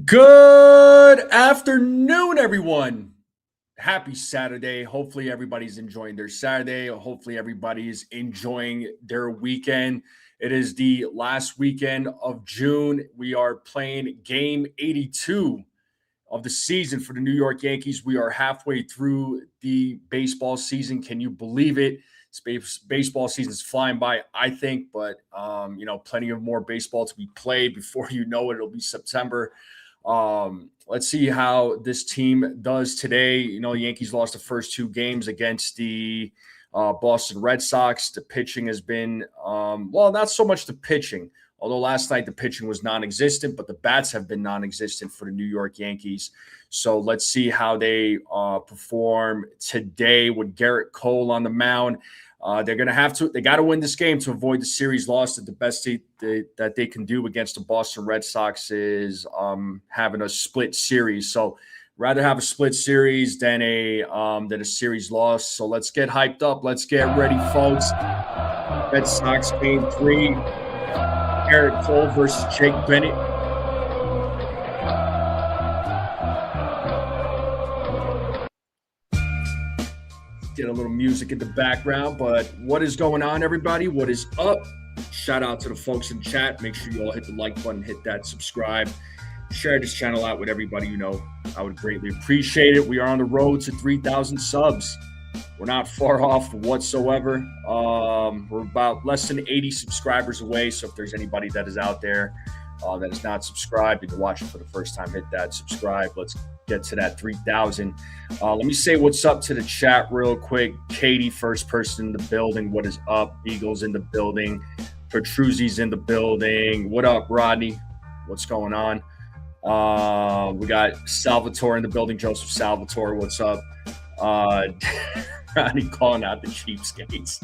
Good afternoon, everyone. Happy Saturday. Hopefully, everybody's enjoying their Saturday. Hopefully, everybody's enjoying their weekend. It is the last weekend of June. We are playing game 82 of the season for the New York Yankees. We are halfway through the baseball season. Can you believe it? Baseball season is flying by, I think, but plenty of more baseball to be played before you know it. It'll be September. Let's see how this team does today. Yankees lost the first two games against the Boston Red Sox. The pitching has been, not so much the pitching, although last night the pitching was non-existent, but the bats have been non-existent for the New York Yankees. So let's see how they perform today with Gerrit Cole on the mound. They got to win this game to avoid the series loss. That the best that they can do against the Boston Red Sox is having a split series. So rather have a split series than a series loss. So let's get hyped up. Let's get ready, folks. Red Sox game 3. Gerrit Cole versus Jake Bennett. Get a little music in the background, but what is going on, everybody? What is up? Shout out to the folks in chat. Make sure you all hit the like button, hit that subscribe, share this channel out with everybody you know. I would greatly appreciate it. We are on the road to 3,000 subs. We're not far off whatsoever. We're about less than 80 subscribers away. So if there's anybody that is out there that is not subscribed and you're watching for the first time, hit that subscribe. Let's get to that 3,000. Let me say what's up to the chat real quick. Katie, first person in the building. What is up? Eagles in the building. Petruzzi's in the building. What up, Rodney? What's going on? We got Salvatore in the building. Joseph Salvatore, what's up? Rodney calling out the cheapskates.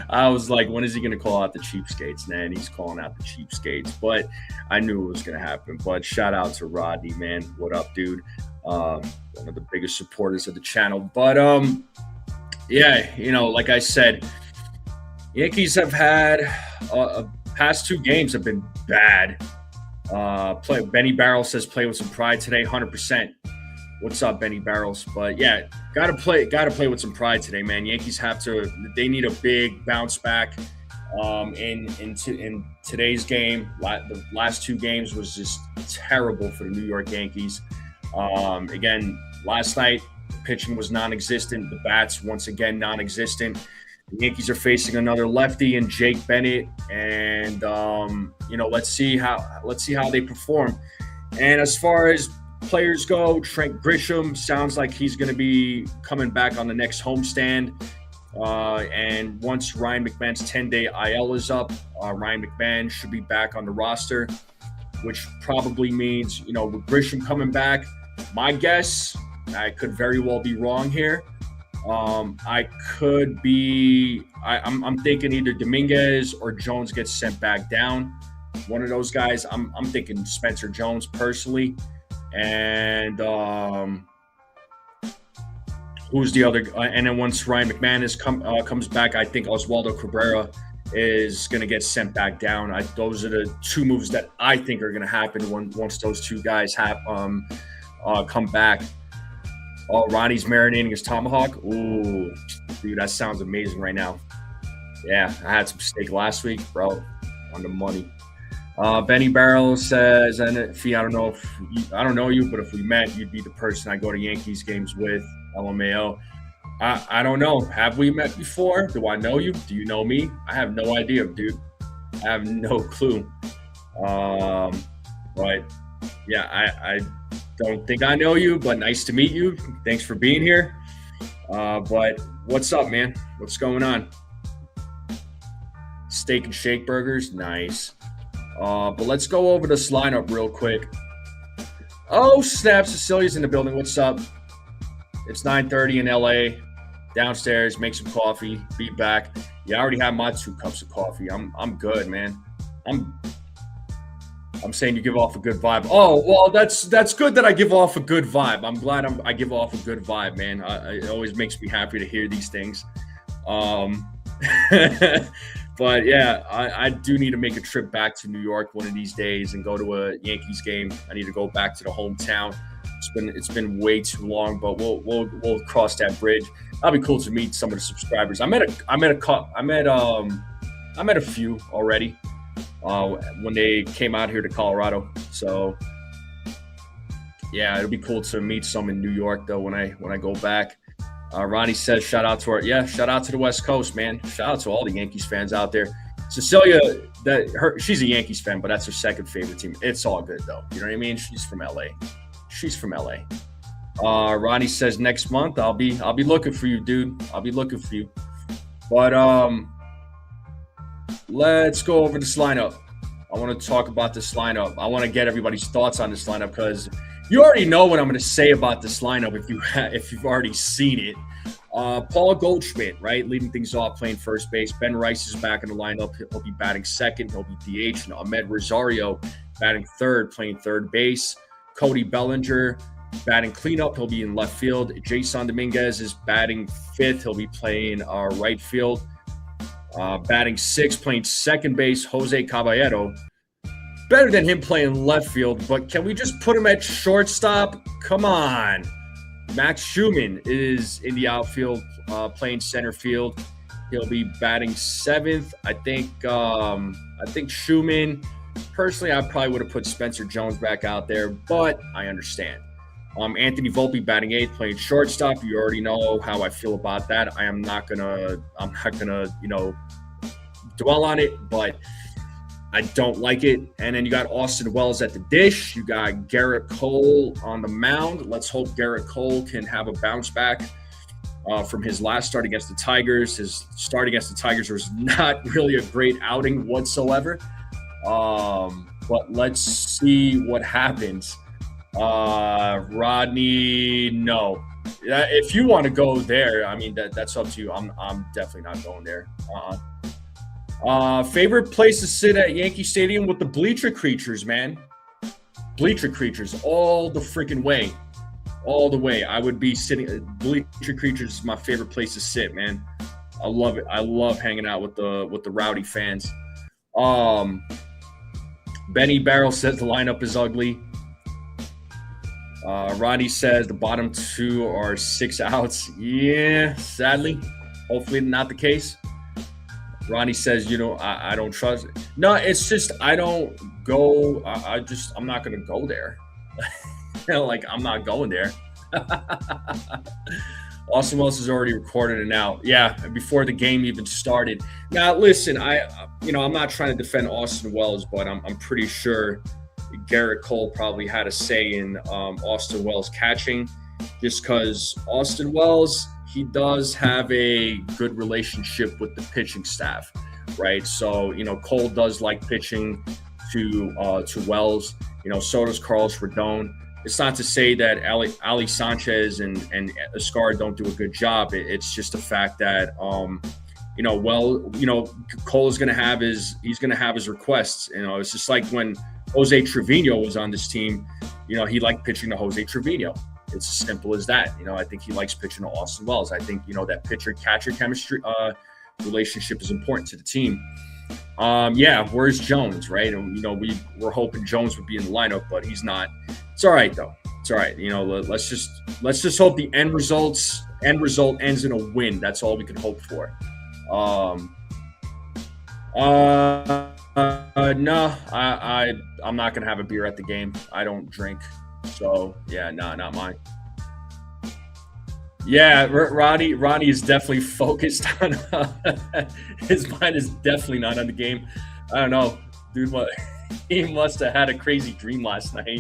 I was like, when is he going to call out the cheapskates? Man, he's calling out the cheapskates. But I knew it was going to happen. But shout out to Rodney, man. What up, dude? One of the biggest supporters of the channel. But, like I said, Yankees have had past two games have been bad. Benny Barrel says play with some pride today, 100%. What's up, Benny Barrels? But yeah, gotta play with some pride today, man. Yankees they need a big bounce back. In today's game, the last two games was just terrible for the New York Yankees. Again, last night pitching was non-existent. The bats once again non-existent. The Yankees are facing another lefty in Jake Bennett, and let's see how they perform. And as far as players go, Trent Grisham sounds like he's going to be coming back on the next homestand. And once Ryan McMahon's 10-day IL is up, Ryan McMahon should be back on the roster, which probably means, with Grisham coming back, my guess, I could very well be wrong here. I'm thinking either Dominguez or Jones gets sent back down. One of those guys. I'm thinking Spencer Jones personally. And who's the other? And then once Ryan McMahon comes back, I think Oswaldo Cabrera is going to get sent back down. Those are the two moves that I think are going to happen once those two guys come back. Oh, Ronnie's marinating his tomahawk. Ooh, dude, that sounds amazing right now. Yeah, I had some steak last week, bro, on the money. Benny Barrel says, and I don't know you, but if we met, you'd be the person I go to Yankees games with. LMAO. I don't know. Have we met before? Do I know you? Do you know me? I have no idea, dude. I have no clue. But yeah, I don't think I know you, but nice to meet you. Thanks for being here. But what's up, man? What's going on? Steak and shake burgers, nice. But let's go over this lineup real quick. Oh, snap. Cecilia's in the building. What's up? It's 9:30 in LA. Downstairs, make some coffee, be back. Yeah, I already have my 2 cups of coffee. I'm good, man. I'm saying you give off a good vibe. Oh, well, that's good that I give off a good vibe. I'm glad I give off a good vibe, man. It always makes me happy to hear these things. But yeah, I do need to make a trip back to New York one of these days and go to a Yankees game. I need to go back to the hometown. It's been way too long, but we'll cross that bridge. That'll be cool to meet some of the subscribers. I met a few already when they came out here to Colorado. So yeah, it'll be cool to meet some in New York though when I go back. Ronnie says, shout out to the West Coast, man. Shout out to all the Yankees fans out there. Cecilia, she's a Yankees fan, but that's her second favorite team. It's all good though. You know what I mean? She's from LA. Ronnie says next month I'll be looking for you, dude. I'll be looking for you. But let's go over this lineup. I want to talk about this lineup. I want to get everybody's thoughts on this lineup because you already know what I'm going to say about this lineup if you've already seen it. Paul Goldschmidt, right, leading things off, playing first base. Ben Rice is back in the lineup. He'll be batting second. He'll be DH. And Ahmed Rosario batting third, playing third base. Cody Bellinger batting cleanup. He'll be in left field. Jason Dominguez is batting fifth. He'll be playing right field. Batting sixth, playing second base, Jose Caballero. Better than him playing left field, but can we just put him at shortstop? Come on. Max Schumann is in the outfield, playing center field. He'll be batting seventh. I think Schumann. Personally, I probably would have put Spencer Jones back out there, but I understand. Anthony Volpe batting eighth, playing shortstop. You already know how I feel about that. I'm not gonna, dwell on it, but I don't like it. And then you got Austin Wells at the dish. You got Gerrit Cole on the mound. Let's hope Gerrit Cole can have a bounce back from his last start against the Tigers. His start against the Tigers was not really a great outing whatsoever. But let's see what happens. Rodney, no. If you want to go there, I mean that's up to you. I'm definitely not going there. Favorite place to sit at Yankee Stadium with the bleacher creatures, man. Bleacher creatures all the freaking way. All the way. I would be sitting. Bleacher creatures is my favorite place to sit, man. I love it. I love hanging out with the rowdy fans. Benny Barrel says the lineup is ugly. Ronnie says the bottom two are 6 outs. Yeah, sadly. Hopefully not the case. Ronnie says, I don't trust it. No, it's just I don't go. I'm not going to go there. I'm not going there. Austin Wells has already recorded it out. Yeah, before the game even started. Now, listen, I'm not trying to defend Austin Wells, but I'm pretty sure Gerrit Cole probably had a say in Austin Wells catching, just because Austin Wells, he does have a good relationship with the pitching staff, right? So, Cole does like pitching to Wells. So does Carlos Rodon. It's not to say that Ali Sanchez and Escar don't do a good job. It's just the fact that Cole is going to have his requests. It's just like when Jose Trevino was on this team. He liked pitching to Jose Trevino. It's as simple as that. I think he likes pitching to Austin Wells. I think that pitcher-catcher chemistry relationship is important to the team. Where's Jones, right? We're hoping Jones would be in the lineup, but he's not. It's all right though. It's all right. Let's just hope the end result ends in a win. That's all we can hope for. No, I'm not gonna have a beer at the game. I don't drink, so yeah, no, not mine. Yeah, Ronnie is definitely focused on his mind is definitely not on the game. I don't know, dude. What he must have had a crazy dream last night.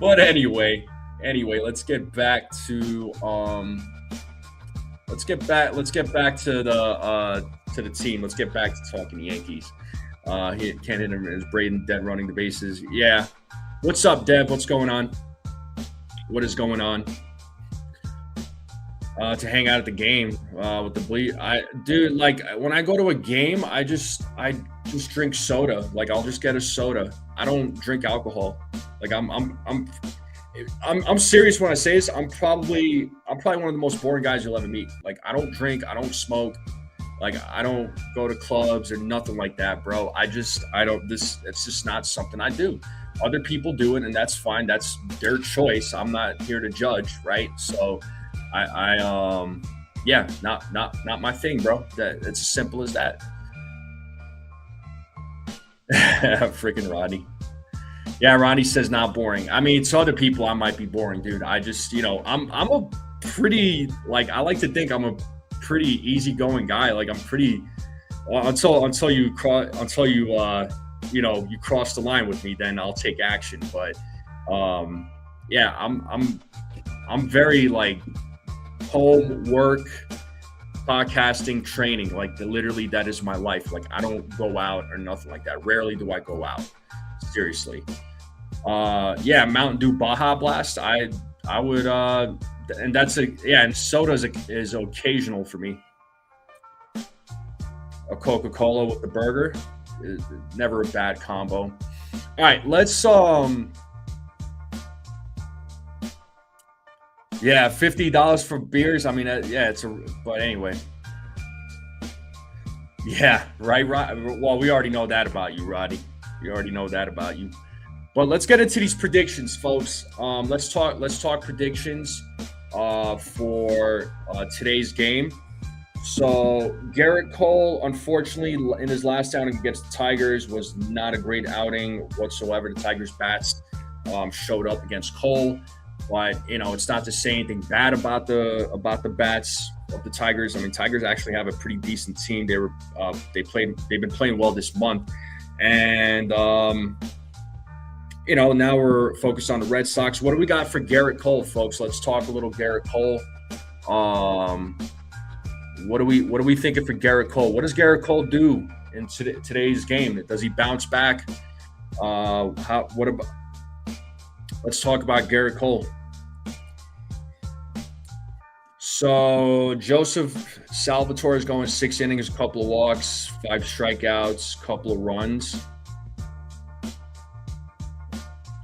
But anyway, let's get back to let's get back to the team. Let's get back to talking Yankees. He can't hit him. Is Braden dead running the bases? Yeah. What's up, Dev? What's going on? What is going on? To hang out at the game with the bleed. Dude, when I go to a game, I just drink soda. I'll just get a soda. I don't drink alcohol. I'm serious when I say this. I'm probably one of the most boring guys you'll ever meet. I don't drink. I don't smoke. Like, I don't go to clubs or nothing like that, bro. I don't, it's just not something I do. Other people do it, and that's fine. That's their choice. I'm not here to judge, right? So yeah, not my thing, bro. It's as simple as that. Freaking Rodney. Yeah, Ronnie says not boring. I mean, to other people, I might be boring, dude. I just, I'm a pretty, like, I like to think I'm a pretty easygoing guy. Like, I'm pretty until you cross you cross the line with me, then I'll take action. But yeah, I'm very like home, work, podcasting, training. Like, literally, that is my life. Like, I don't go out or nothing like that. Rarely do I go out. Seriously. Yeah, Mountain Dew Baja Blast. I would and that's and soda is occasional for me. A Coca-Cola with the burger is never a bad combo. All right, let's yeah, $50 for beers. I mean, yeah, but anyway. Yeah, right. Well, we already know that about you, Roddy. We already know that about you. But let's get into these predictions, folks. Let's talk predictions for today's game. So Gerrit Cole, unfortunately, in his last outing against the Tigers, was not a great outing whatsoever. The Tigers bats showed up against Cole, but it's not to say anything bad about the bats of the Tigers. I mean, Tigers actually have a pretty decent team. They've been playing well this month, and now we're focused on the Red Sox. What do we got for Gerrit Cole, folks? Let's talk a little Gerrit Cole. What are we thinking for Gerrit Cole? What does Gerrit Cole do in today's game? Does he bounce back? Let's talk about Gerrit Cole. So Joseph Salvatore is going 6 innings, a couple of walks, 5 strikeouts, couple of runs.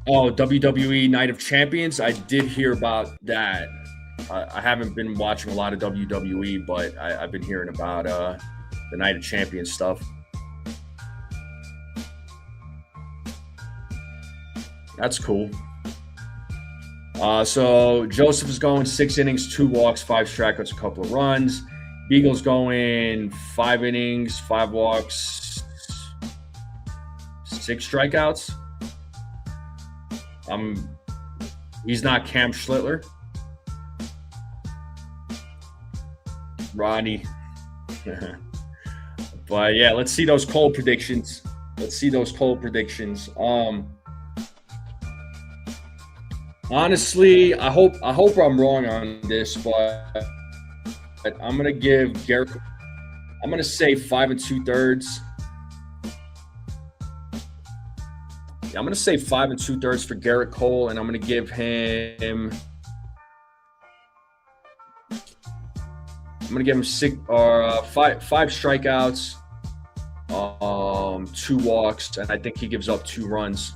Oh, WWE Night of Champions. I did hear about that. I haven't been watching a lot of WWE, but I've been hearing about the Night of Champions stuff. That's cool. So Joseph is going 6 innings, 2 walks, 5 strikeouts, a couple of runs. Beagle's going 5 innings, 5 walks, 6 strikeouts. He's not Cam Schlittler. Rodney. But yeah, let's see those Cole predictions. Honestly, I hope I'm wrong on this, but I'm gonna give Gerrit. I'm gonna say 5 2/3. Yeah, I'm gonna say 5 2/3 for Gerrit Cole, and I'm gonna give him. I'm gonna give him 5 strikeouts, 2 walks, and I think he gives up 2 runs.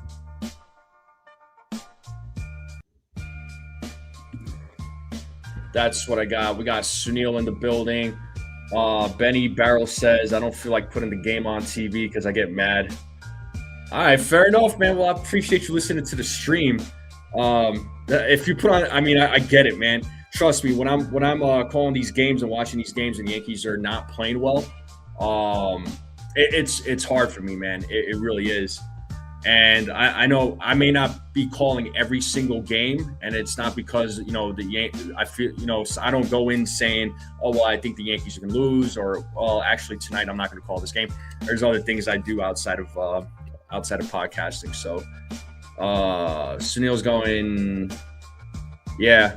That's what I got. We got Sunil in the building. Benny Barrel says, I don't feel like putting the game on TV because I get mad. All right, fair enough, man. Well, I appreciate you listening to the stream. If you put on, I mean, I get it, man. Trust me, when I'm calling these games and watching these games and the Yankees are not playing well, it's hard for me, man. It really is. And I know I may not be calling every single game, and it's not because I feel I don't go in saying, oh well, I think the Yankees are going to lose, or well, actually tonight I'm not going to call this game. There's other things I do outside of podcasting. So Sunil's going, yeah.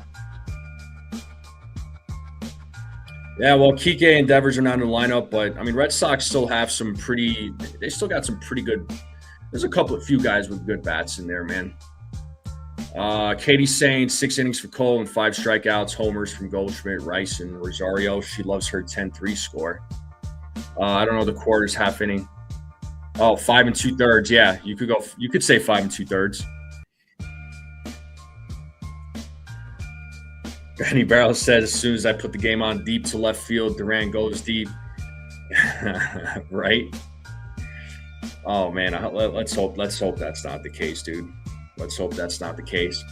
Yeah, well, Kike and Devers are not in the lineup, but I mean, Red Sox still have they still got some pretty good. There's a few guys with good bats in there, man. Katie's saying 6 innings for Cole and 5 strikeouts, homers from Goldschmidt, Rice, and Rosario. She loves her 10-3 score. I don't know the quarters, half inning. Oh, 5 2/3. Yeah, you could say 5 2/3. Benny Barrel says, as soon as I put the game on deep to left field, Duran goes deep. Right? Oh man, let's hope that's not the case, dude. Let's hope that's not the case.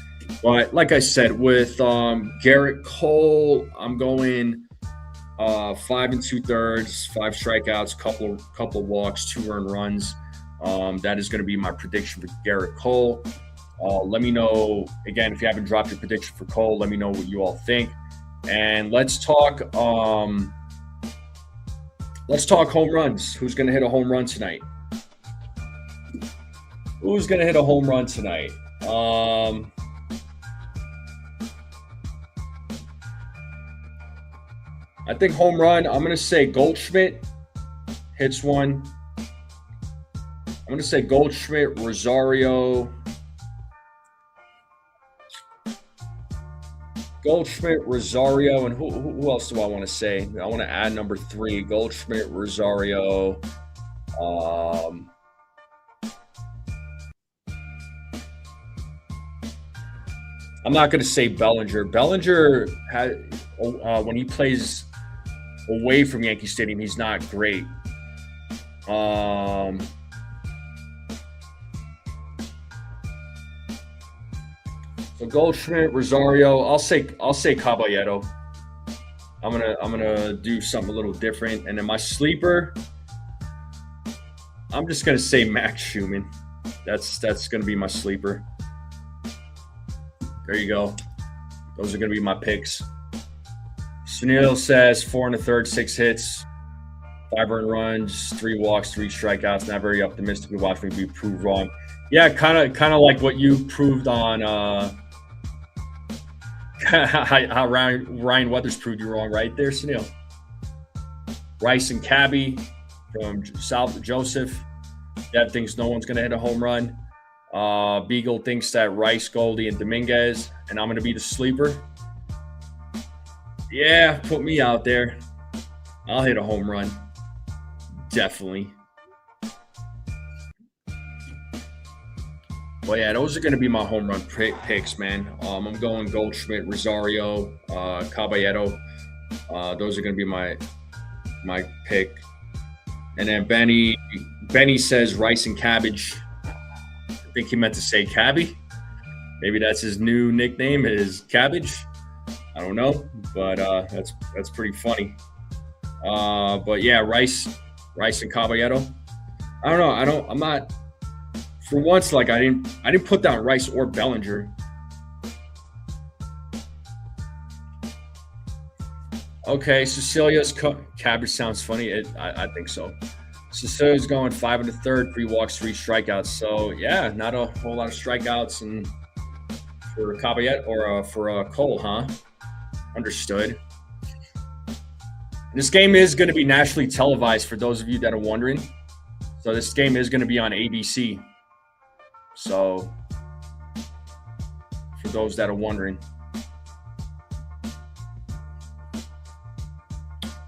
But like I said, with Gerrit Cole, I'm going 5 2/3, 5 strikeouts, couple walks, 2 earned runs. That is going to be my prediction for Gerrit Cole. Let me know again if you haven't dropped your prediction for Cole. Let me know what you all think, and let's talk. Let's talk home runs. Who's going to hit a home run tonight? Who's going to hit a home run tonight? I think home run, I'm going to say Goldschmidt hits one. I'm going to say Goldschmidt, Rosario. Goldschmidt, Rosario, and who else do I want to say? I want to add number 3, Goldschmidt, Rosario. I'm not going to say Bellinger. Bellinger, when he plays away from Yankee Stadium, he's not great. So Goldschmidt, Rosario. I'll say Caballero. I'm gonna do something a little different, and then my sleeper, I'm just gonna say Max Schumann. That's gonna be my sleeper. There you go. Those are gonna be my picks. Snell says 4 1/3, 6 hits, 5 earned runs, 3 walks, 3 strikeouts. Not very optimistic. We watched me be proved wrong. Yeah, kind of like what you proved on how Ryan Weathers proved you wrong right there, Snell. Rice and Cabby from South Joseph. Deb thinks no one's going to hit a home run. Beagle thinks that Rice, Goldie, and Dominguez, and I'm going to be the sleeper. Yeah, put me out there. I'll hit a home run. Definitely. Well, yeah, those are going to be my home run picks, man. I'm going Goldschmidt, Rosario, Caballero. Those are going to be my pick. And then Benny says rice and cabbage. I think he meant to say Cabby. Maybe that's his new nickname is Cabbage. I don't know, but that's pretty funny. But yeah, rice and Caballero. I don't know. I'm not. For once, like I didn't put down Rice or Bellinger. Okay, Cecilia's Cabbage sounds funny. I think so. Cecilia's going 5 1/3, 3 walks, 3 strikeouts. So yeah, not a whole lot of strikeouts and for Caballero or for Cole, huh? Understood. This game is going to be nationally televised for those of you that are wondering. So this game is going to be on ABC. So for those that are wondering.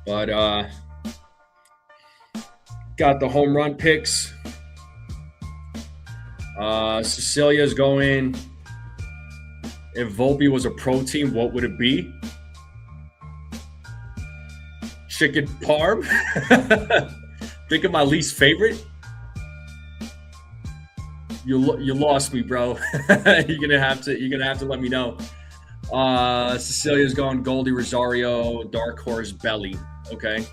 But got the home run picks. Cecilia's going, if Volpe was a protein, what would it be? Chicken parm? Think of my least favorite? You lost me, bro. You're gonna have to let me know. Cecilia's going Goldie, Rosario, Dark Horse, Belly. Okay.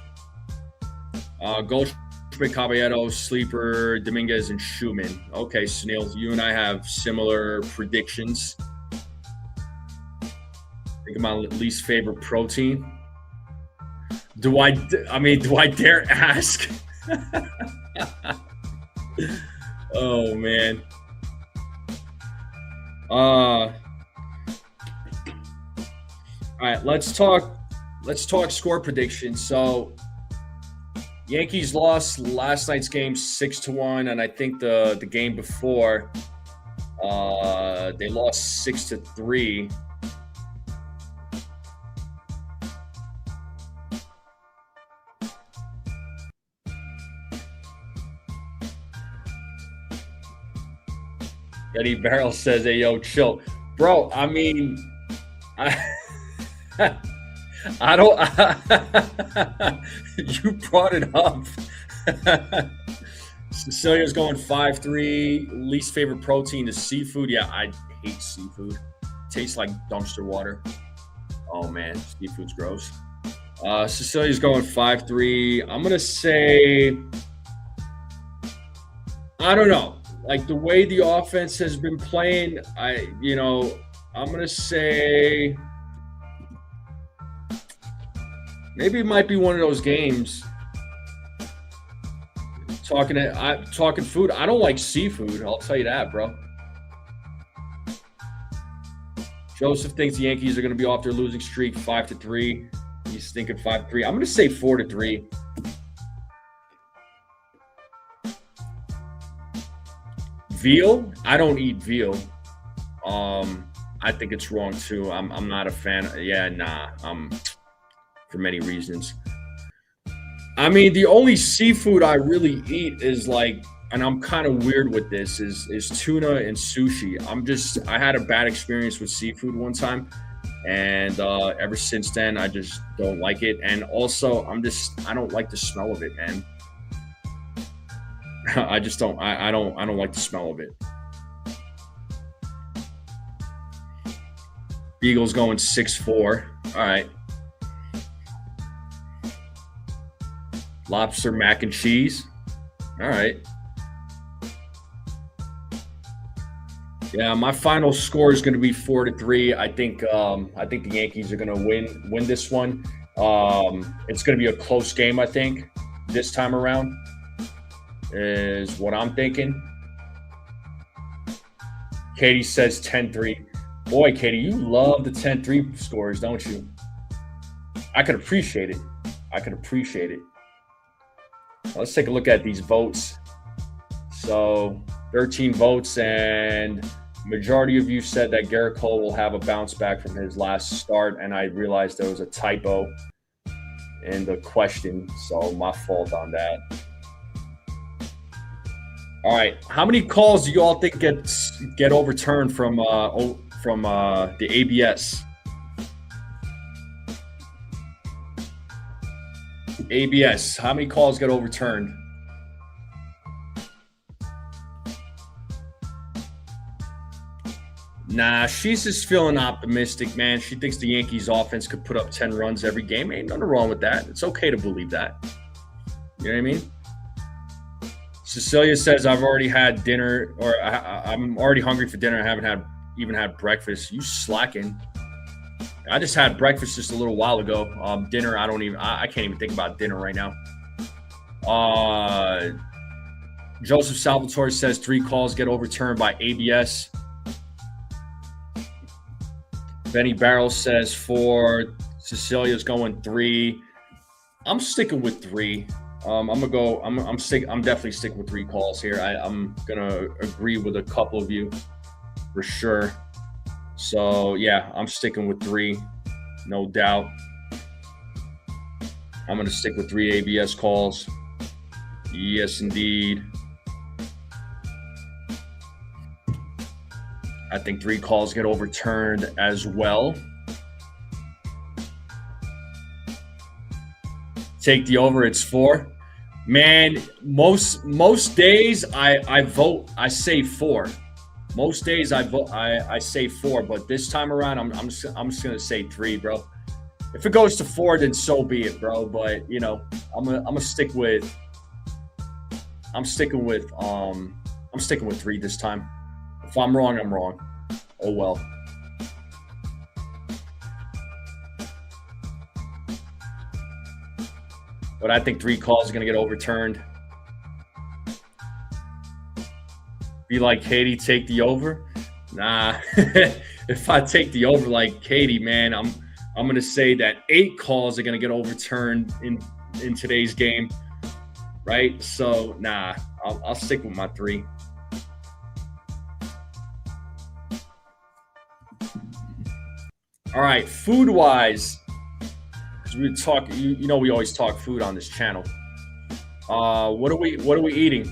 Goldschmidt, Caballero, Sleeper, Dominguez, and Schumann. Okay, Snell, you and I have similar predictions. Think of my least favorite protein. Do I dare ask? Oh man. All right, let's talk score prediction. So Yankees lost last night's game 6-1, and I think the game before they lost 6-3. Eddie Barrel says, "Hey, yo, chill, bro." I mean, I don't. You brought it up. Cecilia's going 5-3. Least favorite protein is seafood. Yeah, I hate seafood. Tastes like dumpster water. Oh man, seafood's gross. Cecilia's going 5-3. I'm gonna say, I don't know. Like the way the offense has been playing, I'm gonna say maybe it might be one of those games. Talking food. I don't like seafood. I'll tell you that, bro. Joseph thinks the Yankees are going to be off their losing streak 5-3. He's thinking 5-3. I'm going to say 4-3. Veal? I don't eat veal. I think it's wrong too. I'm not a fan. Yeah, nah. For many reasons. I mean, the only seafood I really eat is like, and I'm kind of weird with this, is tuna and sushi. I had a bad experience with seafood one time, and ever since then, I just don't like it. And also, I don't like the smell of it, man. I just don't. I don't like the smell of it. Beagle's going 6-4. All right. Lobster mac and cheese. All right. Yeah, my final score is going to be 4-3. I think the Yankees are going to win this one. It's going to be a close game, I think, this time around, is what I'm thinking. Katie says 10-3. Boy, Katie, you love the 10-3 scores, don't you? I could appreciate it. Let's take a look at these votes. So 13 votes, and majority of you said that Gerrit Cole will have a bounce back from his last start, and I realized there was a typo in the question, so my fault on that. All right, how many calls do you all think get overturned from the ABS? ABS, how many calls get overturned? Nah, she's just feeling optimistic, man. She thinks the Yankees offense could put up 10 runs every game. Ain't nothing wrong with that. It's okay to believe that. You know what I mean? Cecilia says, I've already had dinner, or I'm already hungry for dinner. I haven't even had breakfast. You slacking. I just had breakfast just a little while ago. Dinner, I can't even think about dinner right now. Joseph Salvatore says 3 calls get overturned by ABS. Benny Barrel says 4. Cecilia's going 3. I'm sticking with 3. I'm definitely sticking with 3 calls here. I'm gonna agree with a couple of you for sure. So yeah, I'm sticking with 3, no doubt. I'm gonna stick with 3 ABS calls. Yes, indeed. I think 3 calls get overturned as well. Take the over. It's 4. Man, most days I vote. I say 4. Most days I vote. I say 4, but this time around I'm just gonna say 3, bro. If it goes to 4, then so be it, bro. But you know, I'm gonna stick with. I'm sticking with 3 this time. If I'm wrong, I'm wrong. Oh well. But I think 3 calls are going to get overturned. Be like Katie, take the over. Nah. If I take the over like Katie, man, I'm going to say that 8 calls are going to get overturned in today's game. Right? So, nah, I'll stick with my 3. All right, food-wise, we talk. You know, we always talk food on this channel. What are we eating?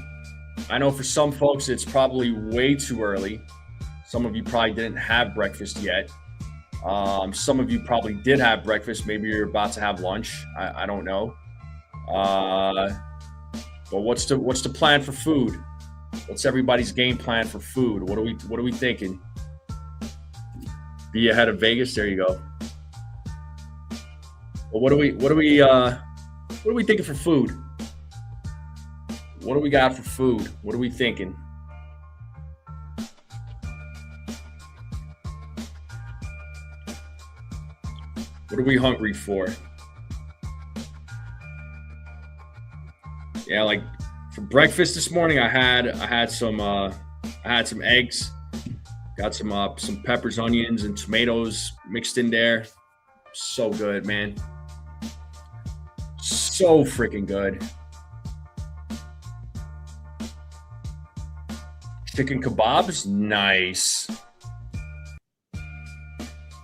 I know for some folks it's probably way too early. Some of you probably didn't have breakfast yet. Some of you probably did have breakfast. Maybe you're about to have lunch. I don't know. But what's the plan for food? What's everybody's game plan for food? What are we thinking? Be ahead of Vegas. There you go. But what are we thinking for food? What do we got for food? What are we thinking? What are we hungry for? Yeah, like for breakfast this morning, I had some eggs, got some peppers, onions, and tomatoes mixed in there. So good, man. So freaking good. Chicken kebabs, nice.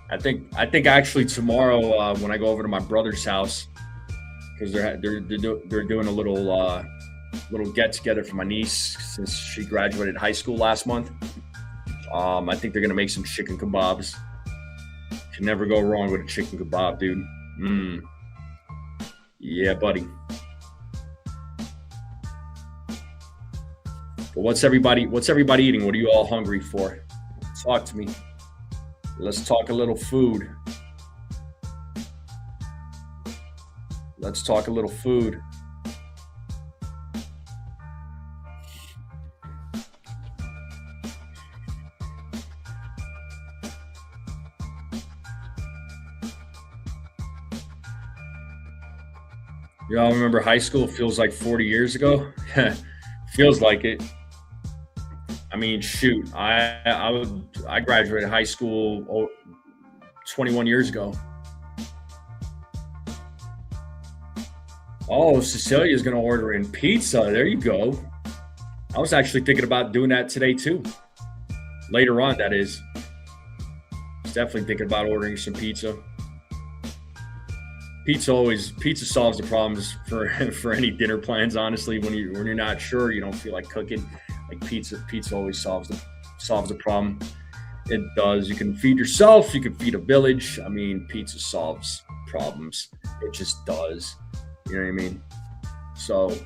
I think actually tomorrow when I go over to my brother's house, because they're doing a little get together for my niece since she graduated high school last month. I think they're gonna make some chicken kebabs. Can never go wrong with a chicken kebab, dude. Yeah, buddy. But what's everybody eating? What are you all hungry for? Talk to me. Let's talk a little food. Let's talk a little food. Y'all remember high school? Feels like 40 years ago. Feels like it. I mean, shoot, I graduated high school 21 years ago. Oh, Cecilia's going to order in pizza. There you go. I was actually thinking about doing that today, too. Later on, that is. I was definitely thinking about ordering some pizza. Pizza solves the problems for any dinner plans, honestly. When you're not sure, you don't feel like cooking. Like pizza always solves the problem. It does. You can feed yourself. You can feed a village. I mean, pizza solves problems. It just does. You know what I mean? So,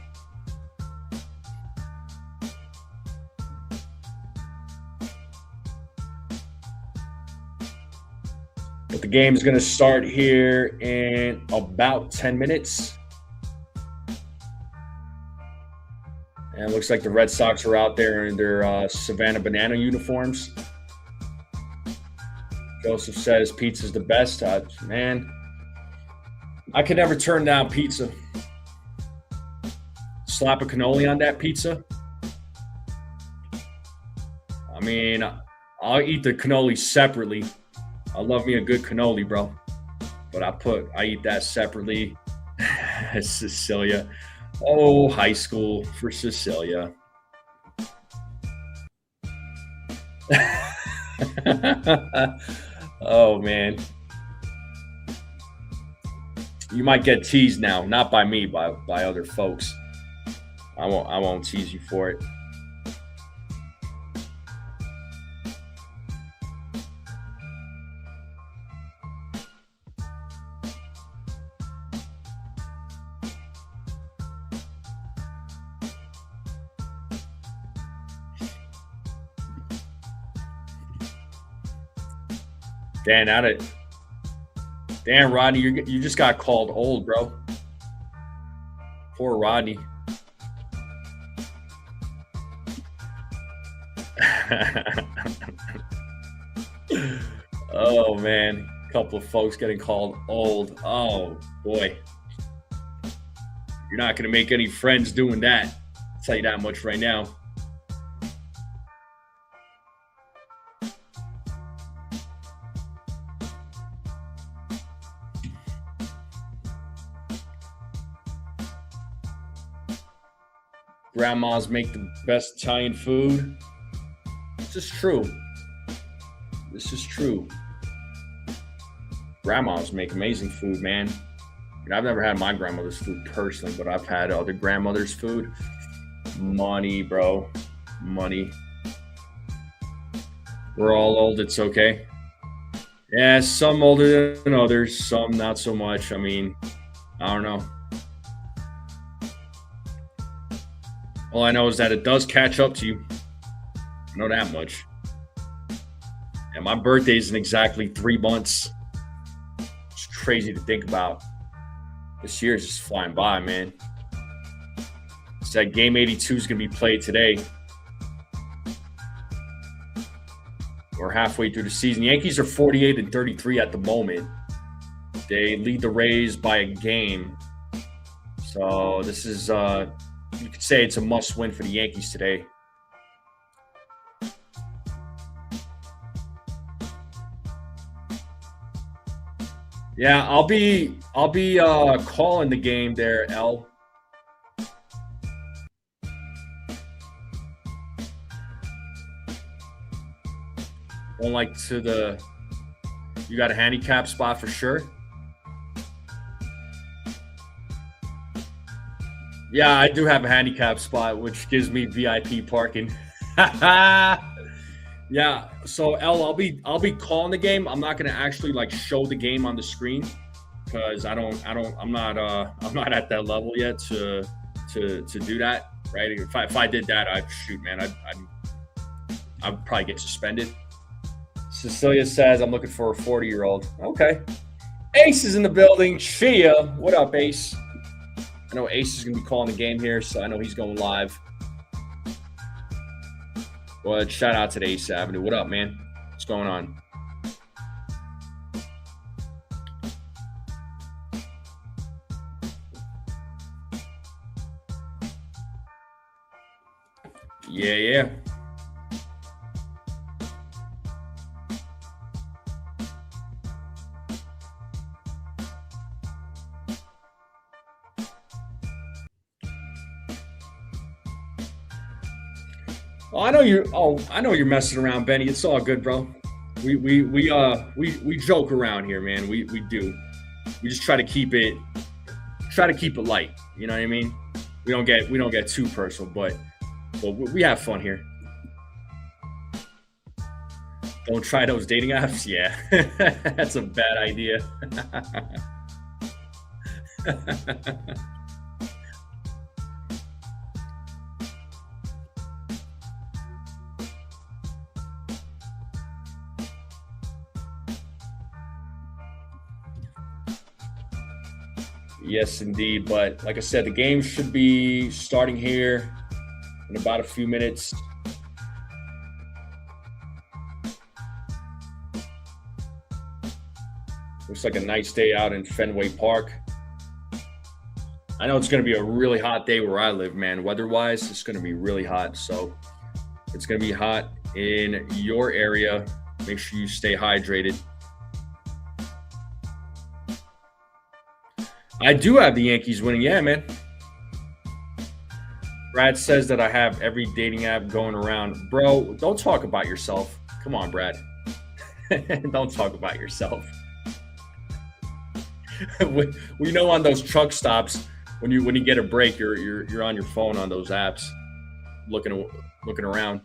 but the game's going to start here in about 10 minutes. And it looks like the Red Sox are out there in their Savannah Banana uniforms. Joseph says pizza's the best. Man, I could never turn down pizza. Slap a cannoli on that pizza. I mean, I'll eat the cannoli separately. I love me a good cannoli, bro. But I eat that separately. Cecilia. Oh, high school for Cecilia. Oh, man. You might get teased now, not by me, by other folks. I won't tease you for it. Damn, Rodney, you just got called old, bro. Poor Rodney. Oh, man. A couple of folks getting called old. Oh, boy. You're not going to make any friends doing that. I'll tell you that much right now. Grandmas make the best Italian food. This is true. This is true. Grandmas make amazing food, man. I mean, I've never had my grandmother's food personally, but I've had other grandmother's food. Money, bro. Money. We're all old. It's okay. Yeah, some older than others, some not so much. I mean, I don't know. All I know is that it does catch up to you. I know that much. And my birthday is in exactly 3 months. It's crazy to think about. This year is just flying by, man. It's that game 82 is going to be played today. We're halfway through the season. Yankees are 48-33 at the moment. They lead the Rays by a game. So this is, you could say it's a must-win for the Yankees today. Yeah, I'll be calling the game there, L. Going like to the, you got a handicap spot for sure. Yeah, I do have a handicap spot, which gives me VIP parking. Yeah, so L, I'll be calling the game. I'm not gonna actually like show the game on the screen because I'm not at that level yet to do that. Right? If I did that, I'd probably get suspended. Cecilia says I'm looking for a 40-year-old. Okay. Ace is in the building. Chia, what up, Ace? I know Ace is gonna be calling the game here, so I know he's going live. Well, shout out to the Ace Avenue. What up, man? What's going on? Yeah. I know you're messing around, Benny. It's all good, bro. We joke around here, man. We do. We just try to keep it light. You know what I mean? We don't get too personal, but we have fun here. Don't try those dating apps. Yeah, that's a bad idea. Yes, indeed. But like I said, the game should be starting here in about a few minutes. Looks like a nice day out in Fenway Park. I know it's going to be a really hot day where I live, man. Weather-wise, it's going to be really hot. So it's going to be hot in your area. Make sure you stay hydrated. I do have the Yankees winning. Yeah, man. Brad says that I have every dating app going around. Bro, don't talk about yourself. Come on, Brad. Don't talk about yourself. We know on those truck stops when you get a break, you're on your phone on those apps, looking around.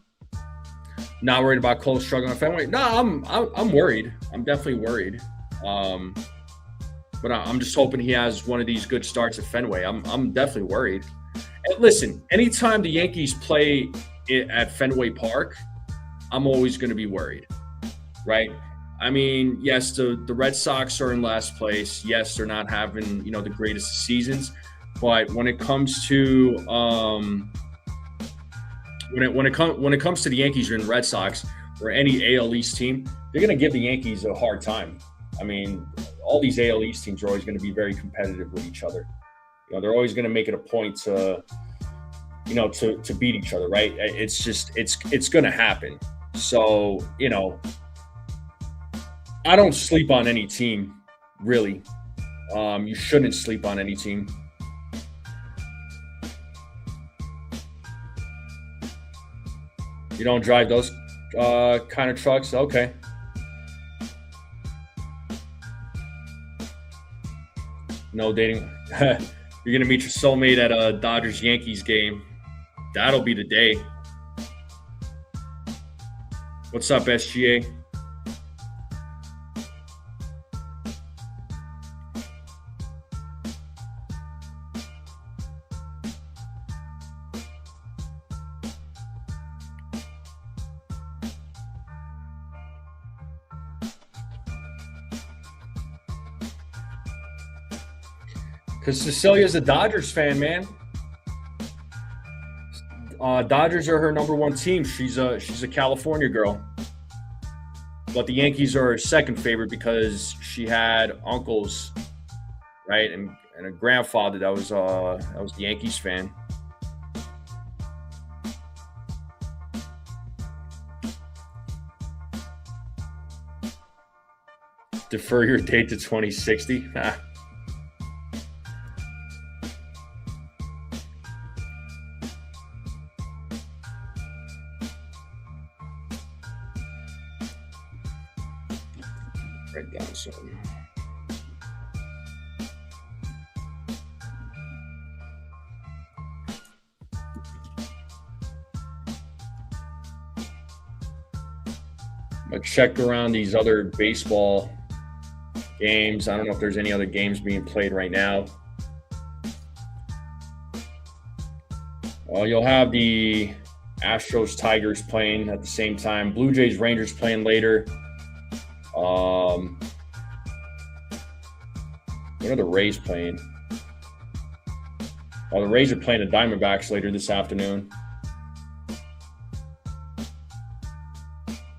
Not worried about Cole struggling on Fenway. No, I'm worried. I'm definitely worried. But I'm just hoping he has one of these good starts at Fenway. I'm definitely worried. And listen, anytime the Yankees play at Fenway Park, I'm always going to be worried, right? I mean, yes, the Red Sox are in last place. Yes, they're not having the greatest seasons, but when it comes to when it comes to the Yankees or the Red Sox or any AL East team, they're going to give the Yankees a hard time. I mean, all these AL East teams are always going to be very competitive with each other. They're always going to make it a point to beat each other, right? It's just it's going to happen. So I don't sleep on any team, really. You shouldn't sleep on any team. You don't drive those kind of trucks? Okay. No dating. You're going to meet your soulmate at a Dodgers-Yankees game. That'll be the day. What's up, SGA? Because Cecilia's a Dodgers fan, man. Dodgers are her #1 team. She's a California girl. But the Yankees are her second favorite because she had uncles, right, and a grandfather that was the Yankees fan. Defer your date to 2060. Write down something. I'm gonna check around these other baseball games. I don't know if there's any other games being played right now. You'll have the Astros Tigers playing at the same time. Blue Jays Rangers playing later. What are the Rays playing? Oh, the Rays are playing the Diamondbacks later this afternoon.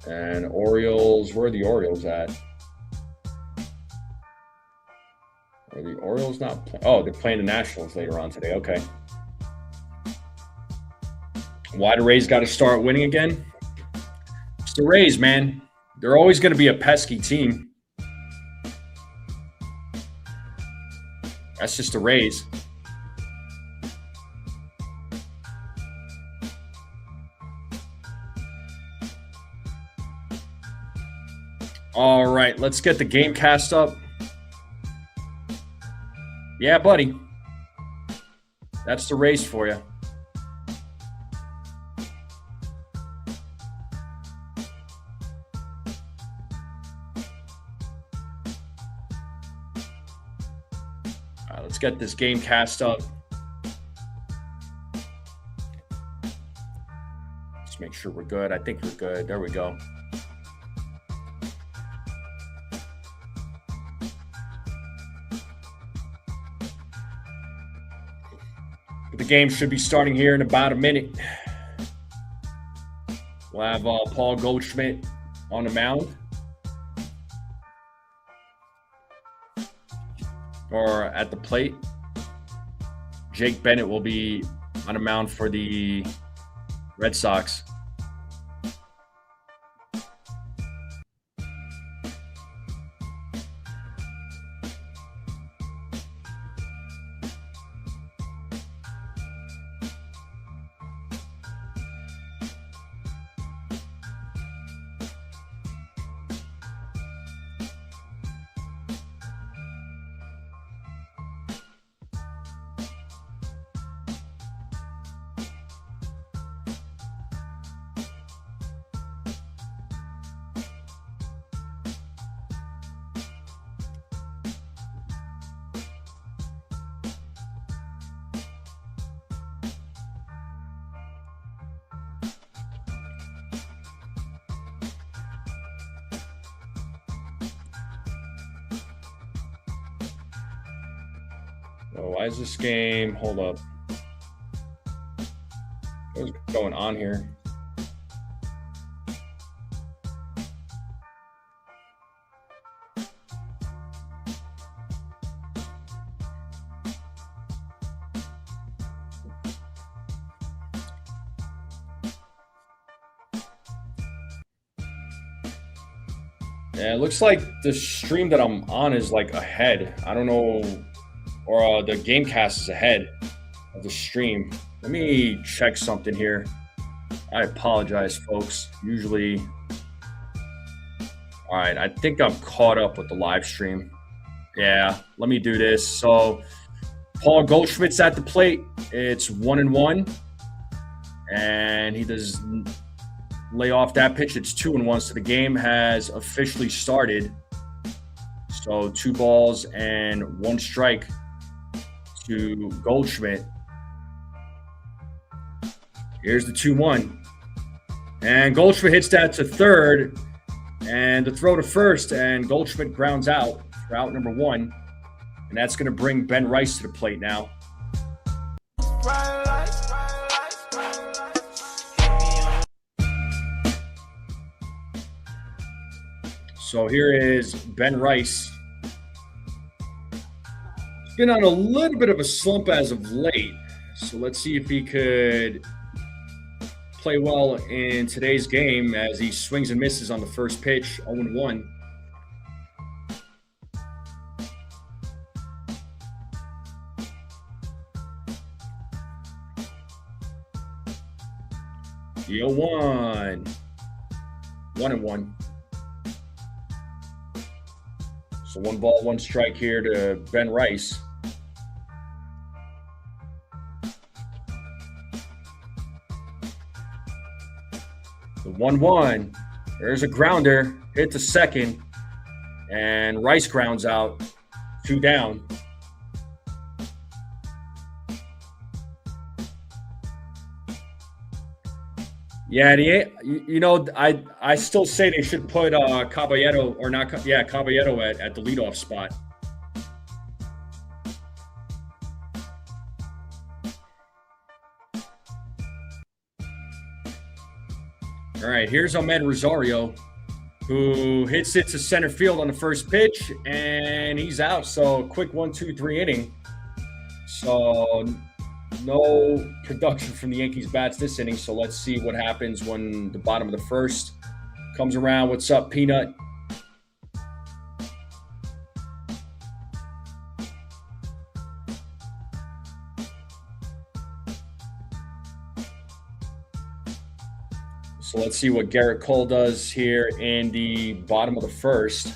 And Orioles, where are the Orioles at? Are the Orioles not playing? Oh, they're playing the Nationals later on today. Okay. Why the Rays got to start winning again? It's the Rays, man. They're always going to be a pesky team. That's just the Rays. All right, let's get the game cast up. Yeah, buddy. That's the Rays for you. Let's get this game cast up. Let's make sure we're good. I think we're good. There we go. The game should be starting here in about a minute. We'll have Paul Goldschmidt on the mound. Or at the plate. Jake Bennett will be on the mound for the Red Sox. Oh, why is this game? Hold up. What's going on here? Yeah, it looks like the stream that I'm on is like ahead. I don't know. Or the Gamecast is ahead of the stream. Let me check something here. I apologize, folks. Usually, all right, I think I'm caught up with the live stream. Yeah, let me do this. So, Paul Goldschmidt's at the plate. It's 1-1, and he does lay off that pitch. It's 2-1, so the game has officially started. So 2 balls and 1 strike to Goldschmidt. Here's the 2-1. And Goldschmidt hits that to third. And the throw to first, and Goldschmidt grounds out for out number 1. And that's going to bring Ben Rice to the plate now. So here is Ben Rice. He's been on a little bit of a slump as of late. So let's see if he could play well in today's game as he swings and misses on the first pitch, 0-1. The 0-1. 1-1. So 1 ball, 1 strike here to Ben Rice. The 1-1. There's a grounder. Hit to second. And Rice grounds out. 2 down. Yeah, I still say they should put Caballero or not. Yeah, Caballero at the leadoff spot. All right, here's Ahmed Rosario, who hits it to center field on the first pitch, and he's out. So quick 1-2-3 inning. So no production from the Yankees bats this inning. So let's see what happens when the bottom of the first comes around. What's up, Peanut? So let's see what Gerrit Cole does here in the bottom of the first.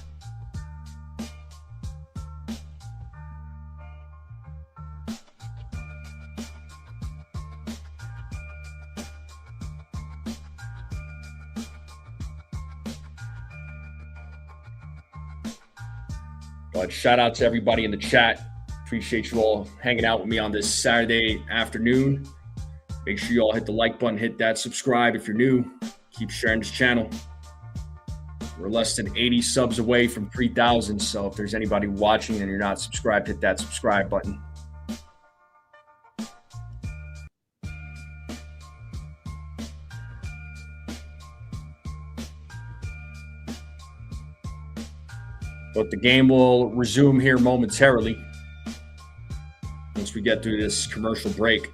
But shout out to everybody in the chat. Appreciate you all hanging out with me on this Saturday afternoon. Make sure you all hit the like button, hit that subscribe if you're new. Keep sharing this channel. We're less than 80 subs away from 3,000. So if there's anybody watching and you're not subscribed, hit that subscribe button. But the game will resume here momentarily once we get through this commercial break.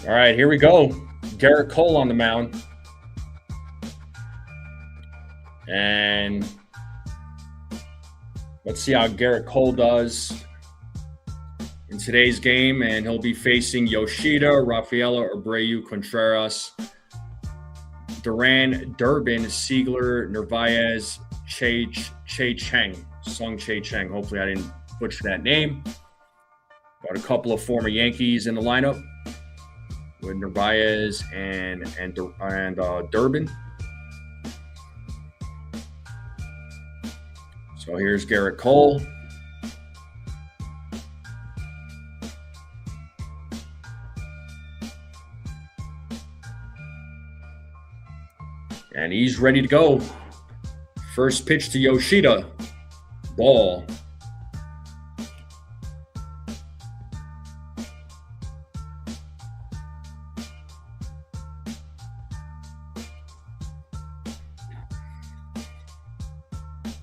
All right, here we go. Gerrit Cole on the mound. And let's see how Gerrit Cole does in today's game. And he'll be facing Yoshida, Rafaela, Abreu, Contreras, Duran, Durbin, Siegler, Narvaez, Che Cheng. Sung Che Cheng. Hopefully I didn't butcher that name. Got a couple of former Yankees in the lineup with Narvaez and Durbin. So here's Gerrit Cole. And he's ready to go. First pitch to Yoshida. Ball.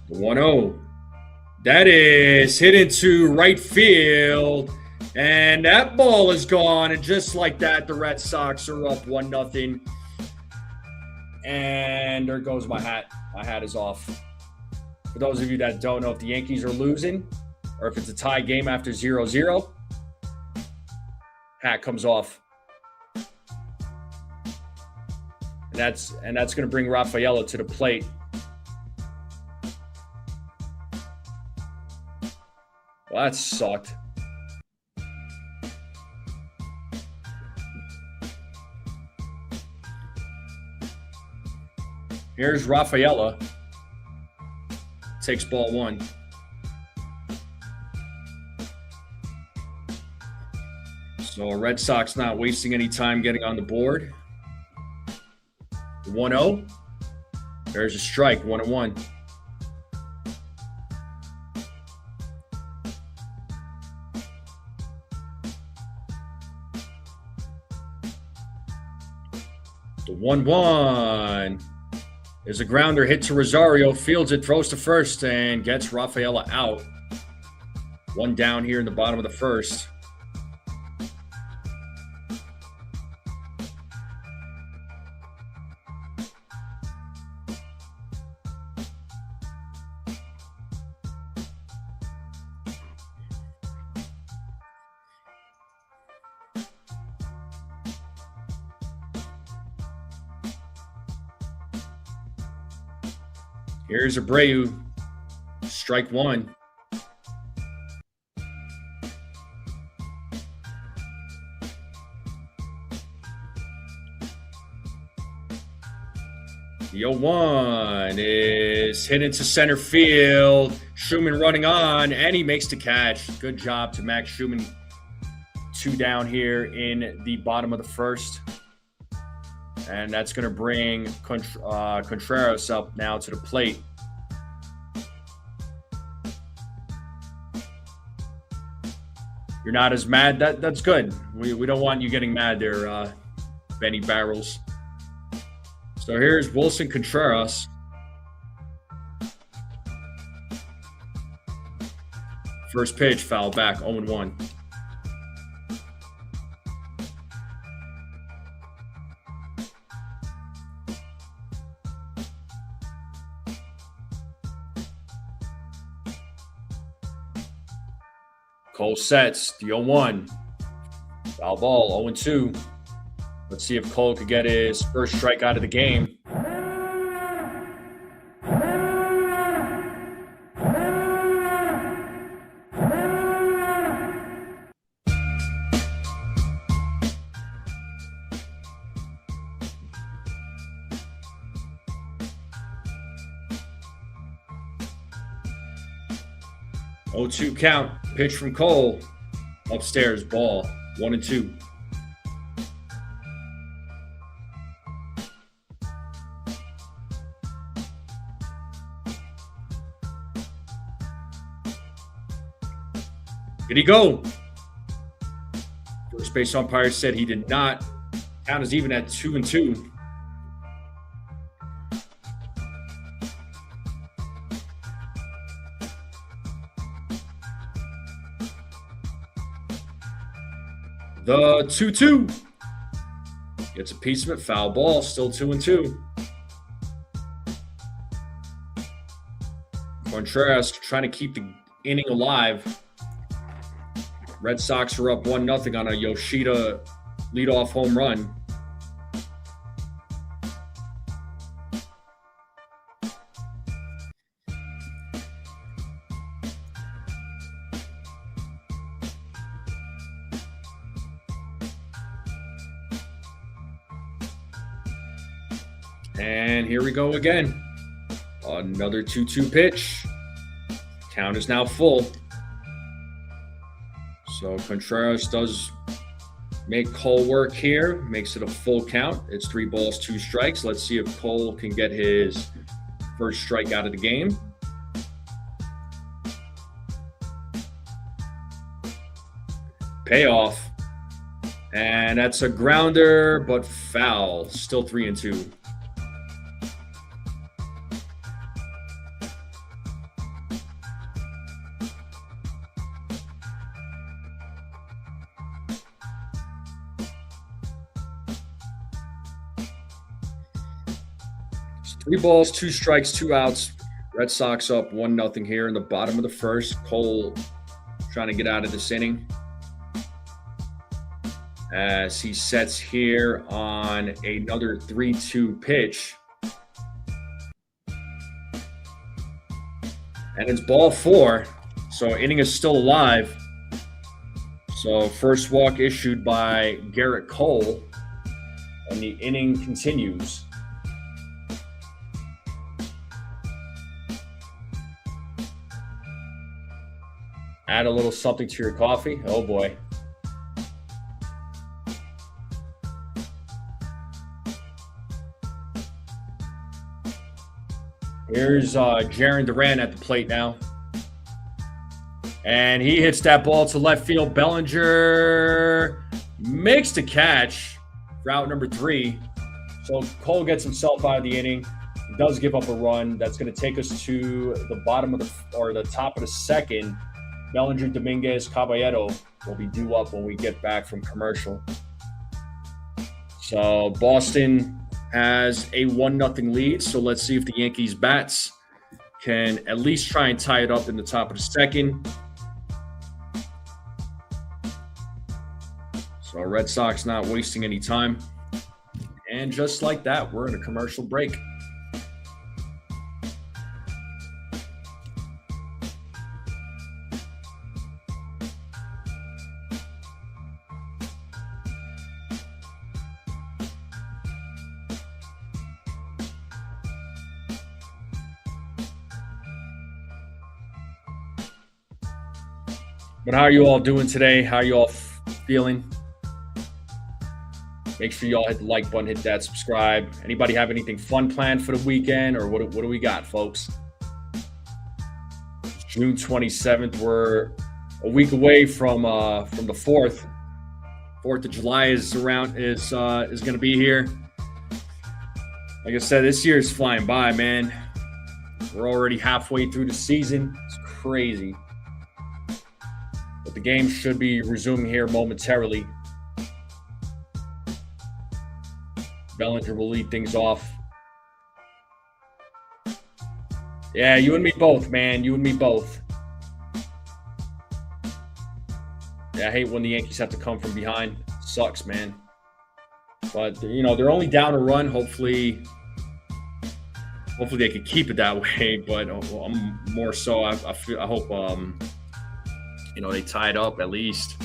The 1-0. That is hit into right field. And that ball is gone. And just like that, the Red Sox are up 1-0. And there goes my hat. My hat is off. For those of you that don't know, if the Yankees are losing or if it's a tie game after 0-0, hat comes off. And that's going to bring Rafaela to the plate. Well, that sucked. Here's Rafaela. Takes ball 1. So Red Sox not wasting any time getting on the board. 1-0. There's a strike, 1-1. The 1-1 is a grounder hit to Rosario. Fields it, throws to first, and gets Rafaela out. 1 down here in the bottom of the first. Here's Abreu, strike 1. The 0-1 is hit into center field. Schumann running on, and he makes the catch. Good job to Max Schumann. 2 down here in the bottom of the first. And that's going to bring Contreras up now to the plate. You're not as mad. That's good. We don't want you getting mad there, Benny Barrels. So here's Wilson Contreras. First pitch, foul back, 0-1. Cole sets the 0-1. Foul ball, 0-2. Let's see if Cole could get his first strike out of the game. Oh, 2 count. Pitch from Cole. Upstairs, ball. 1-2. Did he go? First base umpire said he did not. Count is even at 2-2. The 2-2 gets a piece of it. Foul ball. Still 2-2. Contreras trying to keep the inning alive. Red Sox are up 1-0 on a Yoshida leadoff home run. And here we go again. Another 2-2 pitch. Count is now full. So Contreras does make Cole work here. Makes it a full count. It's 3 balls, 2 strikes. Let's see if Cole can get his first strike out of the game. Payoff. And that's a grounder, but foul. Still 3-2. It's 3 balls, 2 strikes, 2 outs. Red Sox up 1-0 here in the bottom of the first. Cole trying to get out of this inning as he sets here on another 3-2 pitch. And it's ball 4. So inning is still alive. So first walk issued by Gerrit Cole, and the inning continues. Add a little something to your coffee. Oh boy. Here's Jarren Duran at the plate now. And he hits that ball to left field. Bellinger makes the catch for out number 3. So Cole gets himself out of the inning. He does give up a run. That's going to take us to the bottom of the top of the second. Bellinger, Dominguez, Caballero will be due up when we get back from commercial. So Boston has a 1-0 lead. So let's see if the Yankees bats can at least try and tie it up in the top of the second. So Red Sox not wasting any time. And just like that, we're in a commercial break. But how are you all doing today? How are you all feeling? Make sure you all hit the like button, hit that subscribe. Anybody have anything fun planned for the weekend, or what do we got, folks? It's June 27th. We're a week away from the 4th. 4th of July is going to be here. Like I said, this year is flying by, man. We're already halfway through the season. It's crazy. But the game should be resuming here momentarily. Bellinger will lead things off. Yeah, you and me both, man. You and me both. Yeah, I hate when the Yankees have to come from behind. Sucks, man. But, they're only down a run. Hopefully they could keep it that way. But I'm more so, I hope, they tie it up at least.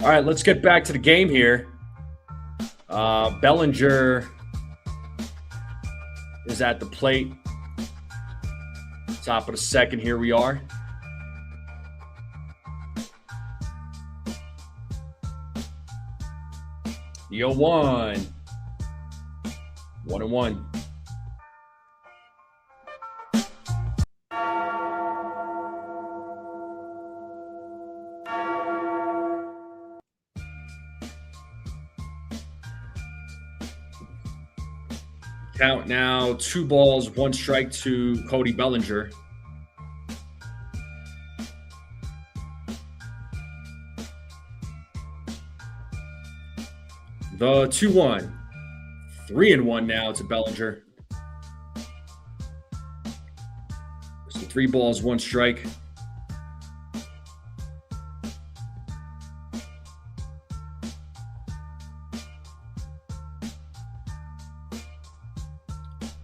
All right, let's get back to the game here. Bellinger is at the plate. Top of the second, here we are. The 0-1. 1-1. Count now, 2 balls, 1 strike to Cody Bellinger. The 2-1. 3-1 now to Bellinger. So 3 balls, 1 strike.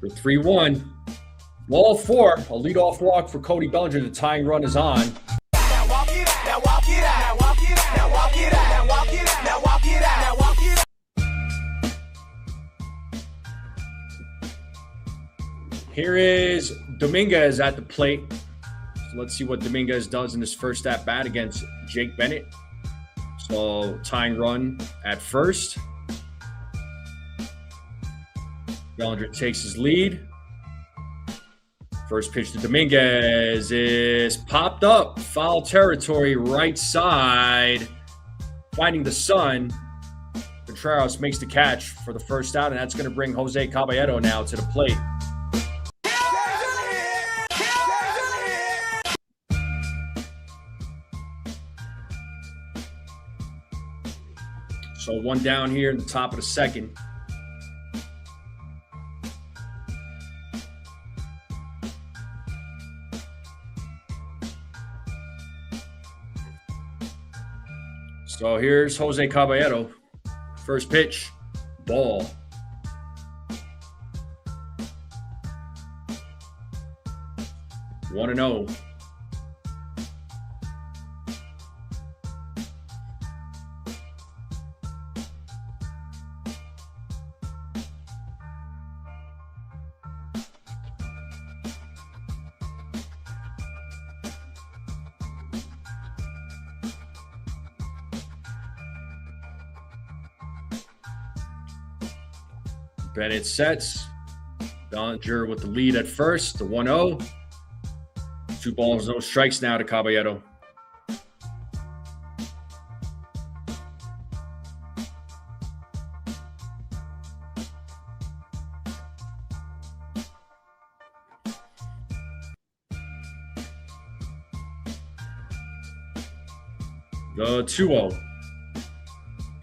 For 3-1. Ball 4. A leadoff walk for Cody Bellinger. The tying run is on. Here is Dominguez at the plate. So let's see what Dominguez does in his first at-bat against Jake Bennett. So tying run at first. Bellinger takes his lead. First pitch to Dominguez is popped up. Foul territory, right side. Finding the sun. Contreras makes the catch for the first out, and that's going to bring Jose Caballero now to the plate. So one down here in the top of the second. So here's Jose Caballero. First pitch, ball. One and 0. Bennett sets. Bellinger with the lead at first, the 1-0. 2 balls, no strikes now to Caballero. The 2-0.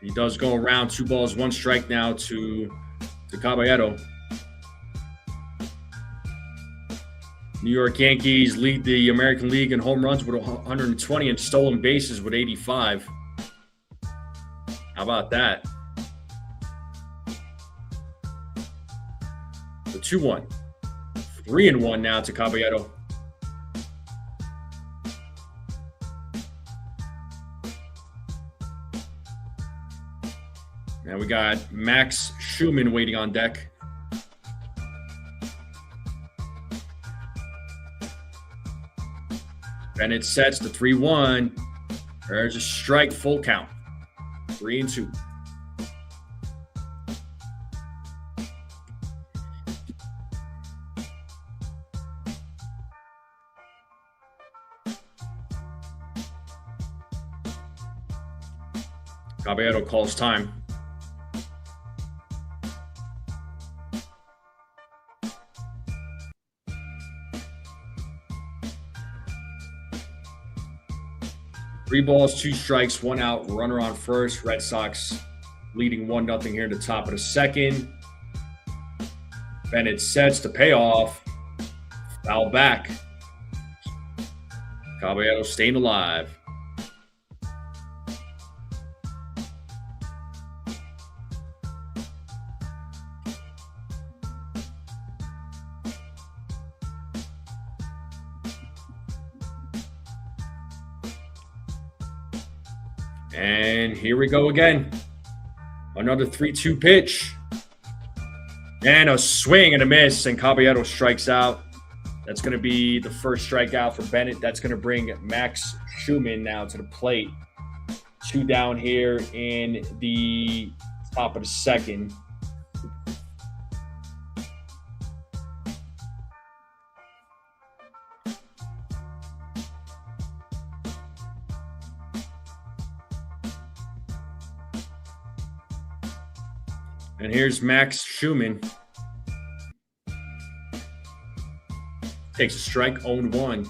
He does go around. 2 balls, 1 strike now to Caballero. New York Yankees lead the American League in home runs with 120 and stolen bases with 85. How about that? The 2-1. 3-1 now to Caballero. Now we got Max Schumann waiting on deck. Bennett sets the 3-1. There's a strike, full count. 3-2. Caballero calls time. Three balls, 2 strikes, 1 out, runner on first. Red Sox leading 1-0 here in the top of the second. Bennett sets the payoff. Foul back. Caballero staying alive. And here we go again. Another 3-2 pitch. And a swing and a miss, and Caballero strikes out. That's going to be the first strikeout for Bennett. That's going to bring Max Schumann now to the plate. 2 down here in the top of the second. And here's Max Schumann. Takes a strike, 0-1.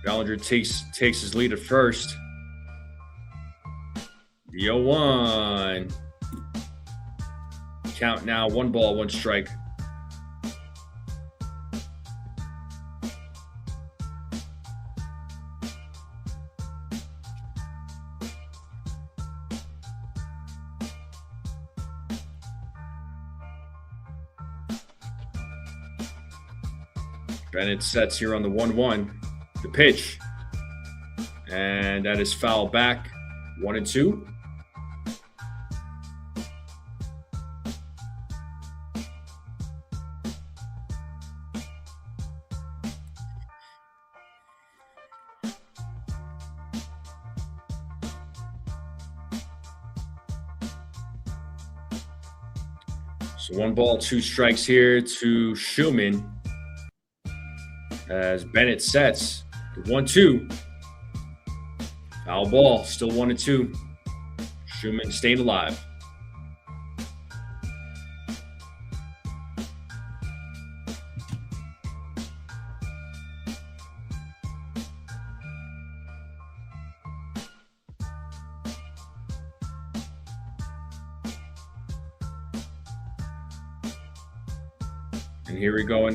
Bellinger takes his lead at first. The 0-1. Count now, 1 ball, 1 strike. Bennett sets here on the 1-1. The pitch. And that is foul back. 1-2. So 1 ball, 2 strikes here to Schumann. As Bennett sets the 1-2. Foul ball, still 1-2. Schumann staying alive. And here we go.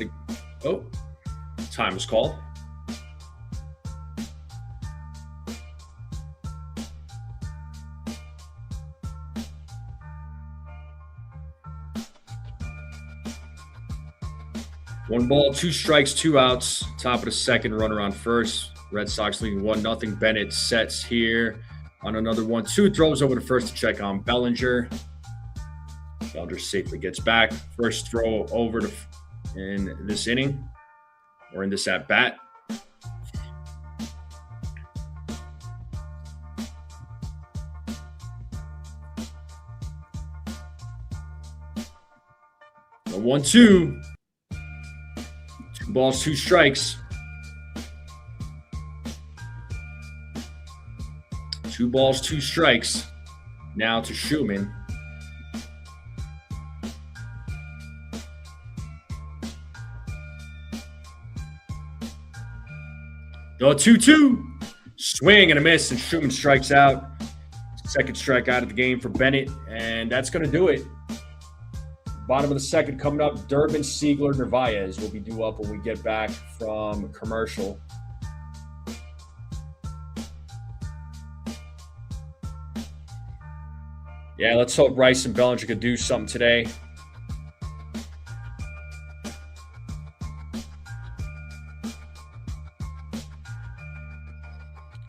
Oh, time is called. One ball, 2 strikes, 2 outs. Top of the second, runner on first. Red Sox leading 1-0. Bennett sets here on another 1-2. Throws over to first to check on Bellinger. Bellinger safely gets back. First throw over to in this inning, or in this at bat. The 1-2. 2 balls, 2 strikes. 2 balls, 2 strikes. Now to Schumann. The 2-2. Swing and a miss, and Schumann strikes out. Second strikeout of the game for Bennett, and that's going to do it. Bottom of the second coming up, Durbin, Siegler, Narvaez will be due up when we get back from commercial. Yeah, let's hope Rice and Bellinger could do something today.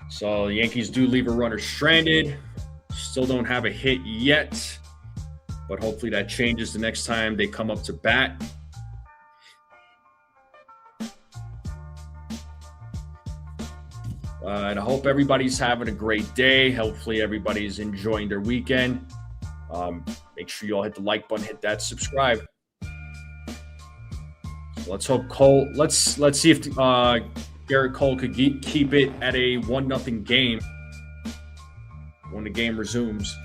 So the Yankees do leave a runner stranded. Still don't have a hit yet, but hopefully that changes the next time they come up to bat. And I hope everybody's having a great day. Hopefully everybody's enjoying their weekend. Make sure you all hit the like button, hit that subscribe. So let's hope Cole. Let's see if Gerrit Cole could keep it at a 1-0 game when the game resumes.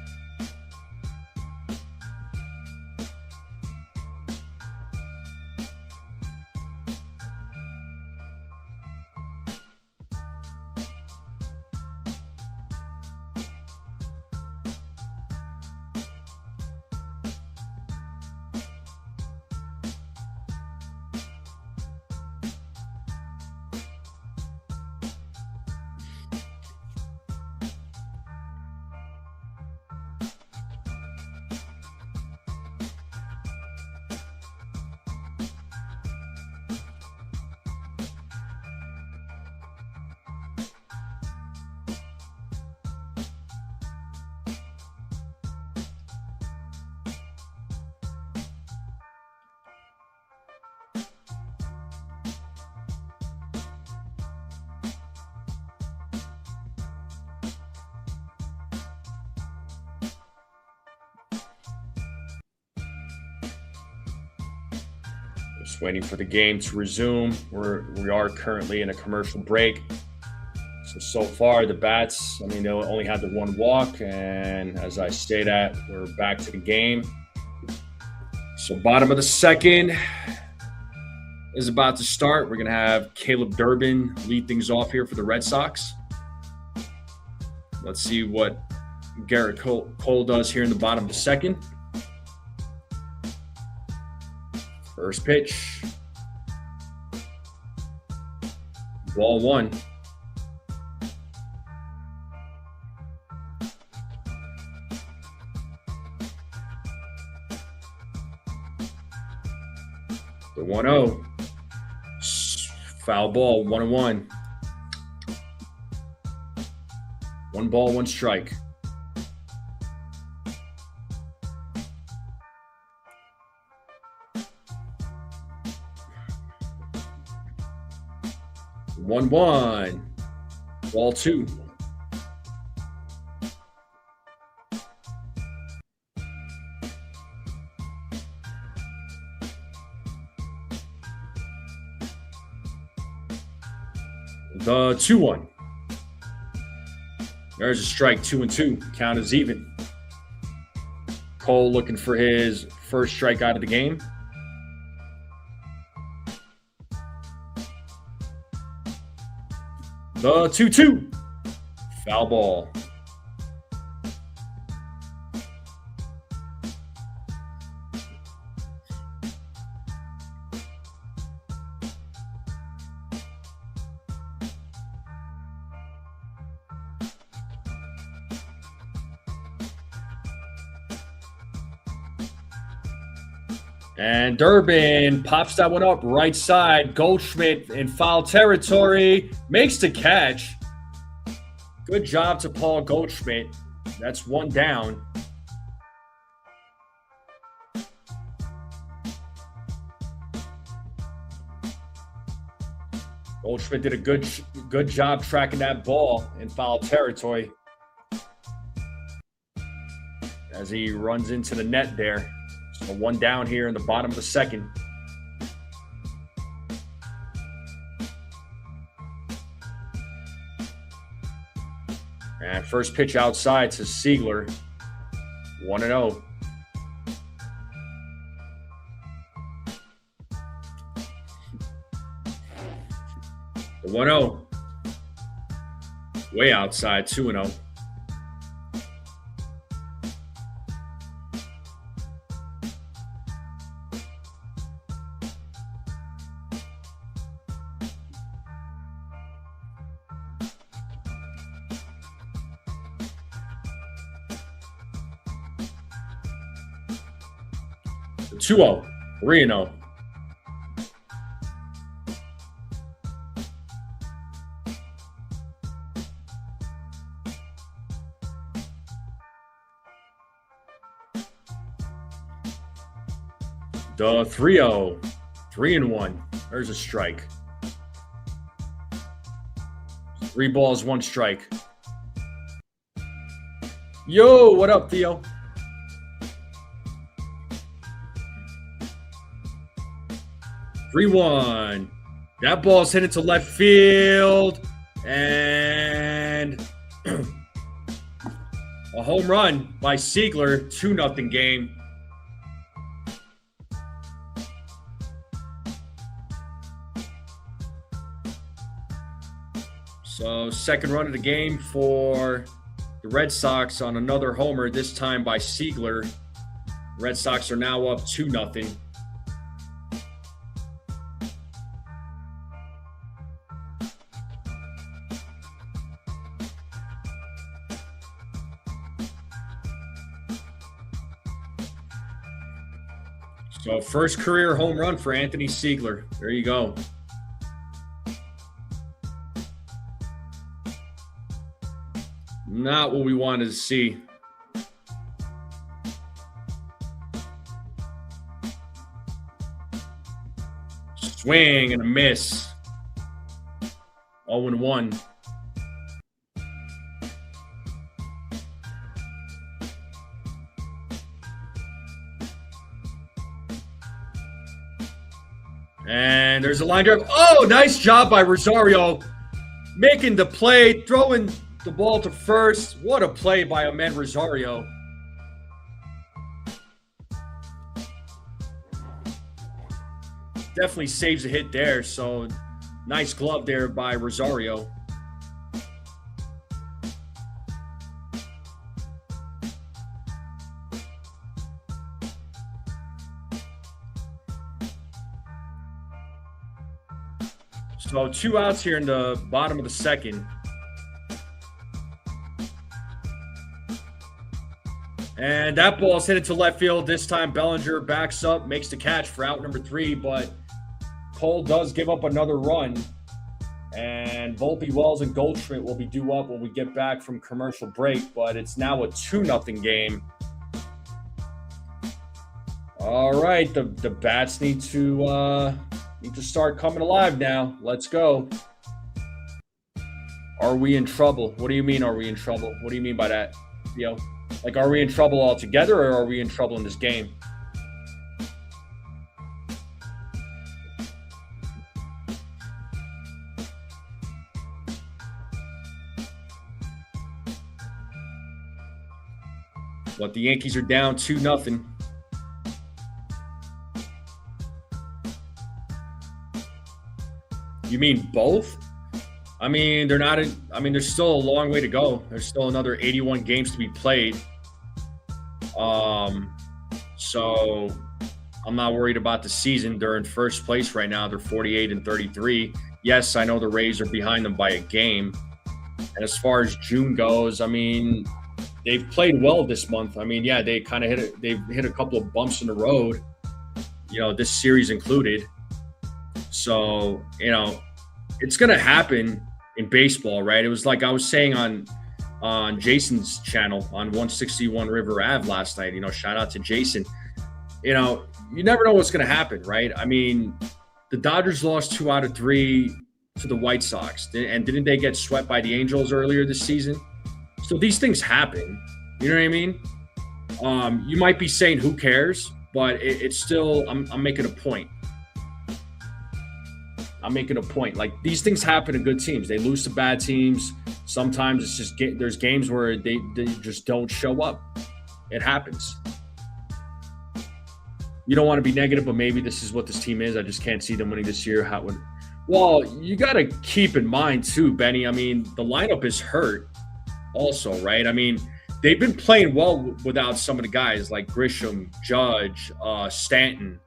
Just waiting for the game to resume. We are currently in a commercial break. So far the bats, I mean, they only had the 1 walk, and as I stayed at, we're back to the game. So bottom of the second is about to start. We're going to have Caleb Durbin lead things off here for the Red Sox. Let's see what Gerrit Cole does here in the bottom of the second. First pitch. Ball 1. The 1-0. Foul ball, 1-1. 1 ball, 1 strike. One, ball 2. The 2-1. There's a strike, 2-2. Count is even. Cole looking for his first strikeout of the game. The 2-2. Foul ball. And Durbin pops that one up right side. Goldschmidt in foul territory. Makes the catch. Good job to Paul Goldschmidt. That's one down. Goldschmidt did a good job tracking that ball in foul territory as he runs into the net there. So one down here in the bottom of the second. And first pitch outside to Siegler. 1-0. The 1-0. Way outside, 2-0. The 2-0. 3-0. The 3-0. 3-1. There's a strike. 3 balls, 1 strike. Yo, what up, Theo? Three-one. That ball's headed to left field. And a home run by Siegler. 2-0 game. So second run of the game for the Red Sox on another homer, this time by Siegler. Red Sox are now up 2-0. So first career home run for Anthony Siegler. There you go. Not what we wanted to see. Swing and a miss. 0-1. And there's a line drive. Oh, nice job by Rosario. Making the play, throwing the ball to first. What a play by Amed Rosario. Definitely saves a hit there. So nice glove there by Rosario. So 2 outs here in the bottom of the second. And that ball is headed to left field. This time Bellinger backs up, makes the catch for out number 3, but Cole does give up another run. And Volpe, Wells, and Goldschmidt will be due up when we get back from commercial break, but it's now a 2-0 game. All right, the bats need to start coming alive now. Let's go. Are we in trouble? What do you mean, are we in trouble? What do you mean by that, Theo? Like, are we in trouble altogether, or are we in trouble in this game? But the Yankees are down 2-0. You mean both? I mean, they're not. There's still a long way to go. There's still another 81 games to be played. So I'm not worried about the season. They're in first place right now. They're 48-33. Yes, I know the Rays are behind them by a game. And as far as June goes, I mean, they've played well this month. I mean, yeah, they kind of they've hit a couple of bumps in the road. this series included. So, it's going to happen in baseball, right? It was like I was saying on Jason's channel on 161 River Ave last night. Shout out to Jason. You never know what's going to happen, right? I mean, the Dodgers lost 2 out of 3 to the White Sox, and didn't they get swept by the Angels earlier this season? So these things happen. You know what I mean? You might be saying, "Who cares?" But it's still. I'm making a point. Like, these things happen to good teams. They lose to bad teams. Sometimes it's just there's games where they just don't show up. It happens. You don't want to be negative, but maybe this is what this team is. I just can't see them winning this year. Well, you got to keep in mind too, Benny. I mean, the lineup is hurt also, right? I mean, they've been playing well without some of the guys like Grisham, Judge, Stanton.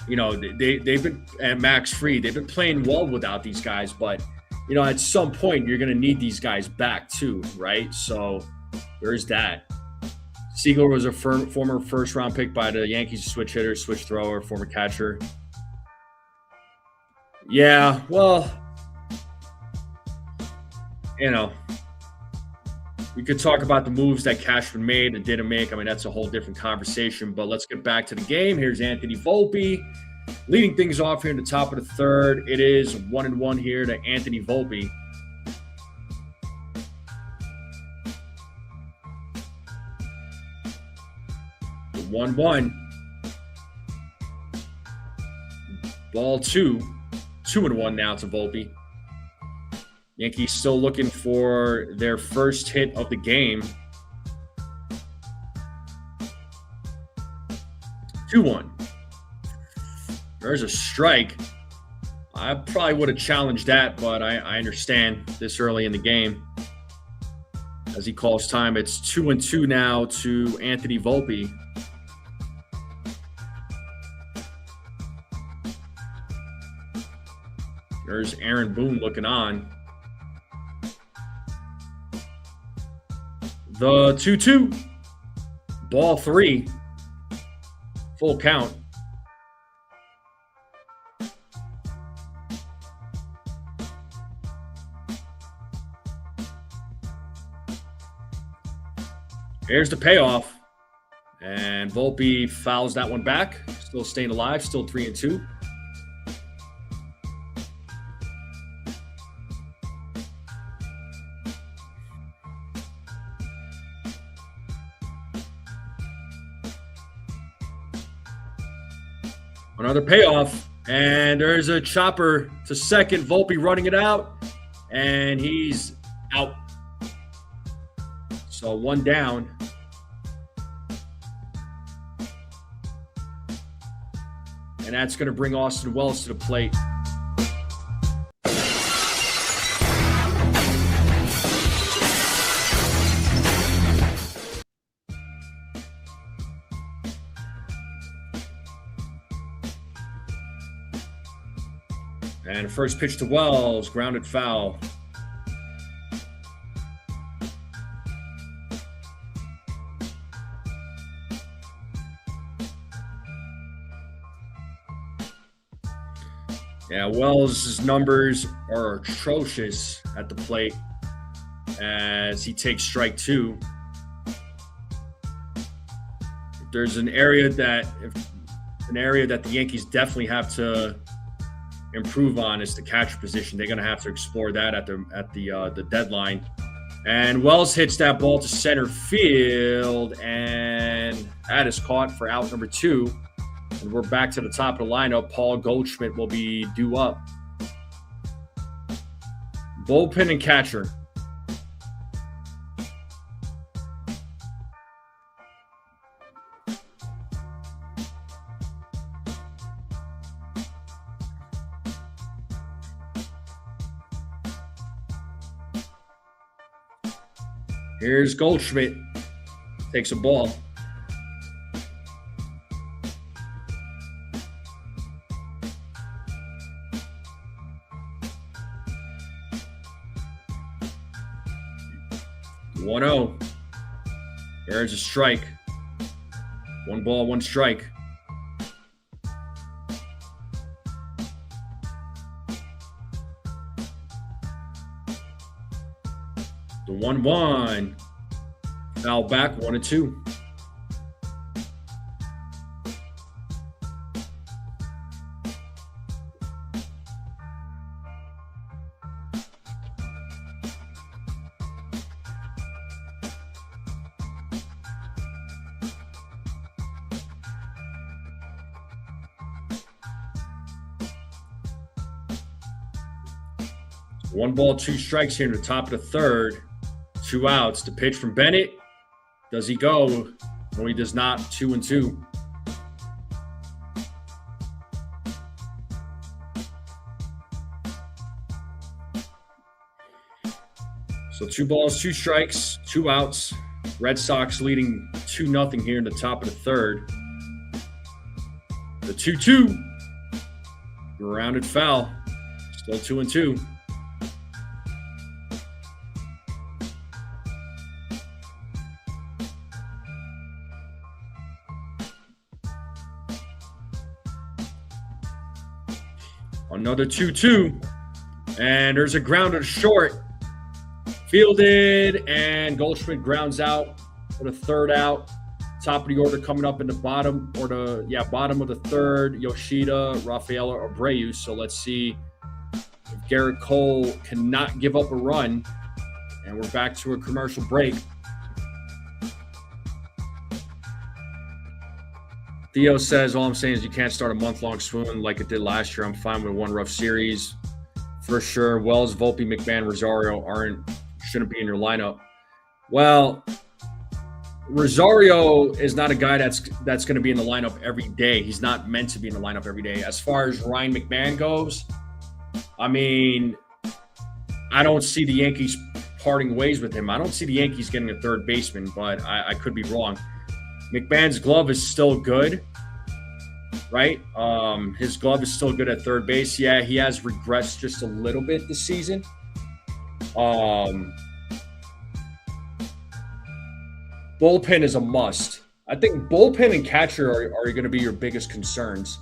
They've been, and Max Fried. They've been playing well without these guys, but at some point you're going to need these guys back too, right? So there's that. Siegler was a former first-round pick by the Yankees, switch hitter, switch thrower, former catcher. Yeah, well, we could talk about the moves that Cashman made and didn't make. I mean, that's a whole different conversation, but let's get back to the game. Here's Anthony Volpe leading things off here in the top of the third. It is 1-1 here to Anthony Volpe. The 1-1. Ball 2. 2-1 now to Volpe. Yankees still looking for their first hit of the game. 2-1. There's a strike. I probably would have challenged that, but I understand this early in the game. As he calls time, it's 2-2 now to Anthony Volpe. There's Aaron Boone looking on. The 2-2. Ball 3. Full count. Here's the payoff. And Volpe fouls that one back. Still staying alive. Still 3-2. Another payoff, and there's a chopper to second. Volpe running it out, and he's out. So 1 down. And that's going to bring Austin Wells to the plate. And first pitch to Wells, grounded foul. Yeah, Wells' numbers are atrocious at the plate as he takes strike 2. There's an area that the Yankees definitely have to improve on is the catcher position. They're going to have to explore that at the deadline. And Wells hits that ball to center field, and that is caught for out number 2. And we're back to the top of the lineup. Paul Goldschmidt will be due up. Bullpen and catcher. Here's Goldschmidt. Takes a ball. There's a strike. 1 ball, 1 strike. The 1-1. Foul back, 1-2. One ball, 2 strikes here in the top of the third. 2 outs. The pitch from Bennett. Does he go? No, he does not. 2-2. So 2 balls, 2 strikes, 2 outs. Red Sox leading 2-0 here in the top of the third. The 2-2. Grounded foul. Still 2-2. Another 2-2. And there's a grounder short. Fielded, and Goldschmidt grounds out for the 3rd out. Top of the order coming up in the bottom, or the bottom of the 3rd. Yoshida, Rafaela, Abreu. So let's see if Gerrit Cole cannot give up a run. And we're back to a commercial break. Theo says, all I'm saying is you can't start a month-long swoon like it did last year. I'm fine with one rough series. For sure, Wells, Volpe, McMahon, Rosario shouldn't be in your lineup. Well, Rosario is not a guy that's going to be in the lineup every day. He's not meant to be in the lineup every day. As far as Ryan McMahon goes, I mean, I don't see the Yankees parting ways with him. I don't see the Yankees getting a 3rd baseman, but I could be wrong. McMahon's glove is still good, right? His glove is still good at 3rd base. Yeah, he has regressed just a little bit this season. Bullpen is a must. I think bullpen and catcher are going to be your biggest concerns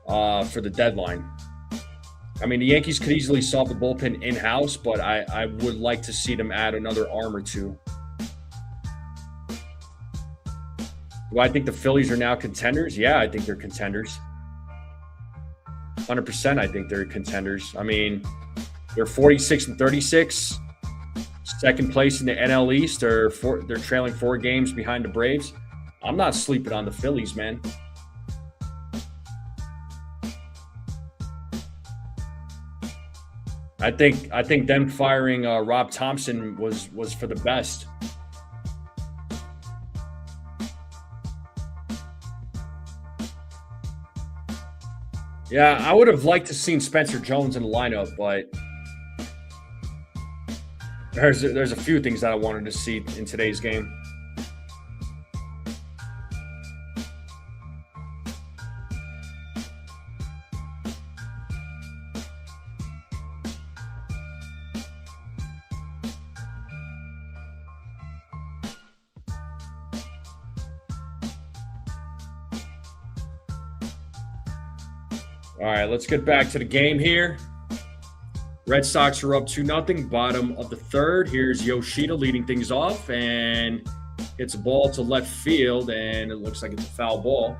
for the deadline. I mean, the Yankees could easily solve the bullpen in-house, but I would like to see them add another arm or two. Do I think the Phillies are now contenders? Yeah, I think they're contenders. 100% I think they're contenders. I mean, they're 46-36. 2nd place in the NL East. They're trailing 4 games behind the Braves. I'm not sleeping on the Phillies, man. I think them firing Rob Thompson was for the best. Yeah, I would have liked to seen Spencer Jones in the lineup, but there's a few things that I wanted to see in today's game. All right, let's get back to the game here. Red Sox are up 2-0, bottom of the 3rd. Here's Yoshida leading things off, and hits a ball to left field, and it looks like it's a foul ball.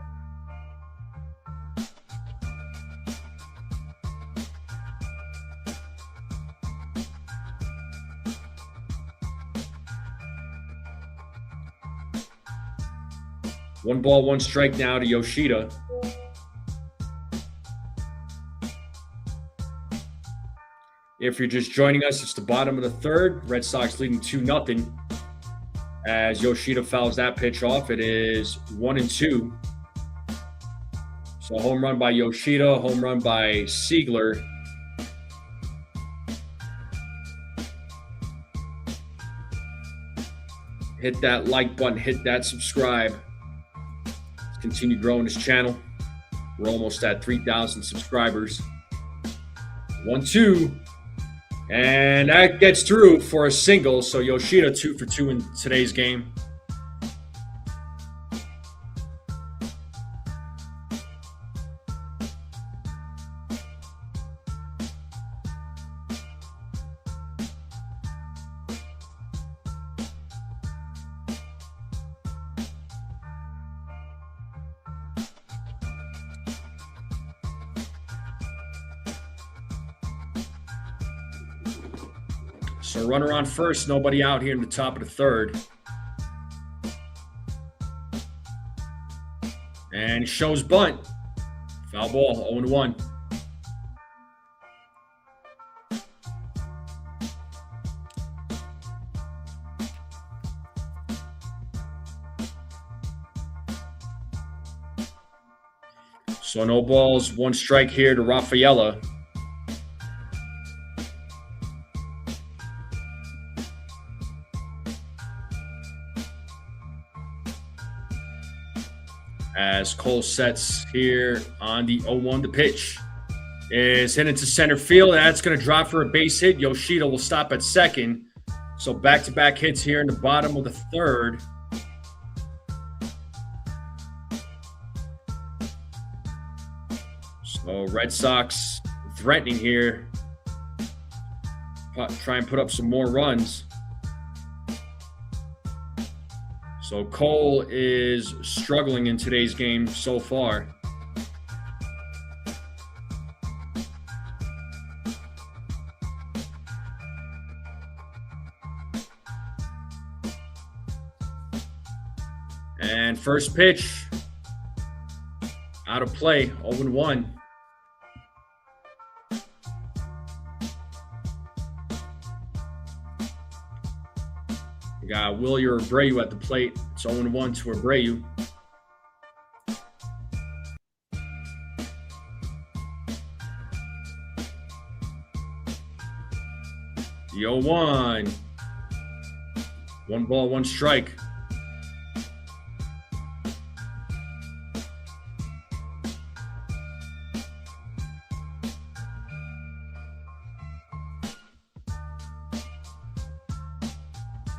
One ball, 1 strike now to Yoshida. If you're just joining us, it's the bottom of the 3rd. Red Sox leading 2-0. As Yoshida fouls that pitch off, it is 1-2. So home run by Yoshida, home run by Siegler. Hit that like button, hit that subscribe. Let's continue growing this channel. We're almost at 3,000 subscribers. 1-2. And that gets through for a single. So Yoshida 2 for 2 in today's game. So runner on first, nobody out here in the top of the third. And he shows bunt. Foul ball, 0-1. So no balls, 1 strike here to Rafaela. As Cole sets here on the 0-1, the pitch is hit into center field. That's going to drop for a base hit. Yoshida will stop at second. So back-to-back hits here in the bottom of the third. So Red Sox threatening here. Try and put up some more runs. So Cole is struggling in today's game so far. And first pitch out of play, 0-1. We got Wilyer Abreu at the plate. It's 0-1 to Abreu. The 0-1. 1 ball, 1 strike.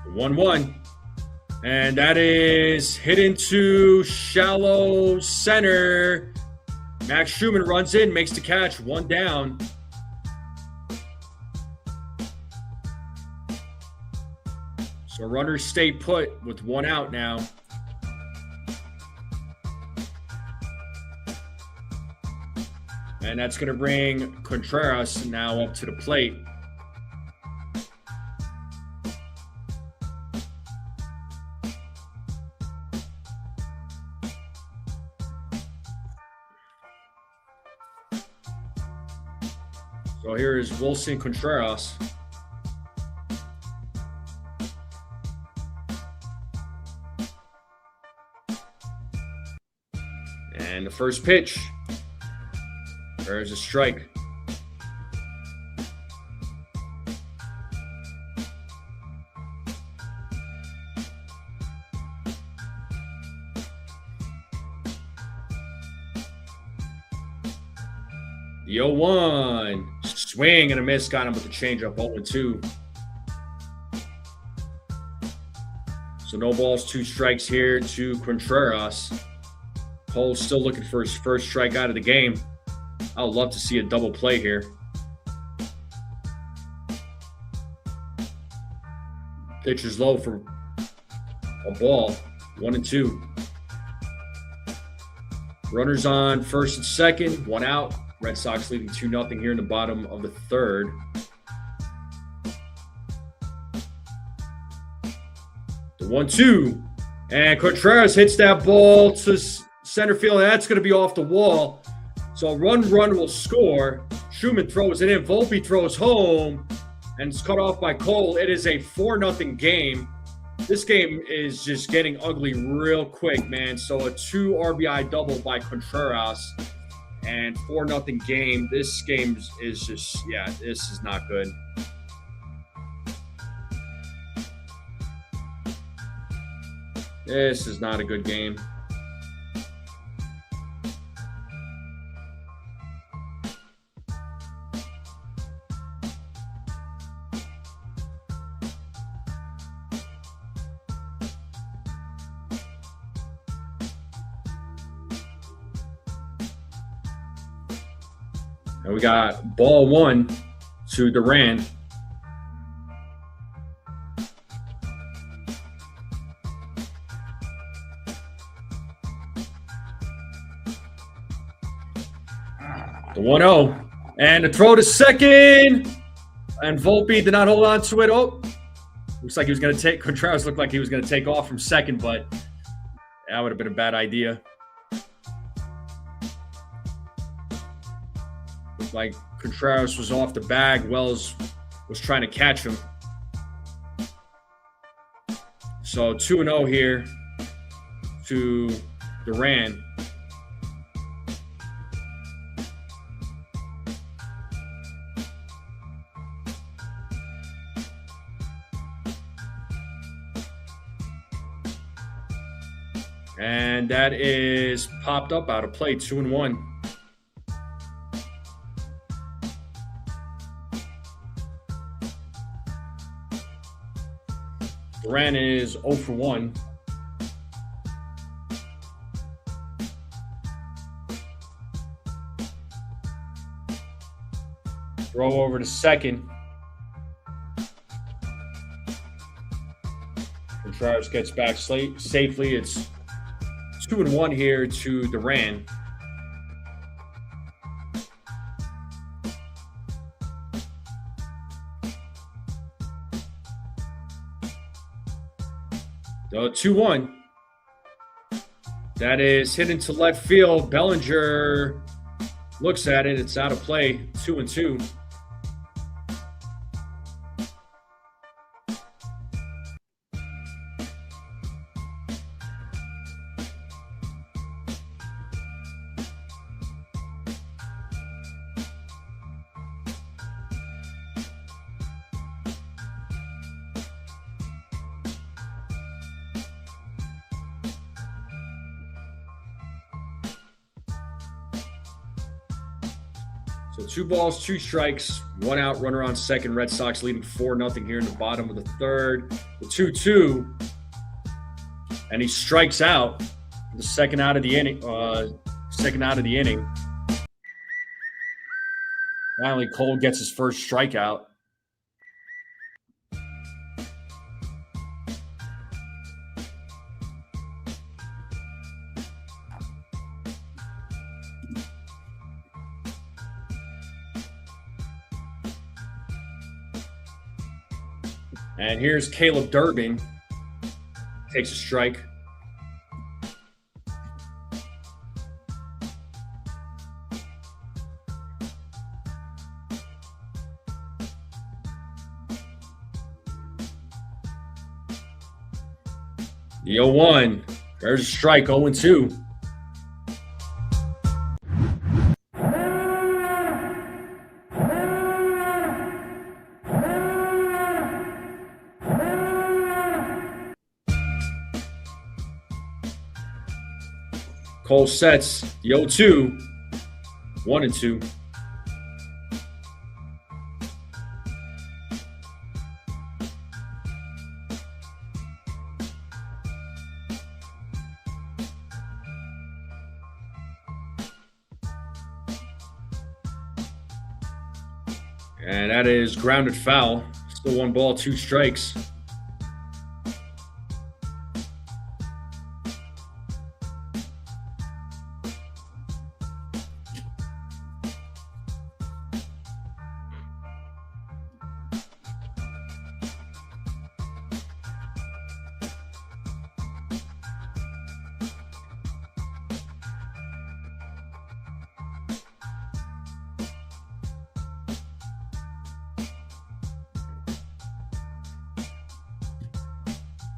The 1-1. And that is hit into shallow center. Max Schumann runs in, makes the catch, 1 down. So runners stay put with 1 out now. And that's going to bring Contreras now up to the plate. So here is Wilson Contreras. And the first pitch. There's a strike. The 0-1. Swing and a miss. Got him with the changeup. 0-2. So no balls, 2 strikes here to Contreras. Cole's still looking for his first strikeout of the game. I would love to see a double play here. Pitch is low for a ball. 1-2. Runners on first and second. 1 out. Red Sox leading 2-0 here in the bottom of the third. The 1-2. And Contreras hits that ball to center field. And that's going to be off the wall. So run will score. Schumann throws it in. Volpe throws home. And it's cut off by Cole. It is a 4-0 game. This game is just getting ugly real quick, man. So a 2 RBI double by Contreras. And 4-0 game. This game is just, yeah, this is not good. This is not a good game. And we got ball 1 to Duran. The 1-0. And the throw to second. And Volpe did not hold on to it. Oh, looks like he was going to take. Contreras looked like he was going to take off from second, but that would have been a bad idea. Looked like Contreras was off the bag. Wells was trying to catch him. So 2-0 here to Duran. And that is popped up out of play, 2-1. Duran is 0 for 1. Throw over to second. Contreras gets back safely. It's 2-1 here to Duran. So 2-1. That is hit into left field. Bellinger looks at it. It's out of play. 2-2. So 2 balls, 2 strikes, 1 out, runner on second. Red Sox leading 4-0 here in the bottom of the third. The 2-2, and he strikes out the second out of the inning. Finally, Cole gets his first strikeout. And here's Caleb Durbin. Takes a strike. The 0-1. There's a strike, 0-2. Cole sets the 0-2, 1-2. And that is grounded foul. Still 1 ball, 2 strikes.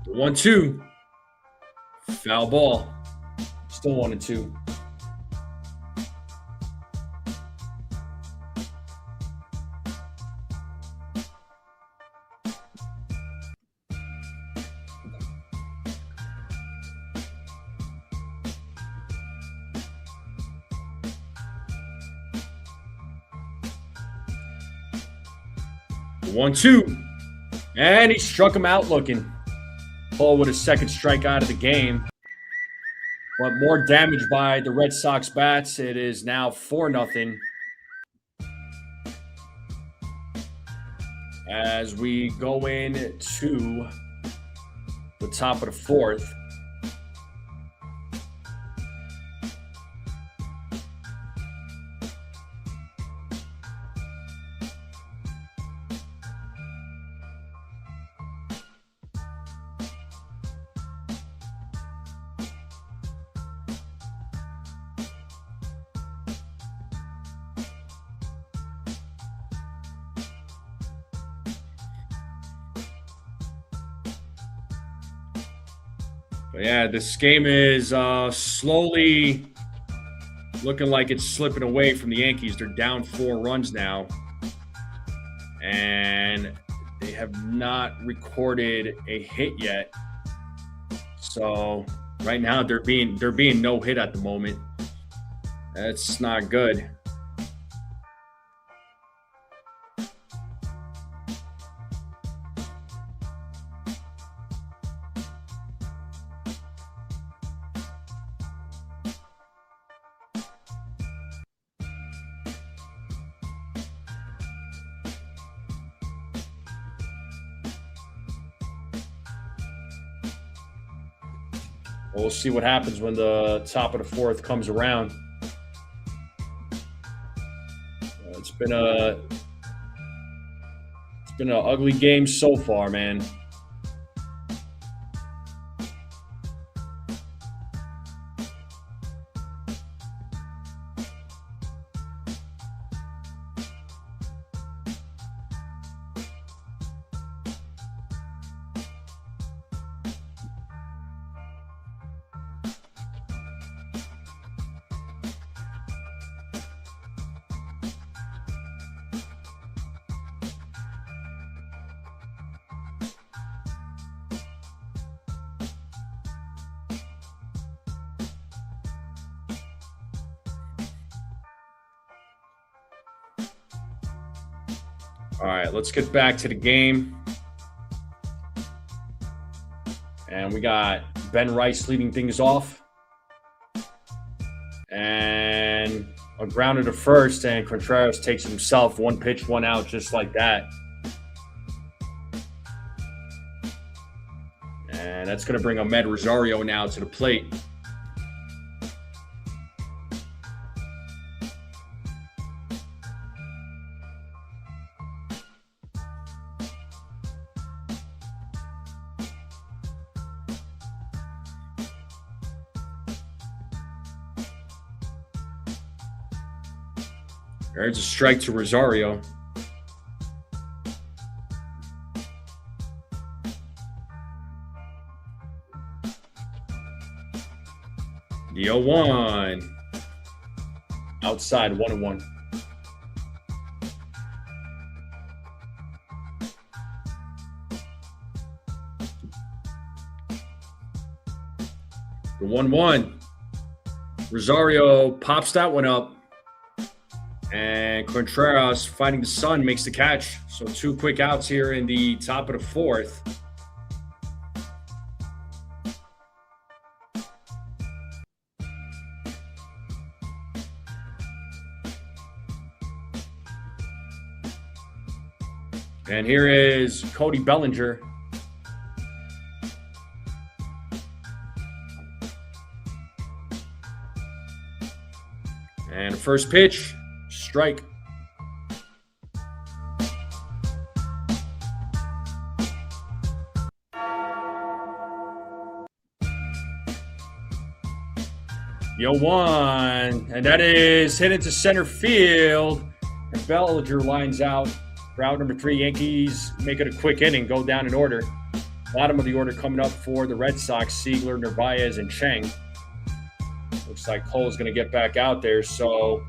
The 1-2. Foul ball. Still 1-2. The 1-2. And he struck him out looking. Cole with his second strikeout of the game. But more damage by the Red Sox bats. It is now 4-0. As we go into the top of the fourth. But yeah, this game is slowly looking like it's slipping away from the Yankees. They're down 4 runs now, and they have not recorded a hit yet. So right now they're being no hit at the moment. That's not good. We'll see what happens when the top of the 4th comes around. It's been an ugly game so far, man. All right, let's get back to the game. And we got Ben Rice leading things off. And a grounder to first, and Contreras takes it himself. 1 pitch, 1 out, just like that. And that's going to bring Ahmed Rosario now to the plate. There's a strike to Rosario. The 0-1. Outside, 1-1. The 1-1. Rosario pops that one up. And Contreras, finding the sun, makes the catch. So 2 quick outs here in the top of the 4th. And here is Cody Bellinger. And first pitch. Strike. Yo, 1, and that is hit into center field. And Bellinger lines out for out number 3. Yankees make it a quick inning, go down in order. Bottom of the order coming up for the Red Sox: Seigler, Narvaez, and Chang. Looks like Cole's going to get back out there. So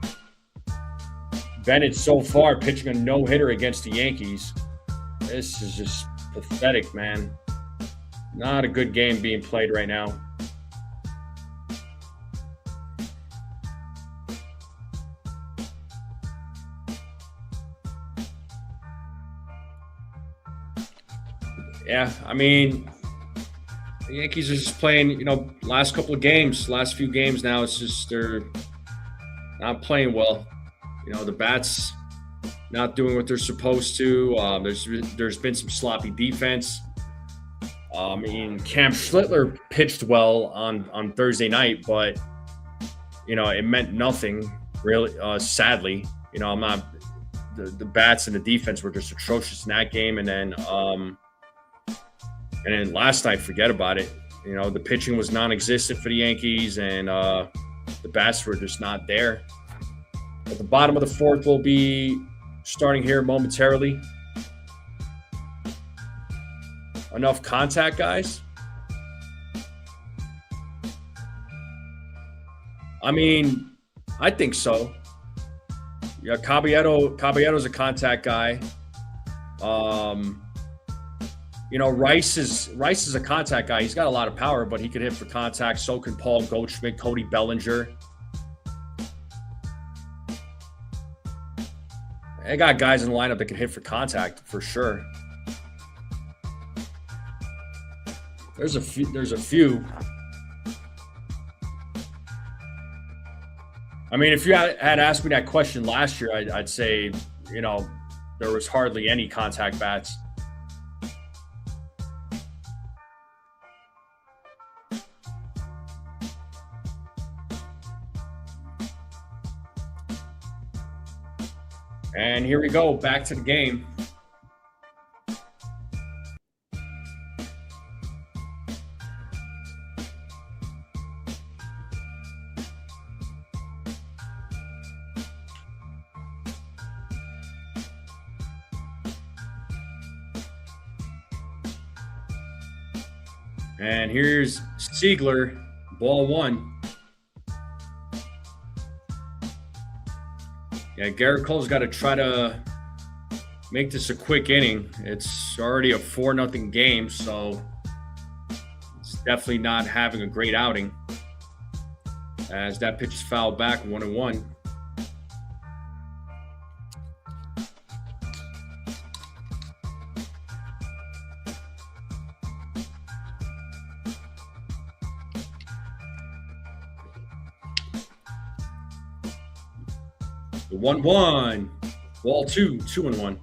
Bennett so far pitching a no-hitter against the Yankees. This is just pathetic, man. Not a good game being played right now. Yeah, I mean, the Yankees are just playing, last few games now, it's just they're not playing well. The bats not doing what they're supposed to. There's been some sloppy defense. Cam Schlittler pitched well on Thursday night, but it meant nothing really. Sadly, I'm not. The bats and the defense were just atrocious in that game, and then last night, forget about it. The pitching was non-existent for the Yankees, and the bats were just not there. At the bottom of the 4th, will be starting here momentarily. Enough contact, guys. I mean, I think so. Yeah, Caballero's a contact guy. Um, Rice is a contact guy. He's got a lot of power, but he could hit for contact. So can Paul Goldschmidt, Cody Bellinger. They got guys in the lineup that can hit for contact for sure. There's a few. I mean, if you had asked me that question last year, I'd say, there was hardly any contact bats. And here we go, back to the game. And here's Siegler, ball one. Yeah, Gerrit Cole's got to try to make this a quick inning. It's already a 4-0 game, so it's definitely not having a great outing. As that pitch is fouled back, 1-1. The 1-1. Ball two, 2-1.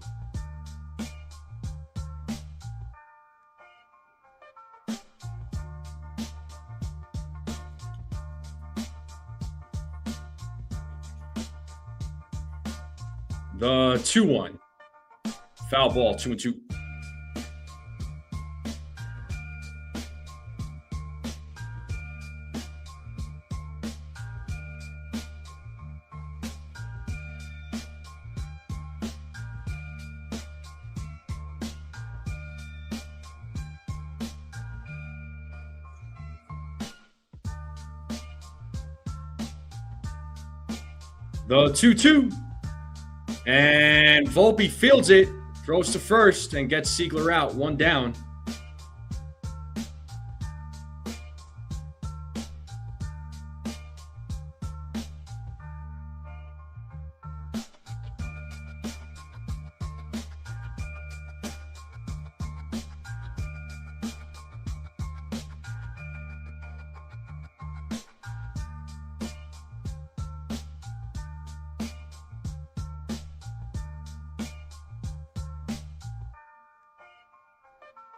The 2-1. Foul ball, 2-2. The 2-2. And Volpe fields it, throws to first, and gets Siegler out, one down.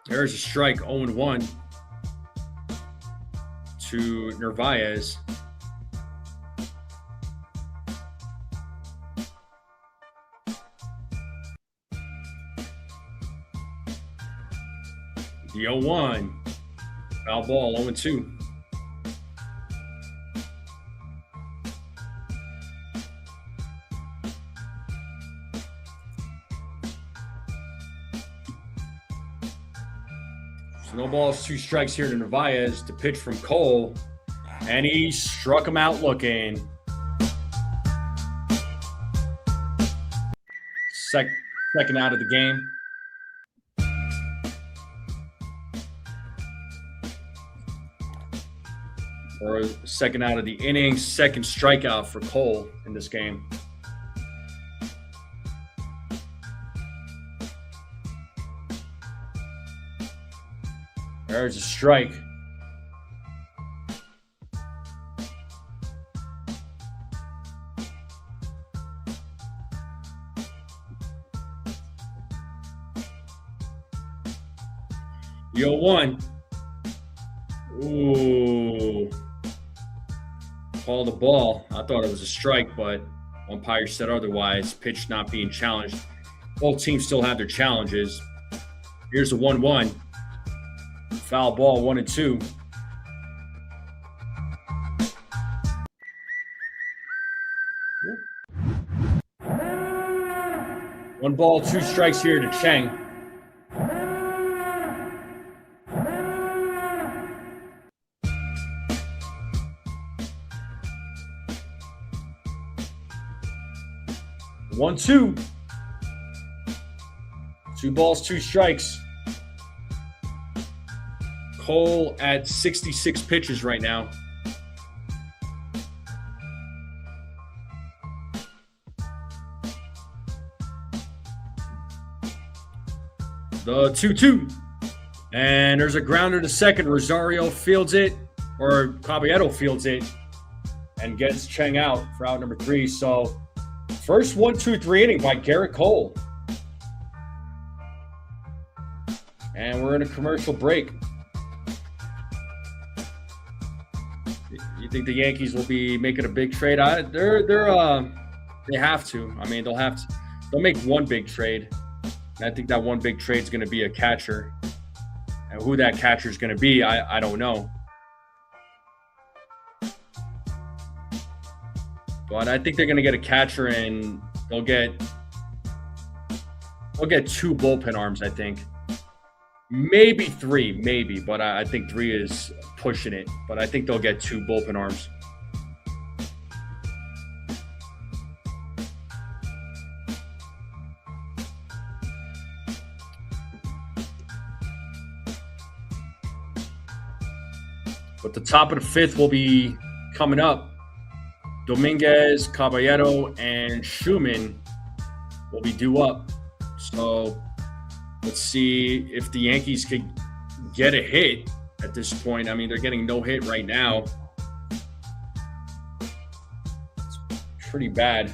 There's a strike, 0-1 to Narvaez. The 0-1. Foul ball, 0-2. No balls, 2 strikes here to Narvaez. To pitch from Cole, and he struck him out looking. Second out of the game. Or second out of the inning, second strikeout for Cole in this game. There's a strike. The 0-1. Ooh. Call the ball. I thought it was a strike, but umpire said otherwise. Pitch not being challenged. Both teams still have their challenges. Here's the 1-1. Foul ball, 1-2. One ball, 2 strikes here to Cheng. 1-2. 2 balls, 2 strikes. Cole at 66 pitches right now. The 2-2. And there's a grounder to second. Rosario fields it, or Caballero fields it, and gets Cheng out for out number 3. So first 1-2-3 inning by Gerrit Cole. And we're in a commercial break. You think the Yankees will be making a big trade? They have to. I mean, they'll make one big trade. And I think that one big trade is going to be a catcher. And who that catcher is going to be, I don't know. But I think they're going to get a catcher, and they'll get 2 bullpen arms, I think. Maybe 3, maybe. But I think 3 is pushing it. But I think they'll get 2 bullpen arms. But the top of the 5th will be coming up. Dominguez, Caballero, and Schumann will be due up. So let's see if the Yankees could get a hit at this point. I mean, they're getting no hit right now. It's pretty bad.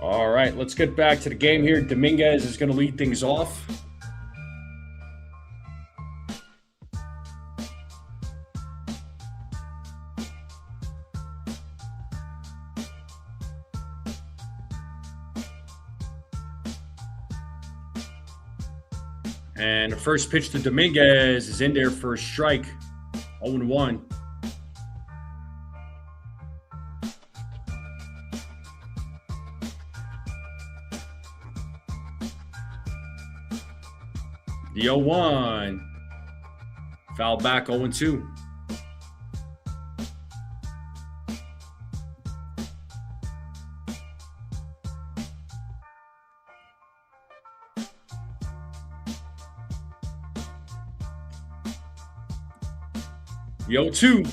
All right, let's get back to the game here. Dominguez is going to lead things off. And the first pitch to Dominguez is in there for a strike. 0-1. The 0-1. Foul back, 0-2. The 0-2.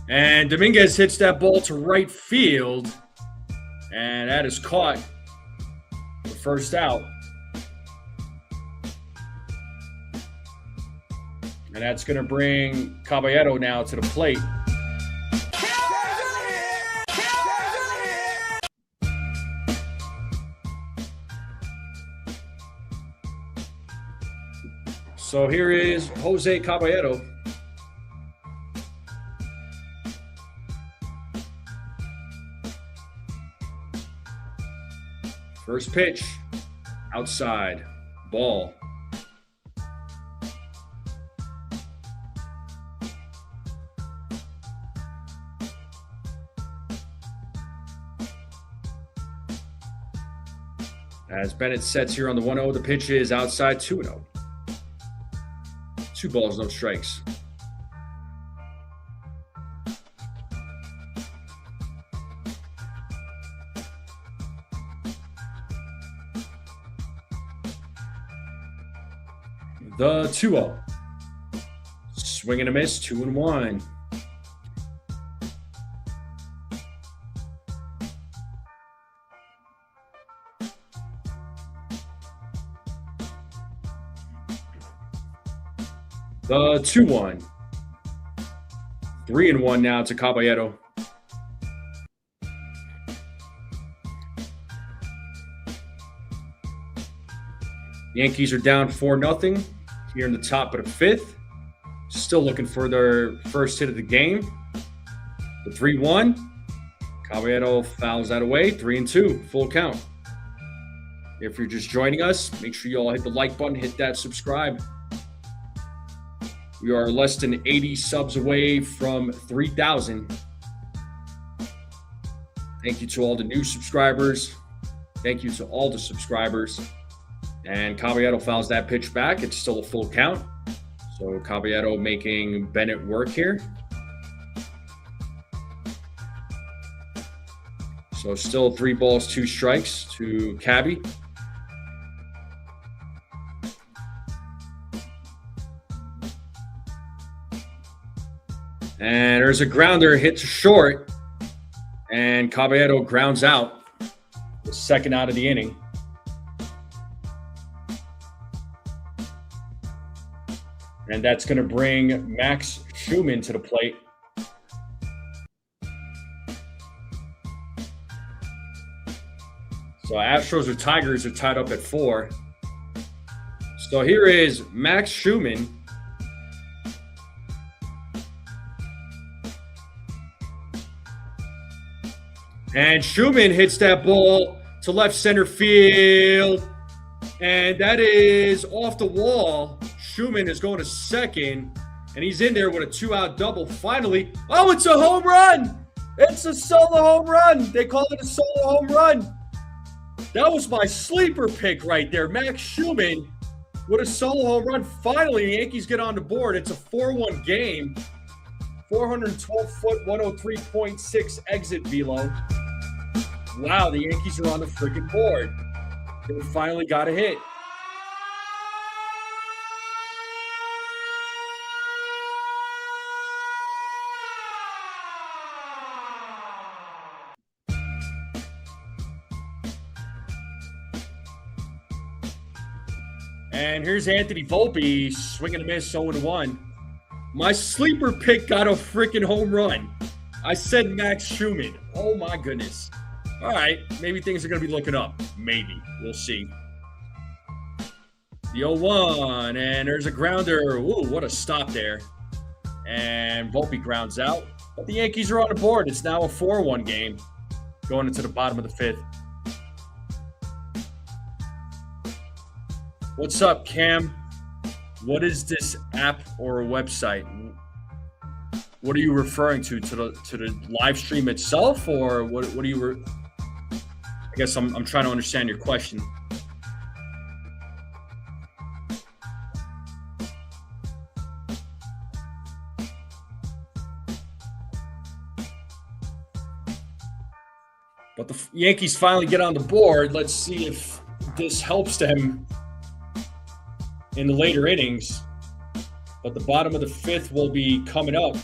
And Dominguez hits that ball to right field. And that is caught. The first out. And that's going to bring Caballero now to the plate. So here is Jose Caballero. First pitch, outside, ball. As Bennett sets here on the 1-0, the pitch is outside, 2-0. 2 balls, no strikes. The 2-0. Swing and a miss, 2-1. The 2-1. 3-1 now to Caballero. Yankees are down 4-0 here in the top of the fifth. Still looking for their first hit of the game. The 3-1. Caballero fouls that away. 3-2. Full count. If you're just joining us, make sure you all hit the like button, hit that subscribe. We are less than 80 subs away from 3,000. Thank you to all the new subscribers. Thank you to all the subscribers. And Caballero fouls that pitch back. It's still a full count. So Caballero making Bennett work here. So still 3 balls, 2 strikes to Cabby. And there's a grounder hit to short. And Caballero grounds out. The second out of the inning. And that's going to bring Max Schumann to the plate. So Astros or Tigers are tied up at 4. So here is Max Schumann. And Schumann hits that ball to left center field. And that is off the wall. Schumann is going to second. And he's in there with a 2-out double. Finally. Oh, it's a home run. It's a solo home run. They call it a solo home run. That was my sleeper pick right there. Max Schumann with a solo home run. Finally, the Yankees get on the board. It's a 4-1 game. 412-foot, 103.6 exit velo. Wow, the Yankees are on the freaking board. They finally got a hit. And here's Anthony Volpe swinging a miss, 0-1. My sleeper pick got a freaking home run. I said Max Schumann. Oh my goodness. All right, maybe things are going to be looking up. Maybe. We'll see. The 0-1, and there's a grounder. Ooh, what a stop there. And Volpe grounds out. But the Yankees are on the board. It's now a 4-1 game going into the bottom of the fifth. What's up, Cam? What is this app or website? What are you referring to the live stream itself, or what are you? I guess I'm trying to understand your question. But the Yankees finally get on the board. Let's see if this helps them in the later innings. But the bottom of the fifth will be coming up.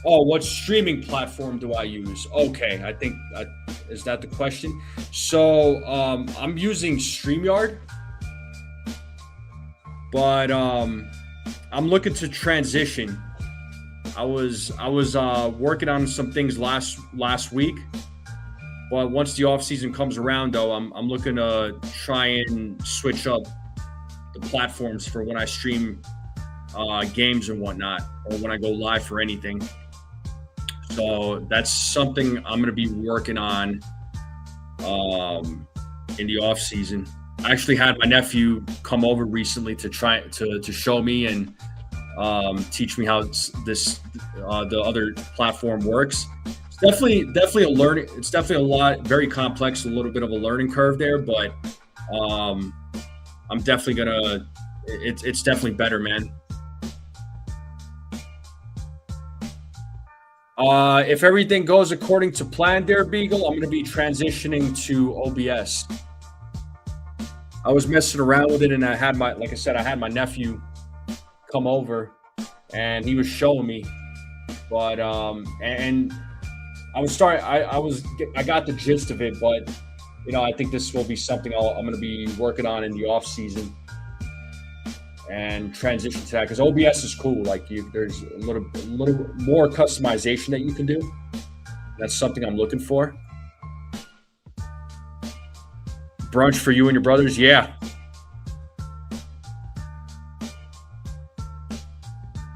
Oh, what streaming platform do I use? Okay, I think is that the question? So I'm using StreamYard, but I'm looking to transition. I was working on some things last week, but once the off season comes around, though, I'm looking to try and switch up the platforms for when I stream games and whatnot, or when I go live for anything. So that's something I'm going to be working on in the off season. I actually had my nephew come over recently to try to show me and teach me how the other platform works. It's definitely a learning. It's definitely very complex, a little bit of a learning curve there, but I'm definitely gonna. It's definitely better, man. If everything goes according to plan there, Beagle, I'm going to be transitioning to OBS. I was messing around with it, and I had my nephew come over, and he was showing me. But and I got the gist of it, but I think this will be something I'm going to be working on in the off season. and transition to that because OBS is cool. Like there's a little more customization that you can do. That's something I'm looking for. Brunch for you and your brothers, yeah.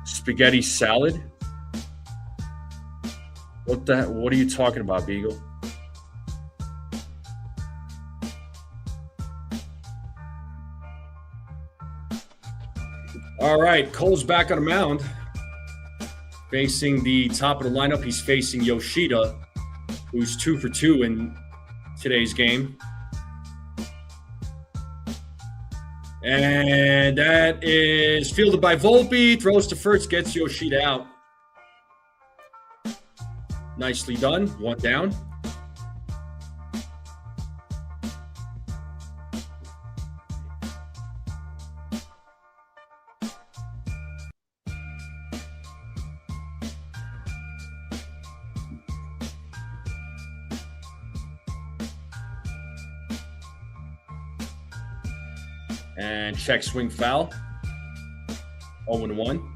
Spaghetti salad. What are you talking about, Beagle? All right, Cole's back on the mound. Facing the top of the lineup, he's facing Yoshida, who's 2 for 2 in today's game. And that is fielded by Volpe. Throws to first, gets Yoshida out. Nicely done. 1 down. And check swing foul. 0-1.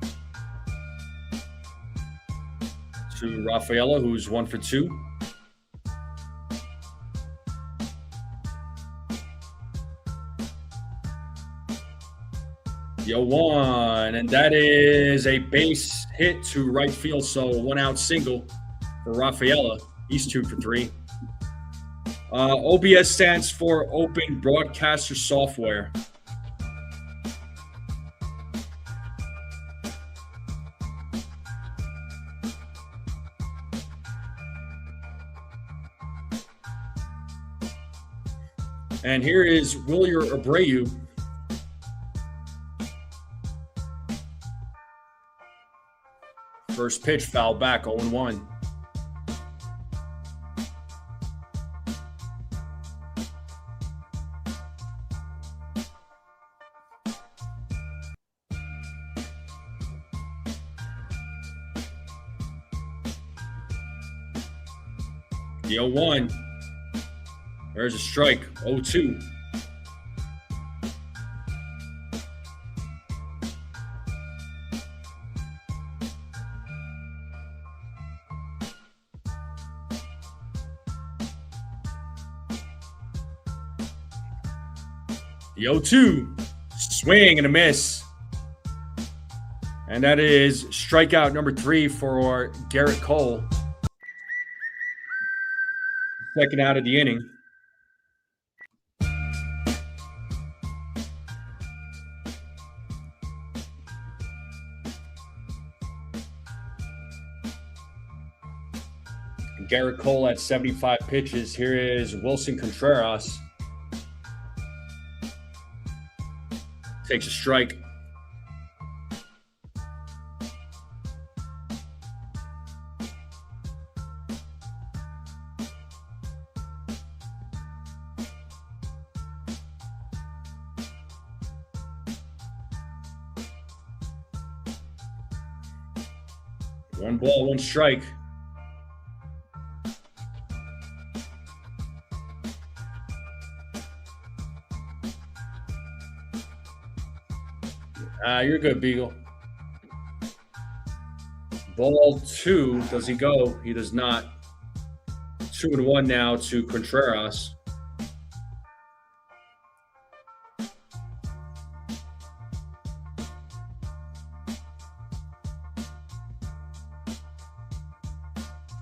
To Rafaela, who's 1 for 2. Yo, 1. And that is a base hit to right field. So 1 out single for Rafaela. He's 2 for 3. OBS stands for Open Broadcaster Software. And here is Wilyer Abreu. First pitch, foul back, 0-1. The 0-1. There's a strike, 0-2. The 0-2. Swing and a miss. And that is strikeout number 3 for Gerrit Cole. Second out of the inning. Gerrit Cole at 75 pitches. Here is Wilson Contreras. Takes a strike. One ball, one strike. You're good, Beagle. Ball 2. Does he go? He does not. 2-1 now to Contreras.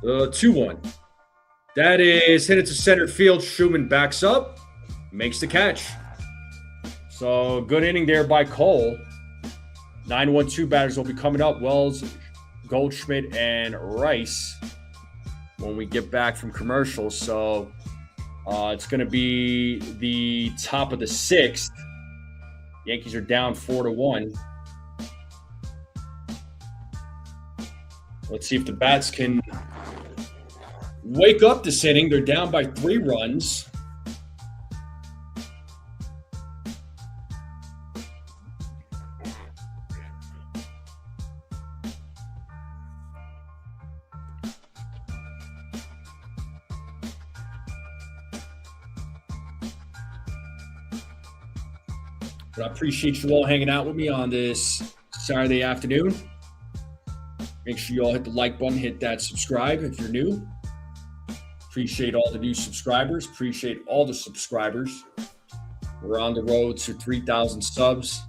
The 2-1. That is hit it to center field. Schumann backs up, makes the catch. So good inning there by Cole. 9-1-2 batters will be coming up. Wells, Goldschmidt, and Rice when we get back from commercials. So it's going to be the top of the 6th. Yankees are down 4-1. Let's see if the bats can wake up this inning. They're down by 3 runs. But I appreciate you all hanging out with me on this Saturday afternoon. Make sure you all hit the like button, hit that subscribe if you're new. Appreciate all the new subscribers. Appreciate all the subscribers. We're on the road to 3,000 subs.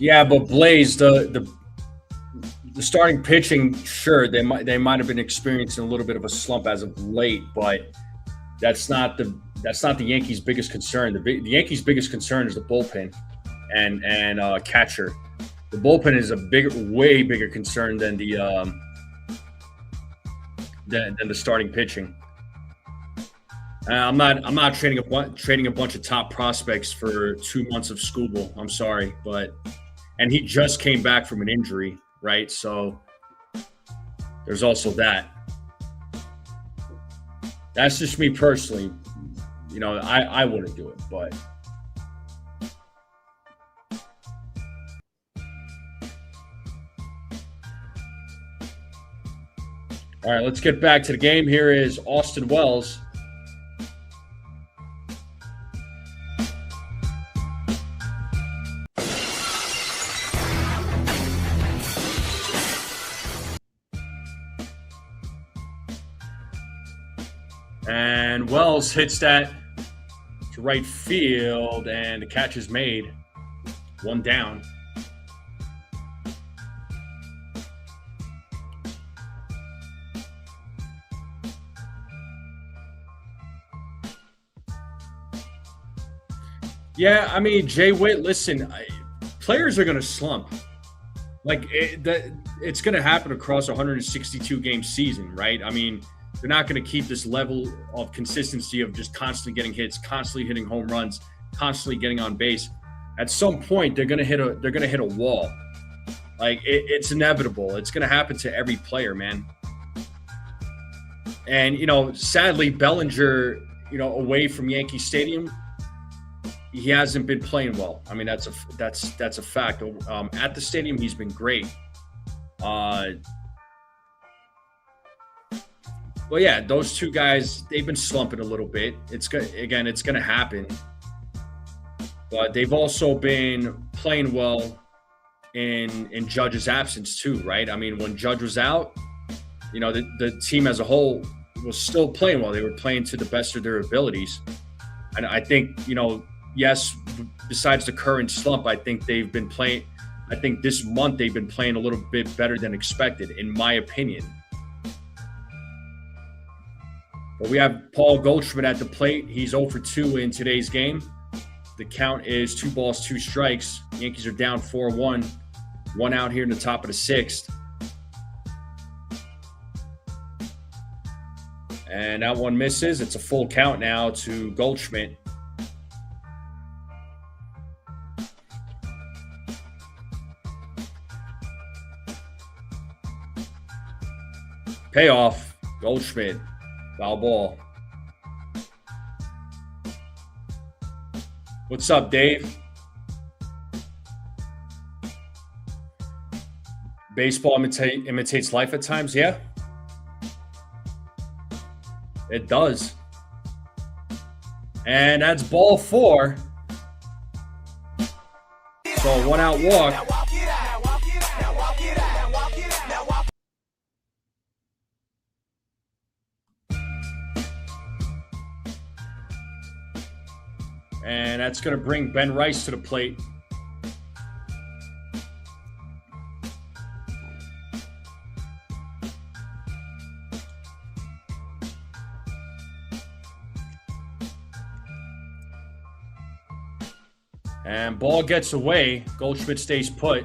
Yeah, but Blaze, the starting pitching, sure, they might have been experiencing a little bit of a slump as of late, but that's not the Yankees' biggest concern. The Yankees' biggest concern is the bullpen and catcher. The bullpen is a way bigger concern than the starting pitching. I'm not trading a bunch of top prospects for 2 months of Scooble. I'm sorry, and he just came back from an injury, right? So there's also that. That's just me personally. You know, I wouldn't do it, but all right, let's get back to the game. Here is Austin Wells. And Wells hits that to right field, and the catch is made. 1 down. Yeah, I mean, Jay Witt, listen, players are going to slump. Like, it's going to happen across a 162-game season, right? I mean, they're not going to keep this level of consistency of just constantly getting hits, constantly hitting home runs, constantly getting on base. At some point, they're going to hit a wall. Like, it's inevitable. It's going to happen to every player, man. And you know, sadly, Bellinger, you know, away from Yankee Stadium, he hasn't been playing well. I mean, that's a fact. At the stadium, he's been great. Well, yeah, those two guys, they've been slumping a little bit. It's going to happen. But they've also been playing well in Judge's absence too, right? I mean, when Judge was out, you know, the team as a whole was still playing well. They were playing to the best of their abilities. And I think, you know, yes, besides the current slump, I think they've been playing. I think this month they've been playing a little bit better than expected, in my opinion. But we have Paul Goldschmidt at the plate. He's 0 for 2 in today's game. The count is 2 balls, 2 strikes. Yankees are down 4-1. 1 out here in the top of the 6th. And that one misses. It's a full count now to Goldschmidt. Payoff. Goldschmidt. Foul ball. What's up, Dave? Baseball imitates life at times, yeah. It does. And that's ball 4. So a 1-out walk. And that's going to bring Ben Rice to the plate. And ball gets away. Goldschmidt stays put.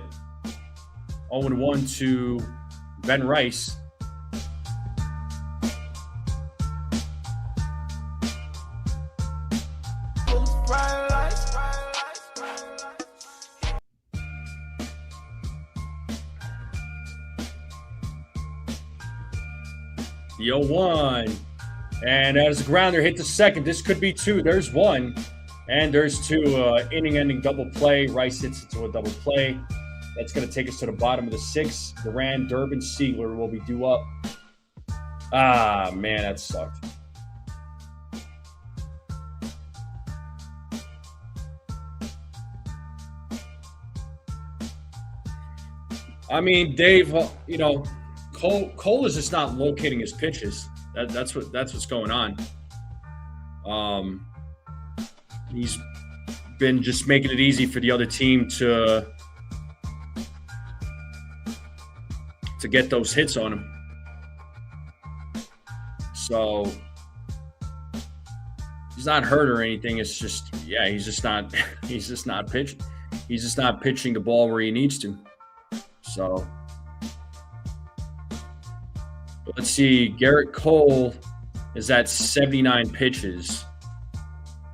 0-1 to Ben Rice. The 0-1. And as the grounder hit the second, this could be two. There's one. And there's two. Inning-ending double play. Rice hits it to a double play. That's going to take us to the bottom of the sixth. Duran, Durbin, Siegler will be due up. Ah, man, that sucked. I mean, Dave, Cole is just not locating his pitches. That's what's going on. He's been just making it easy for the other team to get those hits on him. So he's not hurt or anything. It's just, he's just not pitching. He's just not pitching the ball where he needs to. So let's see. Gerrit Cole is at 79 pitches.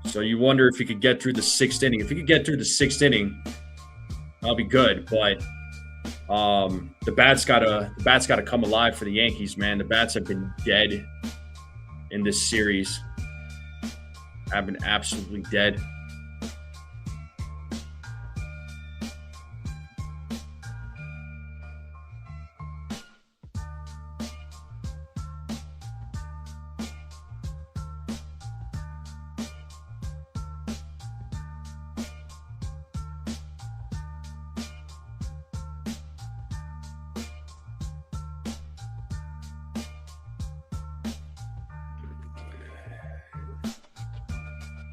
So you wonder if he could get through the sixth inning. If he could get through the sixth inning, that'll be good. But the bats gotta come alive for the Yankees, man. The bats have been dead in this series. Have been absolutely dead.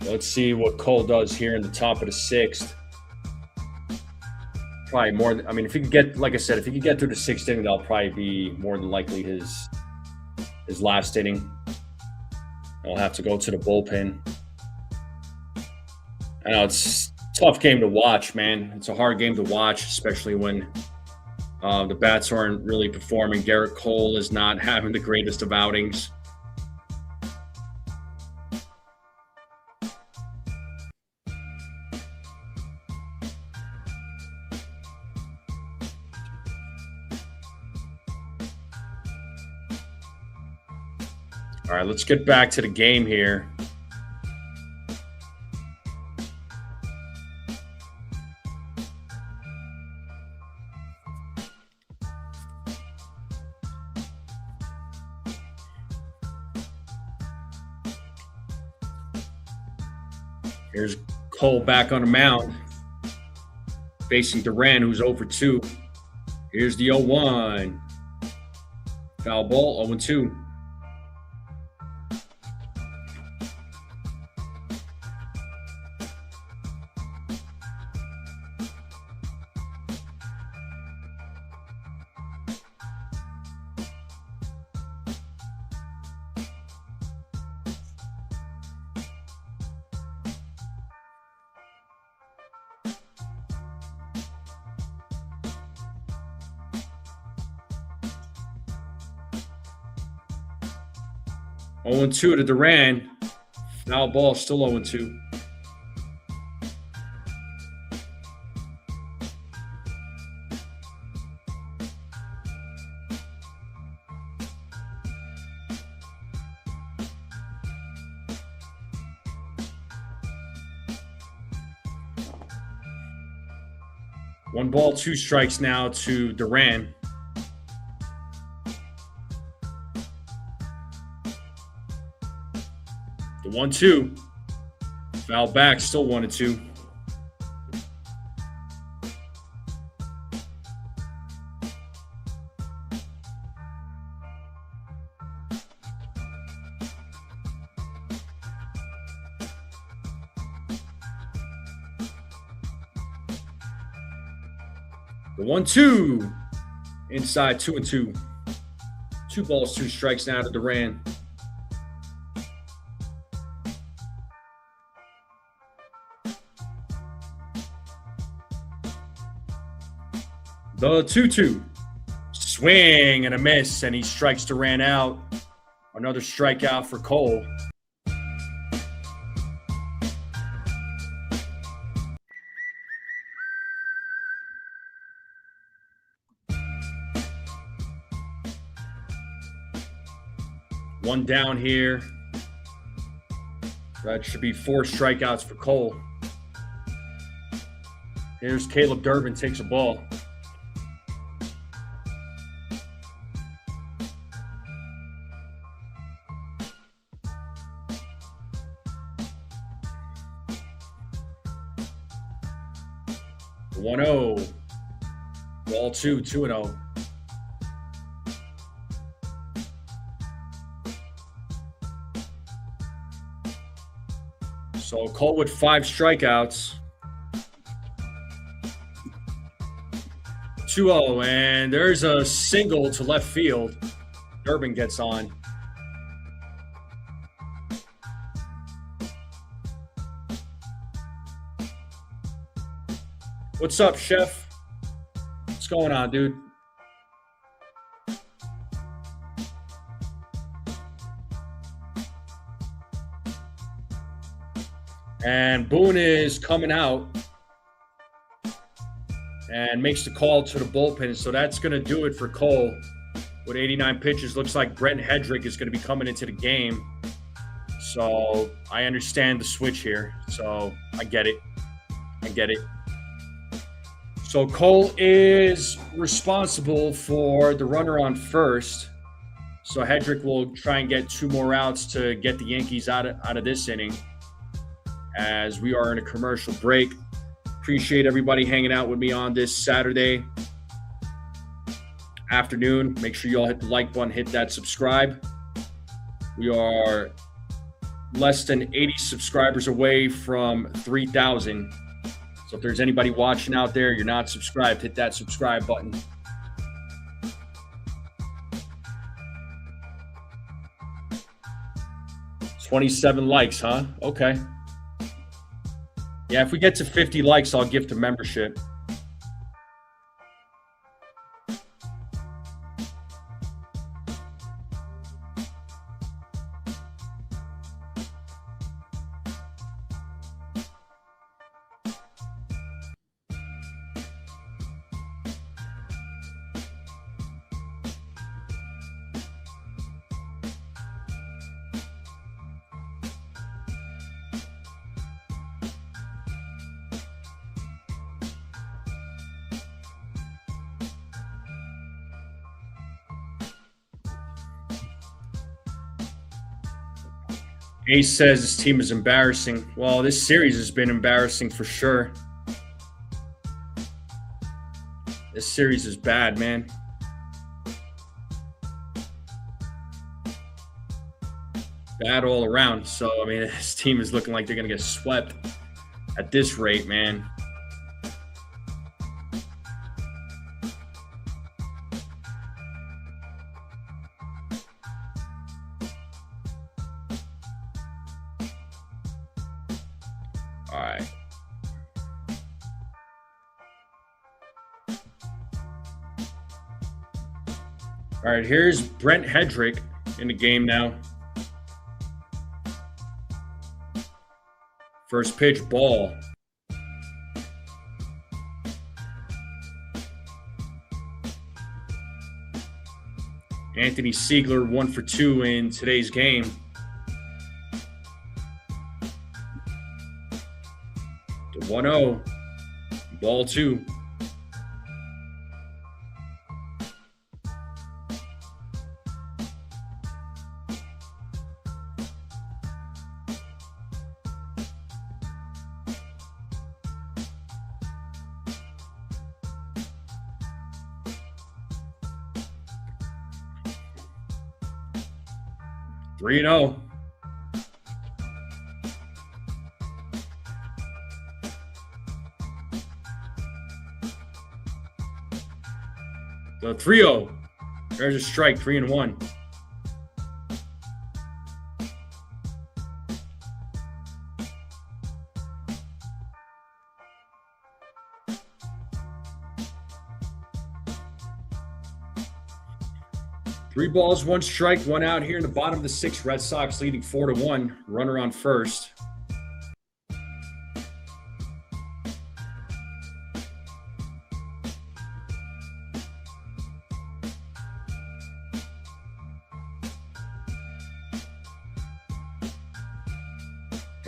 Let's see what Cole does here in the top of the sixth. Probably more. I mean, if he could get, like I said, if he could get through the sixth inning, that'll probably be more than likely his last inning. He'll have to go to the bullpen. I know it's a tough game to watch, man. It's a hard game to watch, especially when the bats aren't really performing. Gerrit Cole is not having the greatest of outings. All right, let's get back to the game here. Here's Cole back on the mound, facing Duran, who's 0-2. Here's the 0-1. Foul ball, 0-2. Oh, 0-2 to Duran. Foul ball, still 0-2. One ball, two strikes now to Duran. The 1-2. Foul back, still 1-2. The 1-2. Inside, 2-2. 2 balls, 2 strikes now to Duran. The 2-2. Swing and a miss, and he strikes Duran out. Another strikeout for Cole. One down here. That should be 4 strikeouts for Cole. Here's Caleb Durbin, takes a ball. The 1-0. Ball 2, 2-0. So Cole with 5 strikeouts. 2-0, and there's a single to left field. Durbin gets on. What's up, Chef? What's going on, dude? And Boone is coming out and makes the call to the bullpen. So that's going to do it for Cole with 89 pitches. Looks like Brent Hedrick is going to be coming into the game. So I understand the switch here. So I get it. So Cole is responsible for the runner on first. So Hedrick will try and get 2 more outs to get the Yankees out of this inning, as we are in a commercial break. Appreciate everybody hanging out with me on this Saturday afternoon. Make sure you all hit the like button, hit that subscribe. We are less than 80 subscribers away from 3,000. So if there's anybody watching out there, you're not subscribed, hit that subscribe button. $27 likes, huh? Okay. Yeah, if we get to 50 likes, I'll gift a membership. Ace says this team is embarrassing. Well, this series has been embarrassing for sure. This series is bad, man. Bad all around. So, I mean, this team is looking like they're going to get swept at this rate, man. All right. All right, here's Brent Hedrick in the game now. First pitch, ball. Anthony Siegler 1 for 2 in today's game. The 1-0, ball 2. Three and 0. The 3-0. There's a strike, 3-1. Three balls, 1 strike, 1 out here in the bottom of the 6th. Red Sox leading 4-1. Runner on first.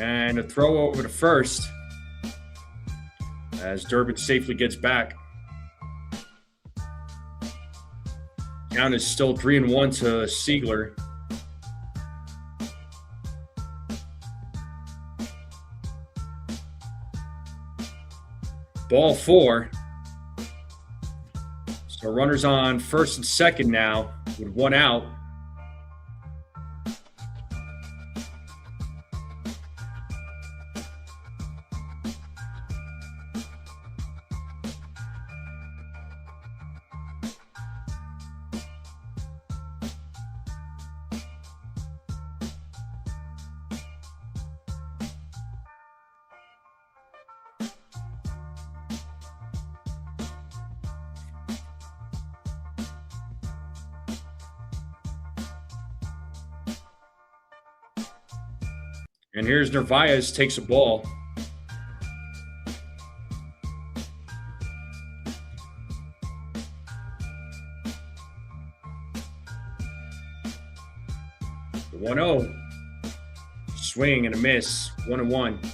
And a throw over to first as Durbin safely gets back. Count is still 3-1 to Siegler. Ball 4. So runners on first and second now with 1 out. And here's Narvaez, takes a ball. The 1-0. Swing and a miss. 1-1.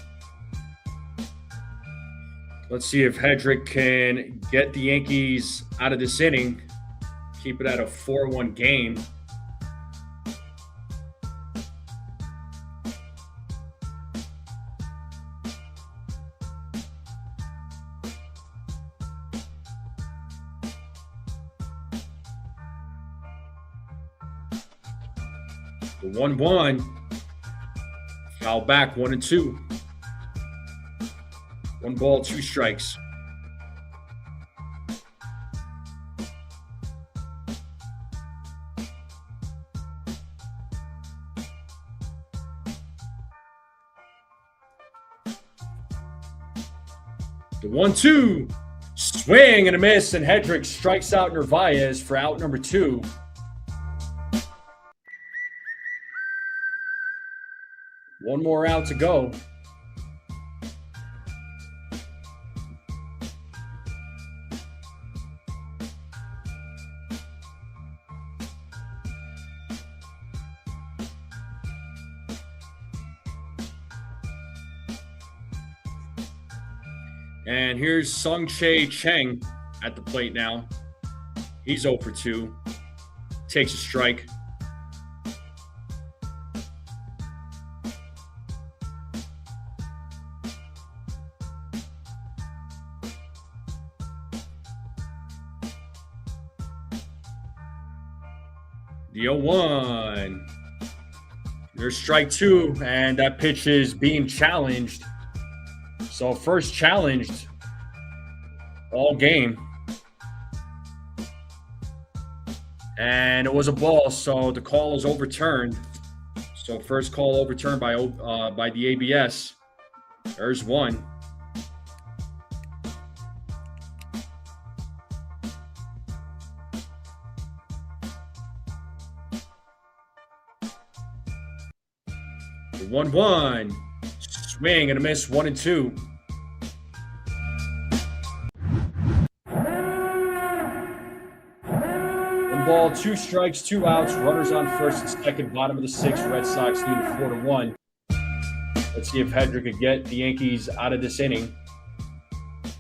Let's see if Hedrick can get the Yankees out of this inning. Keep it at a 4-1 game. The 1-1. Foul back, 1-2. 1 ball, 2 strikes. The 1-2. Swing and a miss, and Hedrick strikes out Narvaez for out number 2. One more out to go. And here's Sung-Chae Cheng at the plate now. He's 0 for 2. Takes a strike. The 0-1. There's strike 2, and that pitch is being challenged. So first challenged all game. And it was a ball, so the call is overturned. So first call overturned by the ABS. There's 1. The 1-1. Swing and a miss, 1-2. One ball, 2 strikes, 2 outs. Runners on first and second, bottom of the 6th. Red Sox lead 4-1. Let's see if Hedrick could get the Yankees out of this inning.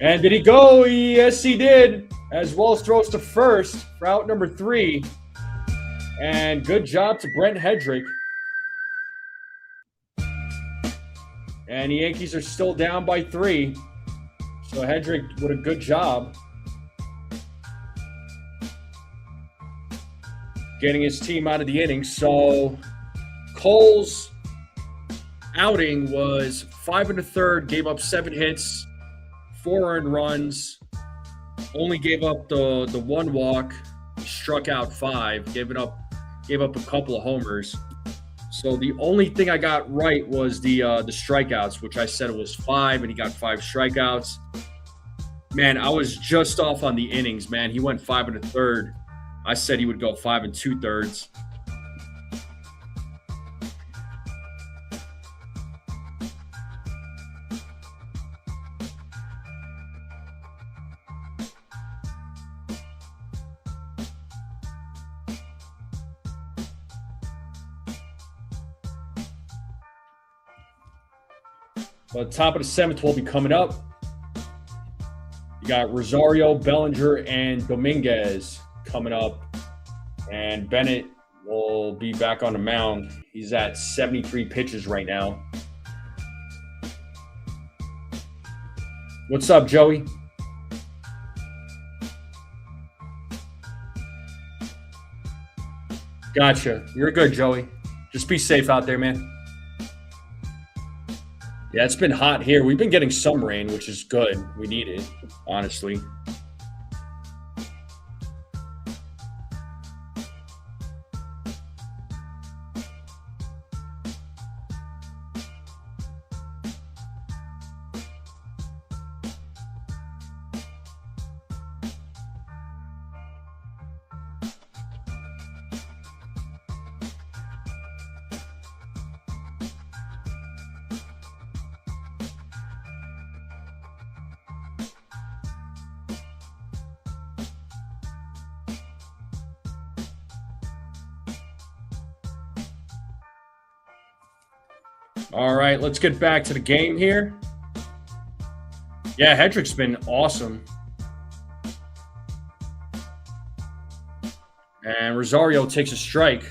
And did he go? Yes, he did. As Wallace throws to first for out number 3. And good job to Brent Hedrick. And the Yankees are still down by 3. So Hedrick did a good job getting his team out of the inning. So Cole's outing was 5 1/3, gave up 7 hits, 4 earned runs, only gave up the 1 walk, struck out 5, gave up a couple of homers. So the only thing I got right was the strikeouts, which I said it was 5, and he got 5 strikeouts. Man, I was just off on the innings, man. He went 5 1/3. I said he would go 5 2/3. The top of the 7th will be coming up. You got Rosario, Bellinger, and Dominguez coming up. And Bennett will be back on the mound. He's at 73 pitches right now. What's up, Joey? Gotcha. You're good, Joey. Just be safe out there, man. Yeah, it's been hot here. We've been getting some rain, which is good. We need it, honestly. All right, let's get back to the game here. Yeah, Hedrick's been awesome. And Rosario takes a strike.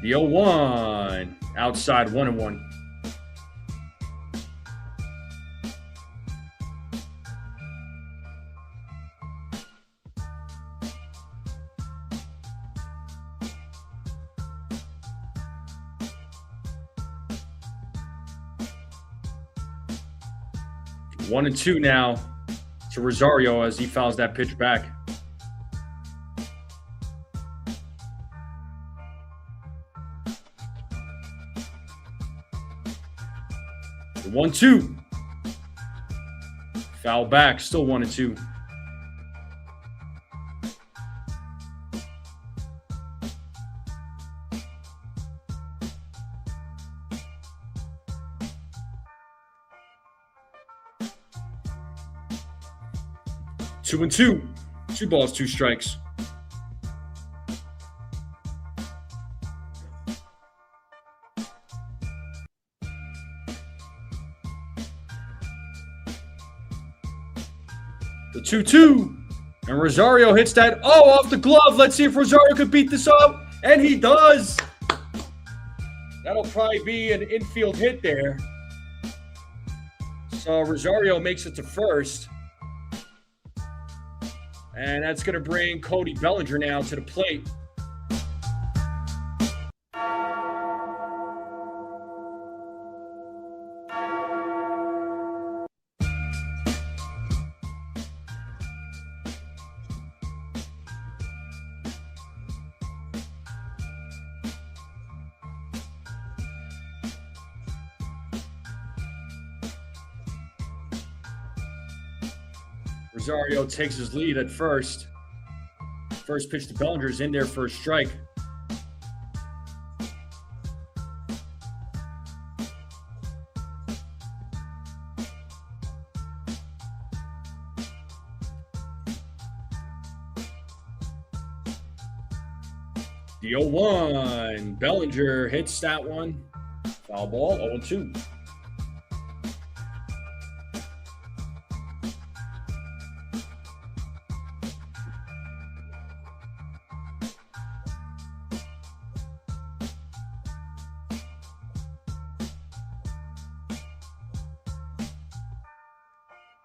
The 0-1. Outside 1-1. One and two now to Rosario as he fouls that pitch back. The 1-2. Foul back, still 1-2. Two and two. 2 balls, 2 strikes. The 2-2. And Rosario hits that. Oh, off the glove. Let's see if Rosario could beat this up. And he does. That'll probably be an infield hit there. So Rosario makes it to first. And that's going to bring Cody Bellinger now to the plate. Rosario takes his lead at first. First pitch to Bellinger is in there for a strike. The 0-1. Bellinger hits that one. Foul ball, 0-2.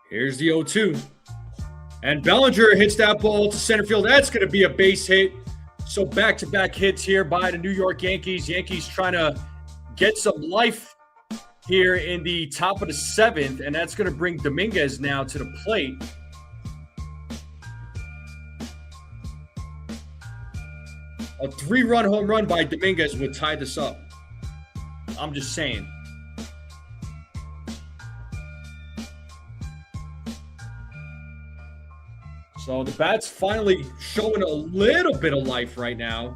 Here's the 0-2. And Bellinger hits that ball to center field. That's going to be a base hit. So back-to-back hits here by the New York Yankees. Yankees trying to get some life here in the top of the 7th. And that's going to bring Dominguez now to the plate. A 3-run home run by Dominguez would tie this up. I'm just saying. So the bat's finally showing a little bit of life right now.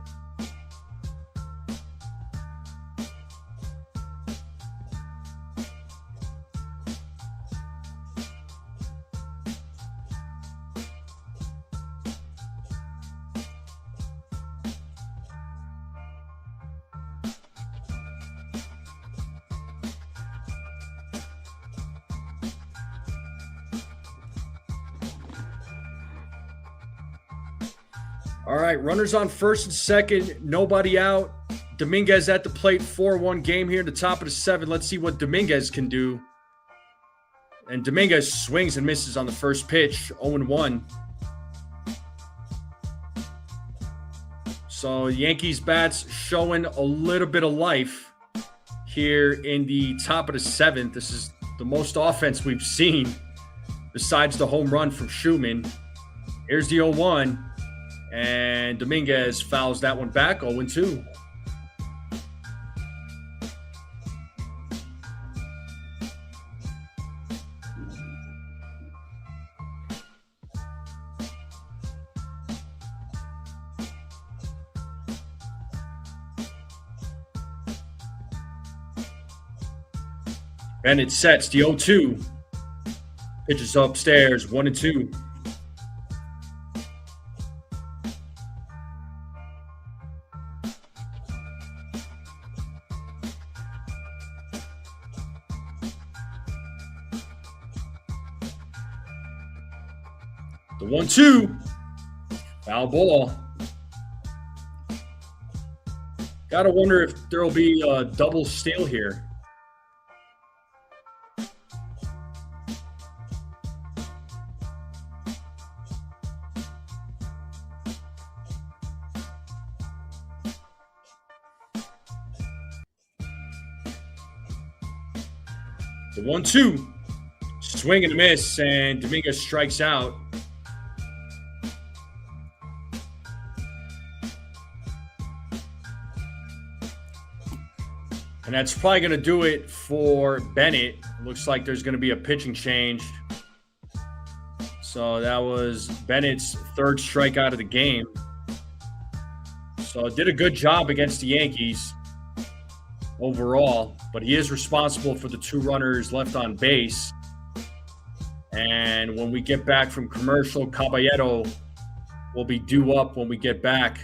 All right, runners on first and second, nobody out. Dominguez at the plate, 4-1 game here in the top of the 7th. Let's see what Dominguez can do. And Dominguez swings and misses on the first pitch, 0-1. So Yankees bats showing a little bit of life here in the top of the 7th. This is the most offense we've seen besides the home run from Schumann. Here's the 0-1. And Dominguez fouls that one back, 0-2. Bennett sets the 0-2. Pitches upstairs, 1-2. The 1-2. Foul ball. Gotta wonder if there will be a double steal here. The 1-2. Swing and a miss, and Dominguez strikes out. And that's probably going to do it for Bennett. Looks like there's going to be a pitching change. So that was Bennett's 3rd strikeout of the game. So did a good job against the Yankees overall, but he is responsible for the 2 runners left on base. And when we get back from commercial, Caballero will be due up when we get back.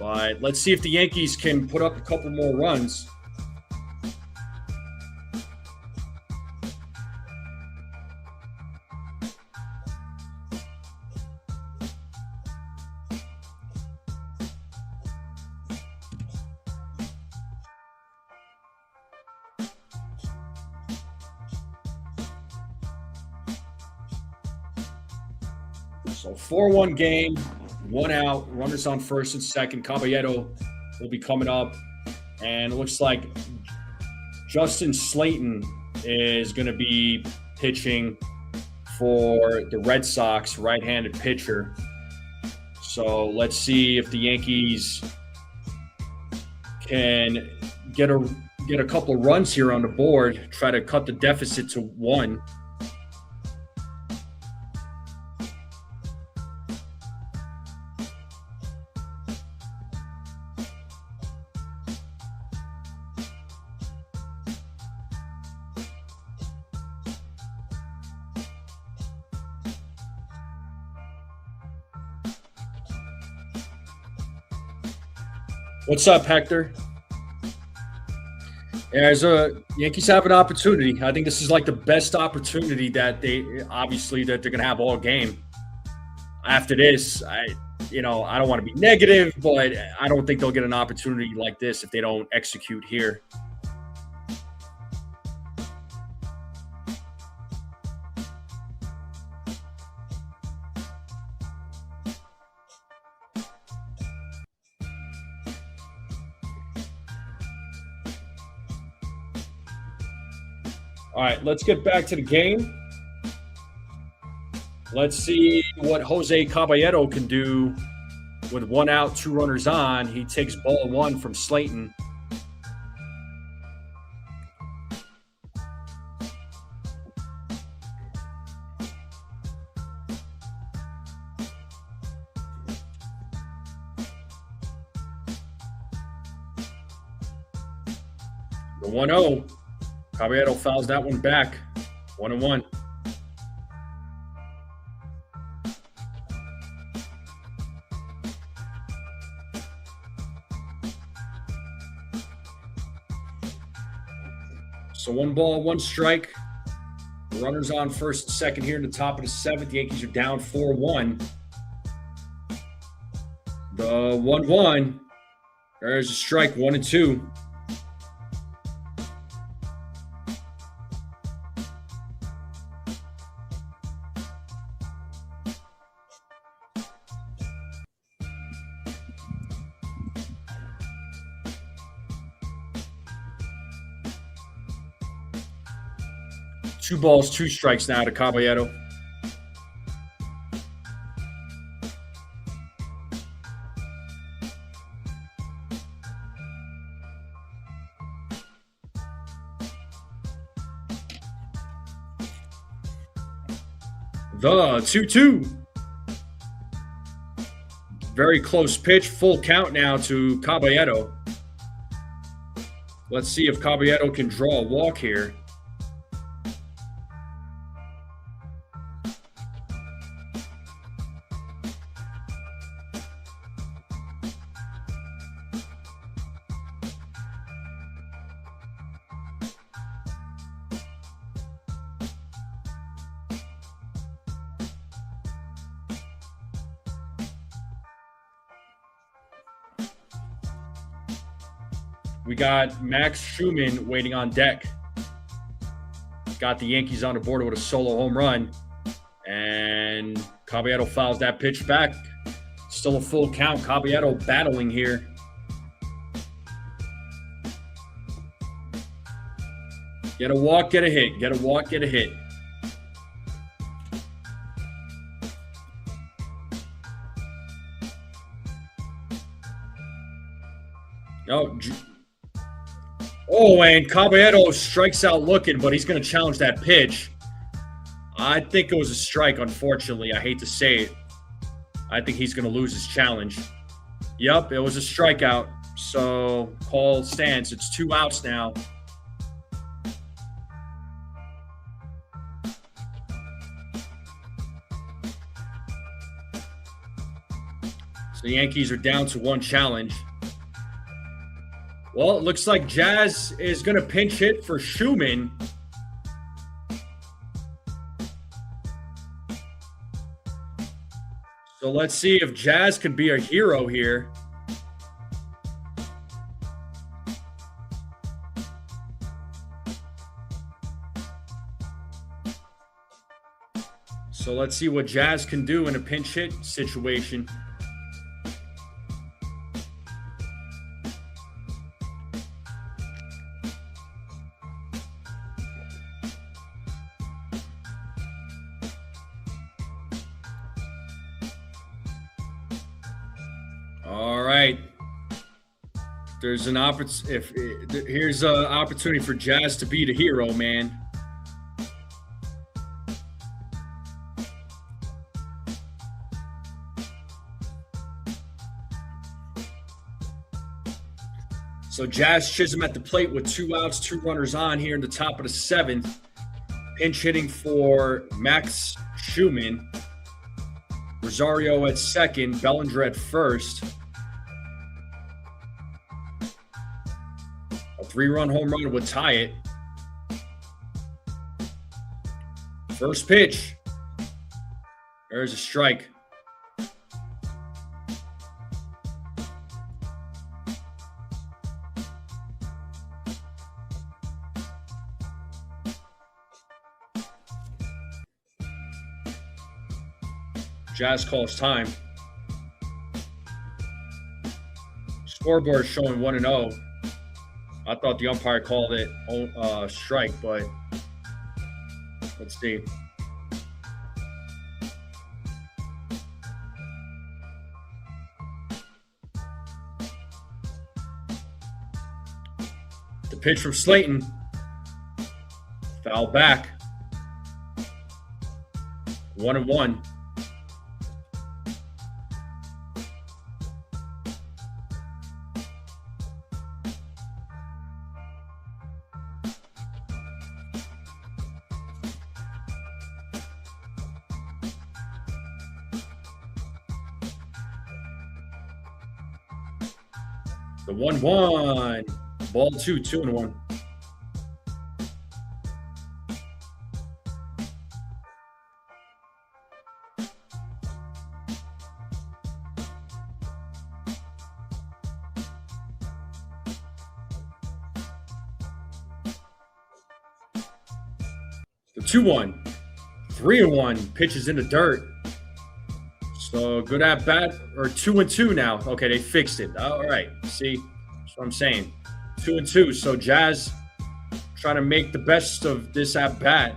But let's see if the Yankees can put up a couple more runs. So 4-1 game, 1 out, runners on first and second. Caballero will be coming up. And it looks like Justin Slayton is going to be pitching for the Red Sox, right-handed pitcher. So let's see if the Yankees can get a couple of runs here on the board, try to cut the deficit to 1. What's up, Hector? As Yankees have an opportunity. I think this is like the best opportunity that they're going to have all game. After this, I don't want to be negative, but I don't think they'll get an opportunity like this if they don't execute here. All right, let's get back to the game. Let's see what Jose Caballero can do with 1 out, 2 runners on. He takes ball 1 from Slayton. The 1-0. Caballero fouls that one back. 1-1. So 1 ball, 1 strike. Runners on first and second here in the top of the 7th. The Yankees are down 4-1. 1-1. There's a strike, 1-2. Two balls, two strikes now to Caballero. The 2-2. Very close pitch. Full count now to Caballero. Let's see if Caballero can draw a walk here. We got Max Schumann waiting on deck. Got the Yankees on the board with a solo home run. And Caballero fouls that pitch back. Still a full count. Caballero battling here. Get a walk, get a hit. Get a walk, get a hit. Oh, and Caballero strikes out looking, but he's going to challenge that pitch. I think it was a strike, unfortunately. I hate to say it. I think he's going to lose his challenge. Yep, it was a strikeout. So, call stands. It's 2 outs now. So, the Yankees are down to 1 challenge. Well, it looks like Jazz is going to pinch hit for Schumann. So let's see if Jazz can be a hero here. So let's see what Jazz can do in a pinch hit situation. All right. There's an here's an opportunity for Jazz to be the hero, man. So Jazz Chisholm at the plate with 2 outs, 2 runners on here in the top of the 7th. Pinch hitting for Max Schumann. Rosario at second, Bellinger at first. A 3-run home run would tie it. First pitch. There's a strike. Jazz calls time. Scoreboard showing 1-0. I thought the umpire called it strike, but let's see. The pitch from Slayton. Foul back. 1-1. The 1-1. Ball 2, 2-1. 2-1. 3-1. Pitches in the dirt. So good at bat, or 2-2 now. Okay, they fixed it. All right. See, that's what I'm saying. 2-2. So Jazz trying to make the best of this at bat.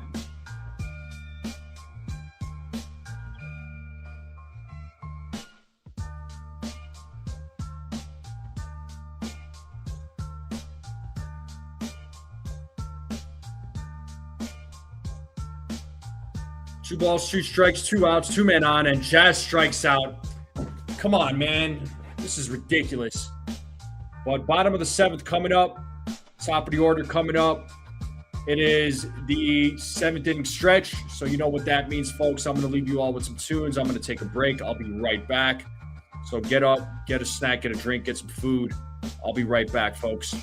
Two balls, 2 strikes, 2 outs, 2 men on, and Jazz strikes out. Come on, man. This is ridiculous. But bottom of the 7th coming up. Top of the order coming up. It is the 7th inning stretch. So you know what that means, folks. I'm going to leave you all with some tunes. I'm going to take a break. I'll be right back. So get up, get a snack, get a drink, get some food. I'll be right back, folks.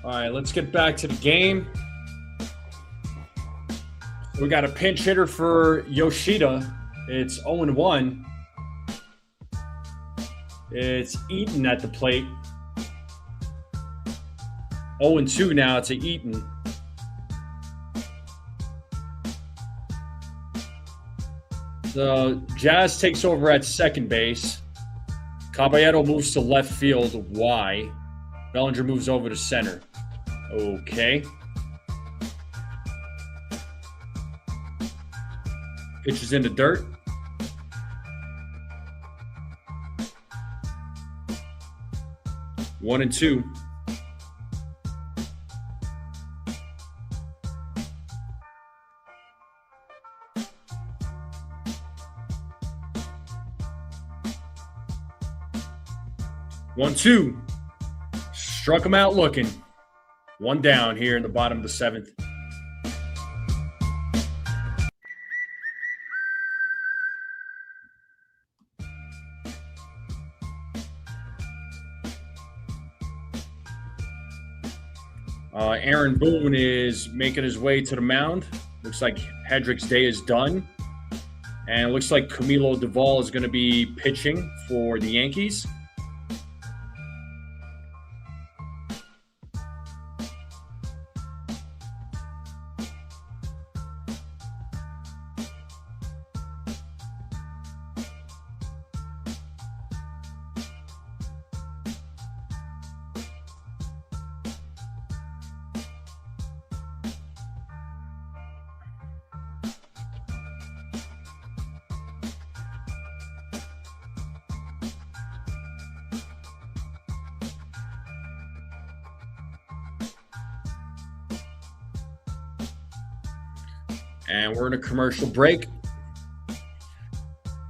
All right, let's get back to the game. We got a pinch hitter for Yoshida. It's 0-1. It's Eaton at the plate. 0-2 now. It's a Eaton. The Jazz takes over at second base. Caballero moves to left field. Y. Bellinger moves over to center. Okay. Pitches in the dirt. One and two. One, two. Struck him out looking. One down here in the bottom of the seventh. Aaron Boone is making his way to the mound. Looks like Hedrick's day is done. And it looks like Camilo Duvall is going to be pitching for the Yankees. And we're in a commercial break.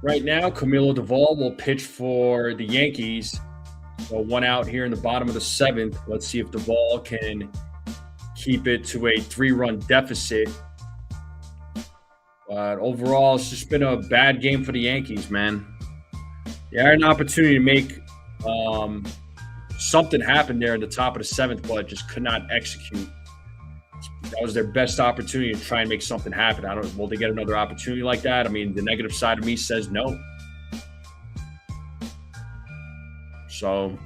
Right now, Camilo Duvall will pitch for the Yankees. So 1 out here in the bottom of the 7th. Let's see if Duvall can keep it to a 3-run deficit. But overall, it's just been a bad game for the Yankees, man. They had an opportunity to make something happen there in the top of the 7th, but just could not execute. That was their best opportunity to try and make something happen. Will they get another opportunity like that? I mean, the negative side of me says no. So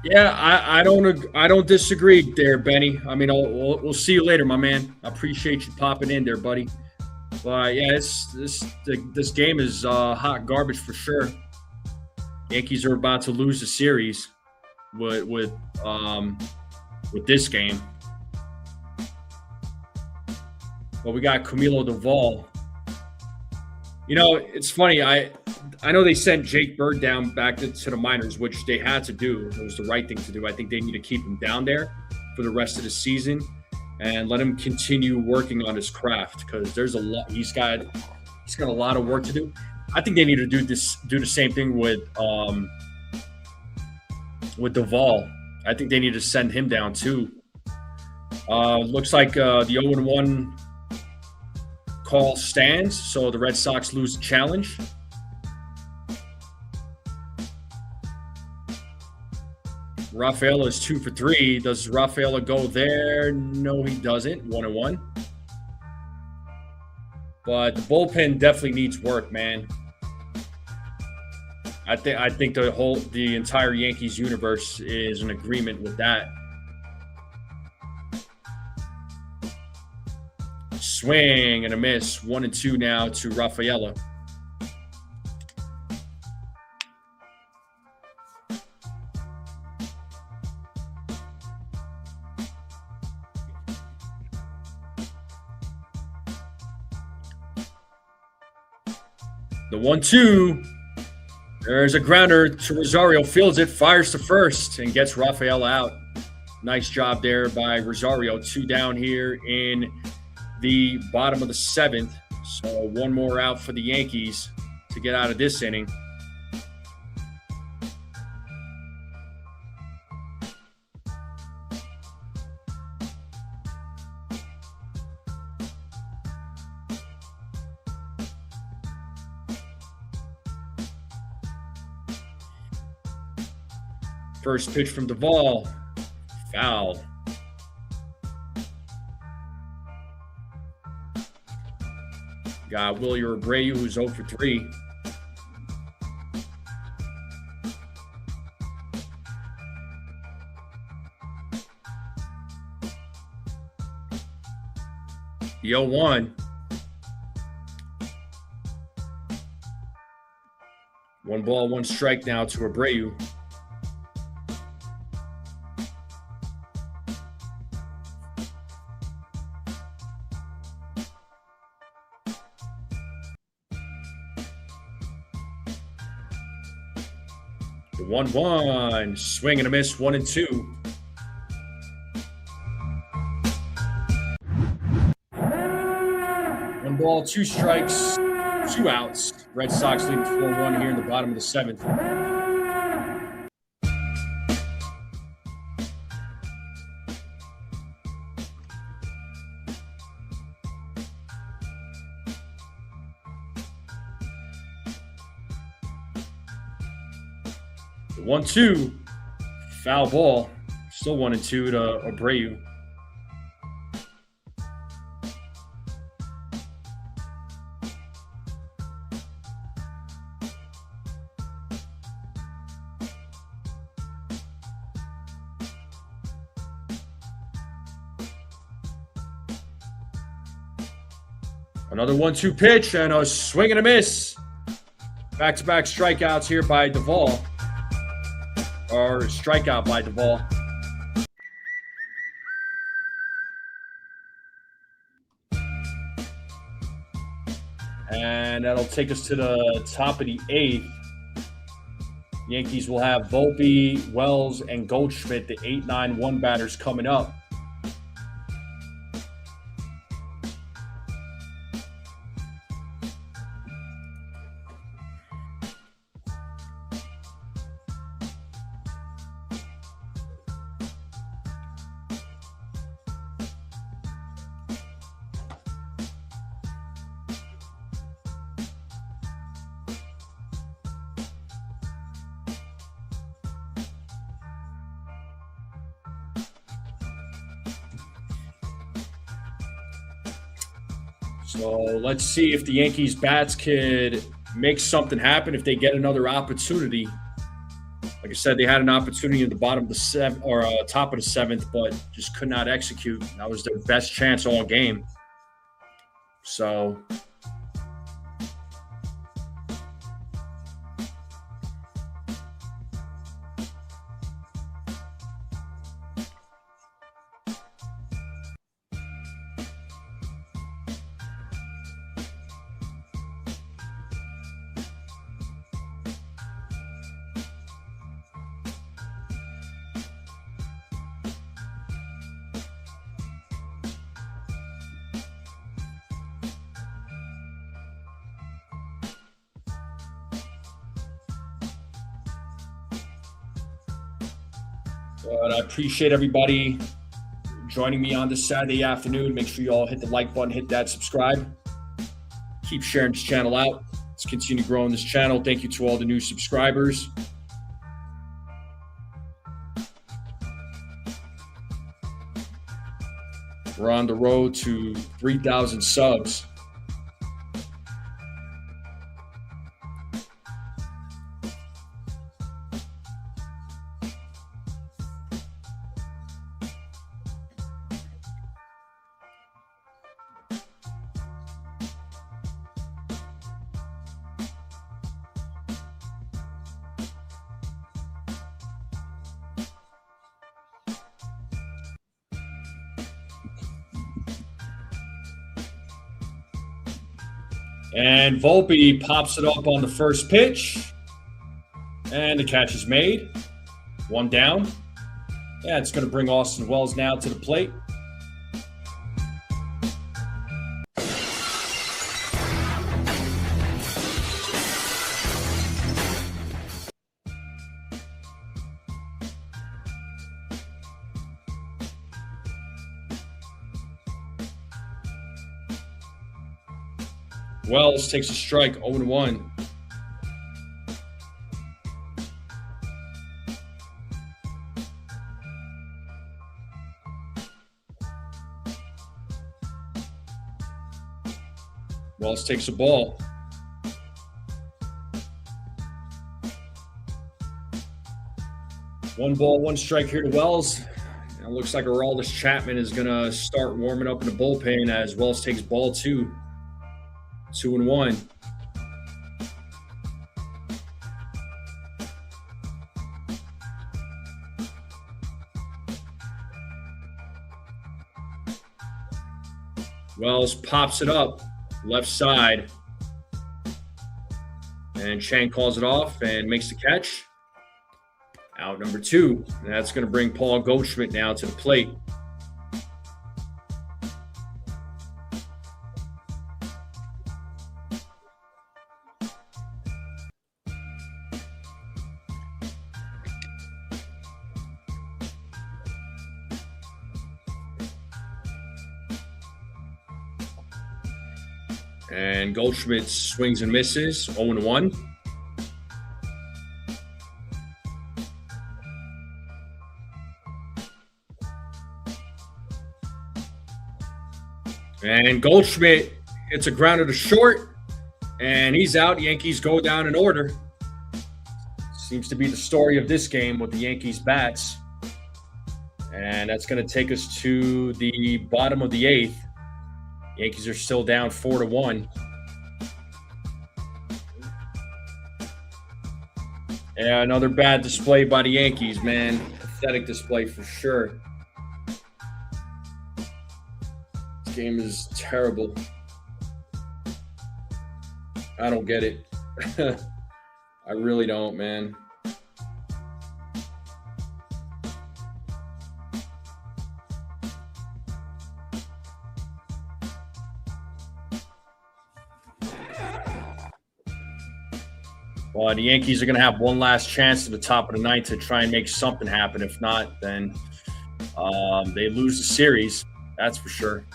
yeah, I don't disagree there, Benny. I mean, we'll see you later, my man. I appreciate you popping in there, buddy. But yeah, this game is hot garbage for sure. Yankees are about to lose the series with this game. But we got Camilo Duvall. You know, it's funny. I know they sent Jake Bird down back to the minors, which they had to do. It was the right thing to do. I think they need to keep him down there for the rest of the season and let him continue working on his craft because there's a lot. He's got a lot of work to do. I think they need to do the same thing with Duvall. I think they need to send him down too. Looks like the 0-1 call stands, so the Red Sox lose the challenge. Rafaela is 2 for 3. Does Rafaela go there? No, he doesn't. 1-1. But the bullpen definitely needs work, man. I think the entire Yankees universe is in agreement with that. Swing and a miss. 1-2 now to Rafaela. The 1-2. There's a grounder to Rosario. Fields it, fires to first, and gets Rafael out. Nice job there by Rosario. 2 down here in the bottom of the 7th. So 1 more out for the Yankees to get out of this inning. First pitch from Duvall. Foul. Got Willie Abreu, who's 0 for 3. The 0-1. 1 ball, 1 strike now to Abreu. The 1-1, swing and a miss, 1-2. One ball, 2 strikes, 2 outs. Red Sox leading 4-1 here in the bottom of the 7th. The 1-2, foul ball. Still 1-2 to Abreu. Another 1-2 pitch and a swing and a miss. Back-to-back strikeouts here by Duvall. Or strikeout by Duvall. And that'll take us to the top of the 8th. Yankees will have Volpe, Wells, and Goldschmidt, the 8-9-1 batters coming up. So let's see if the Yankees bats could make something happen if they get another opportunity. Like I said, they had an opportunity at the bottom of the 7th or top of the 7th, but just could not execute. That was their best chance all game. So I appreciate everybody joining me on this Saturday afternoon. Make sure you all hit the like button, hit that subscribe. Keep sharing this channel out. Let's continue growing this channel. Thank you to all the new subscribers. We're on the road to 3,000 subs. And Volpe pops it up on the first pitch. And the catch is made. 1 down. Yeah, it's going to bring Austin Wells now to the plate. Wells takes a strike, 0-1. Wells takes a ball. One ball, one strike here to Wells. It looks like Aroldis Chapman is going to start warming up in the bullpen as Wells takes ball 2. 2-1. Wells pops it up left side. And Chang calls it off and makes the catch. Out number 2. And that's going to bring Paul Goldschmidt now to the plate. And Goldschmidt swings and misses, 0-1. And Goldschmidt hits a grounder to short, and he's out. Yankees go down in order. Seems to be the story of this game with the Yankees bats. And that's going to take us to the bottom of the 8th. Yankees are still down 4-1. Yeah, another bad display by the Yankees, man. Pathetic display for sure. This game is terrible. I don't get it. I really don't, man. Well, the Yankees are going to have one last chance at the top of the ninth to try and make something happen. If not, then they lose the series. That's for sure.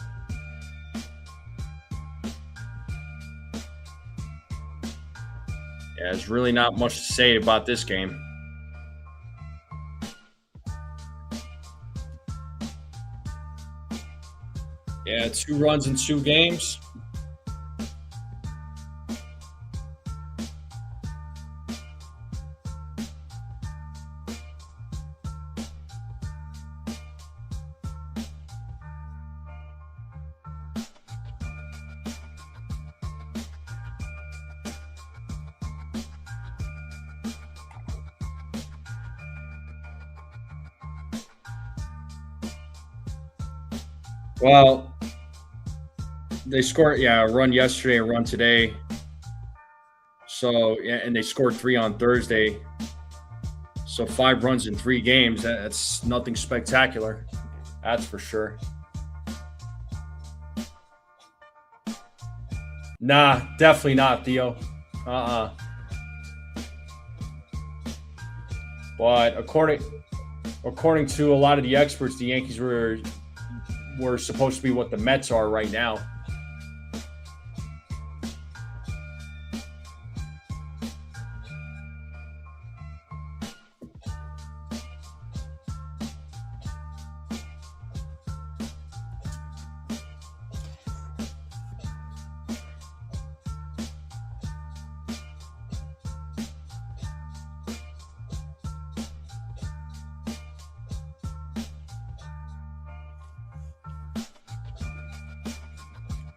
Yeah, there's really not much to say about this game. Yeah, 2 runs in 2 games. Well, they scored, a run yesterday, a run today. So, yeah, and they scored 3 on Thursday. So 5 runs in 3 games. That's nothing spectacular. That's for sure. Nah, definitely not, Theo. But according to a lot of the experts, the Yankees were supposed to be what the Mets are right now.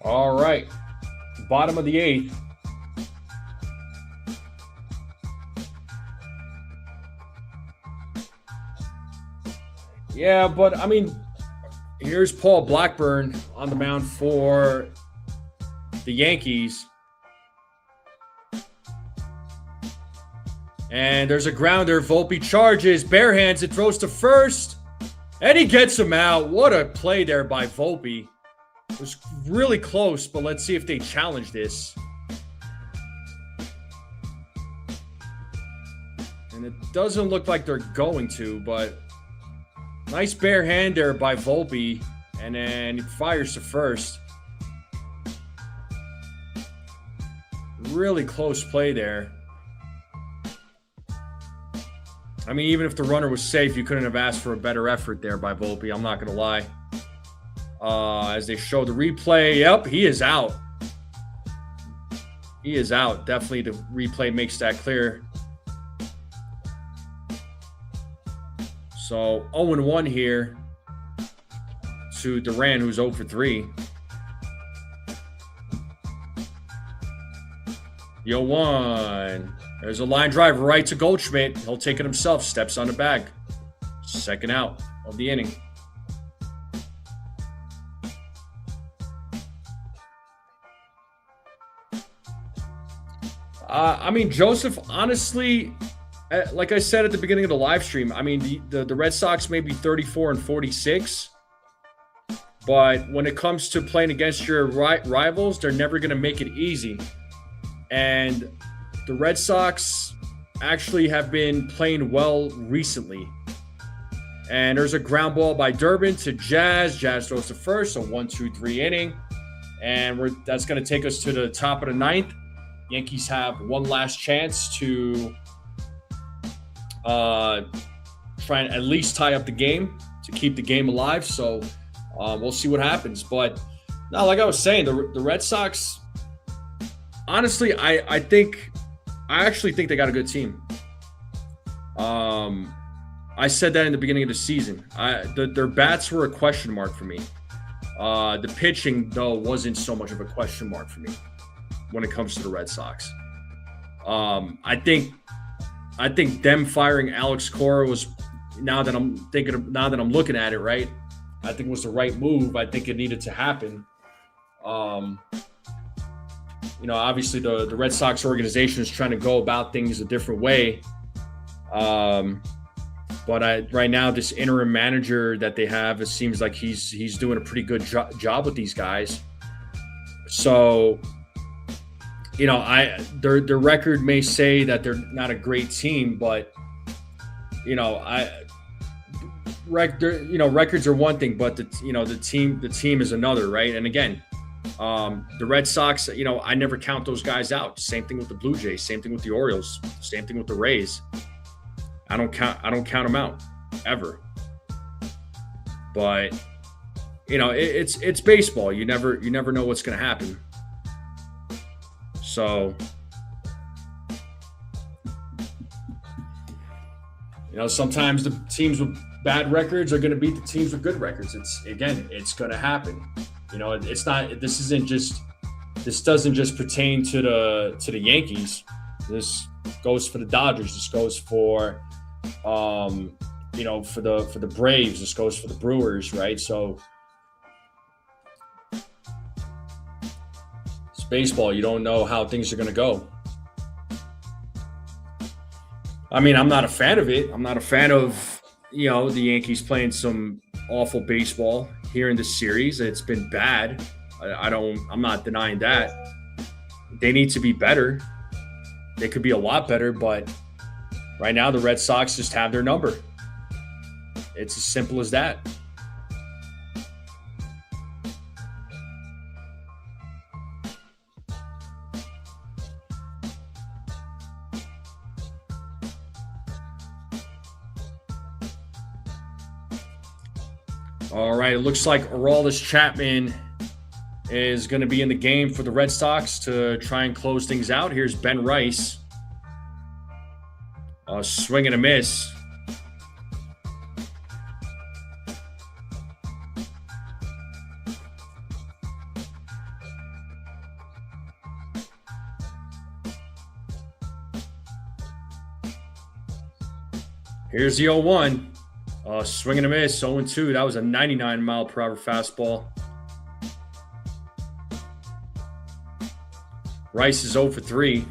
All right, bottom of the 8th. Yeah, but I mean, here's Paul Blackburn on the mound for the Yankees. And there's a grounder. Volpe charges, barehands it, throws to first, and he gets him out. What a play there by Volpe. It was really close, but let's see if they challenge this. And it doesn't look like they're going to, but nice bare hand there by Volpe. And then he fires to first. Really close play there. I mean, even if the runner was safe, you couldn't have asked for a better effort there by Volpe. I'm not going to lie. As they show the replay, yep, he is out. He is out. Definitely the replay makes that clear. So 0-1 here to Duran, who's 0 for 3. Yo, 1. There's a line drive right to Goldschmidt. He'll take it himself. Steps on the bag. Second out of the inning. I mean, Joseph, honestly, like I said at the beginning of the live stream, I mean, the Red Sox may be 34-46, but when it comes to playing against your rivals, they're never going to make it easy. And the Red Sox actually have been playing well recently. And there's a ground ball by Durbin to Jazz. Jazz throws to first, so 1-2-3 inning. And that's going to take us to the top of the 9th. Yankees have one last chance to try and at least tie up the game to keep the game alive. So we'll see what happens. But no, like I was saying, the Red Sox, honestly, I actually think they got a good team. I said that in the beginning of the season. Their bats were a question mark for me. The pitching, though, wasn't so much of a question mark for me when it comes to the Red Sox. I think I think them firing Alex Cora was, now that I'm looking at it, right, I think it was the right move. I think it needed to happen. Obviously the Red Sox organization is trying to go about things a different way. But right now, this interim manager that they have, it seems like he's doing a pretty good job with these guys. So, their record may say that they're not a great team, but records are one thing, but the team is another, right? And again, the Red Sox, I never count those guys out. Same thing with the Blue Jays, same thing with the Orioles, same thing with the Rays. I don't count them out ever. But it's baseball. You never know what's going to happen. So sometimes the teams with bad records are going to beat the teams with good records. It's going to happen. It's not. This doesn't just pertain to the Yankees. This goes for the Dodgers. This goes for for the Braves. This goes for the Brewers, right? So it's baseball. You don't know how things are going to go. I mean, I'm not a fan of it. I'm not a fan of the Yankees playing some awful baseball here in this series. It's been bad. I'm not denying that. They need to be better. They could be a lot better, but right now the Red Sox just have their number. It's as simple as that. All right, it looks like Aroldis Chapman is going to be in the game for the Red Sox to try and close things out. Here's Ben Rice. Swing and a miss. Here's the 0-1. Swing and a miss, 0-2. That was a 99-mile-per-hour fastball. Rice is 0 for 3.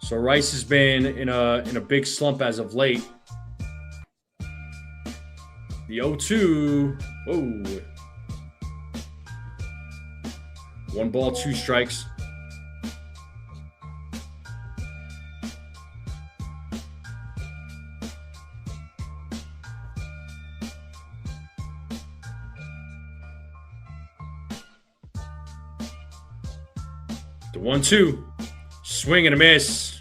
So Rice has been in a big slump as of late. The 0-2. Oh. 1 ball, 2 strikes. The 1-2, swing and a miss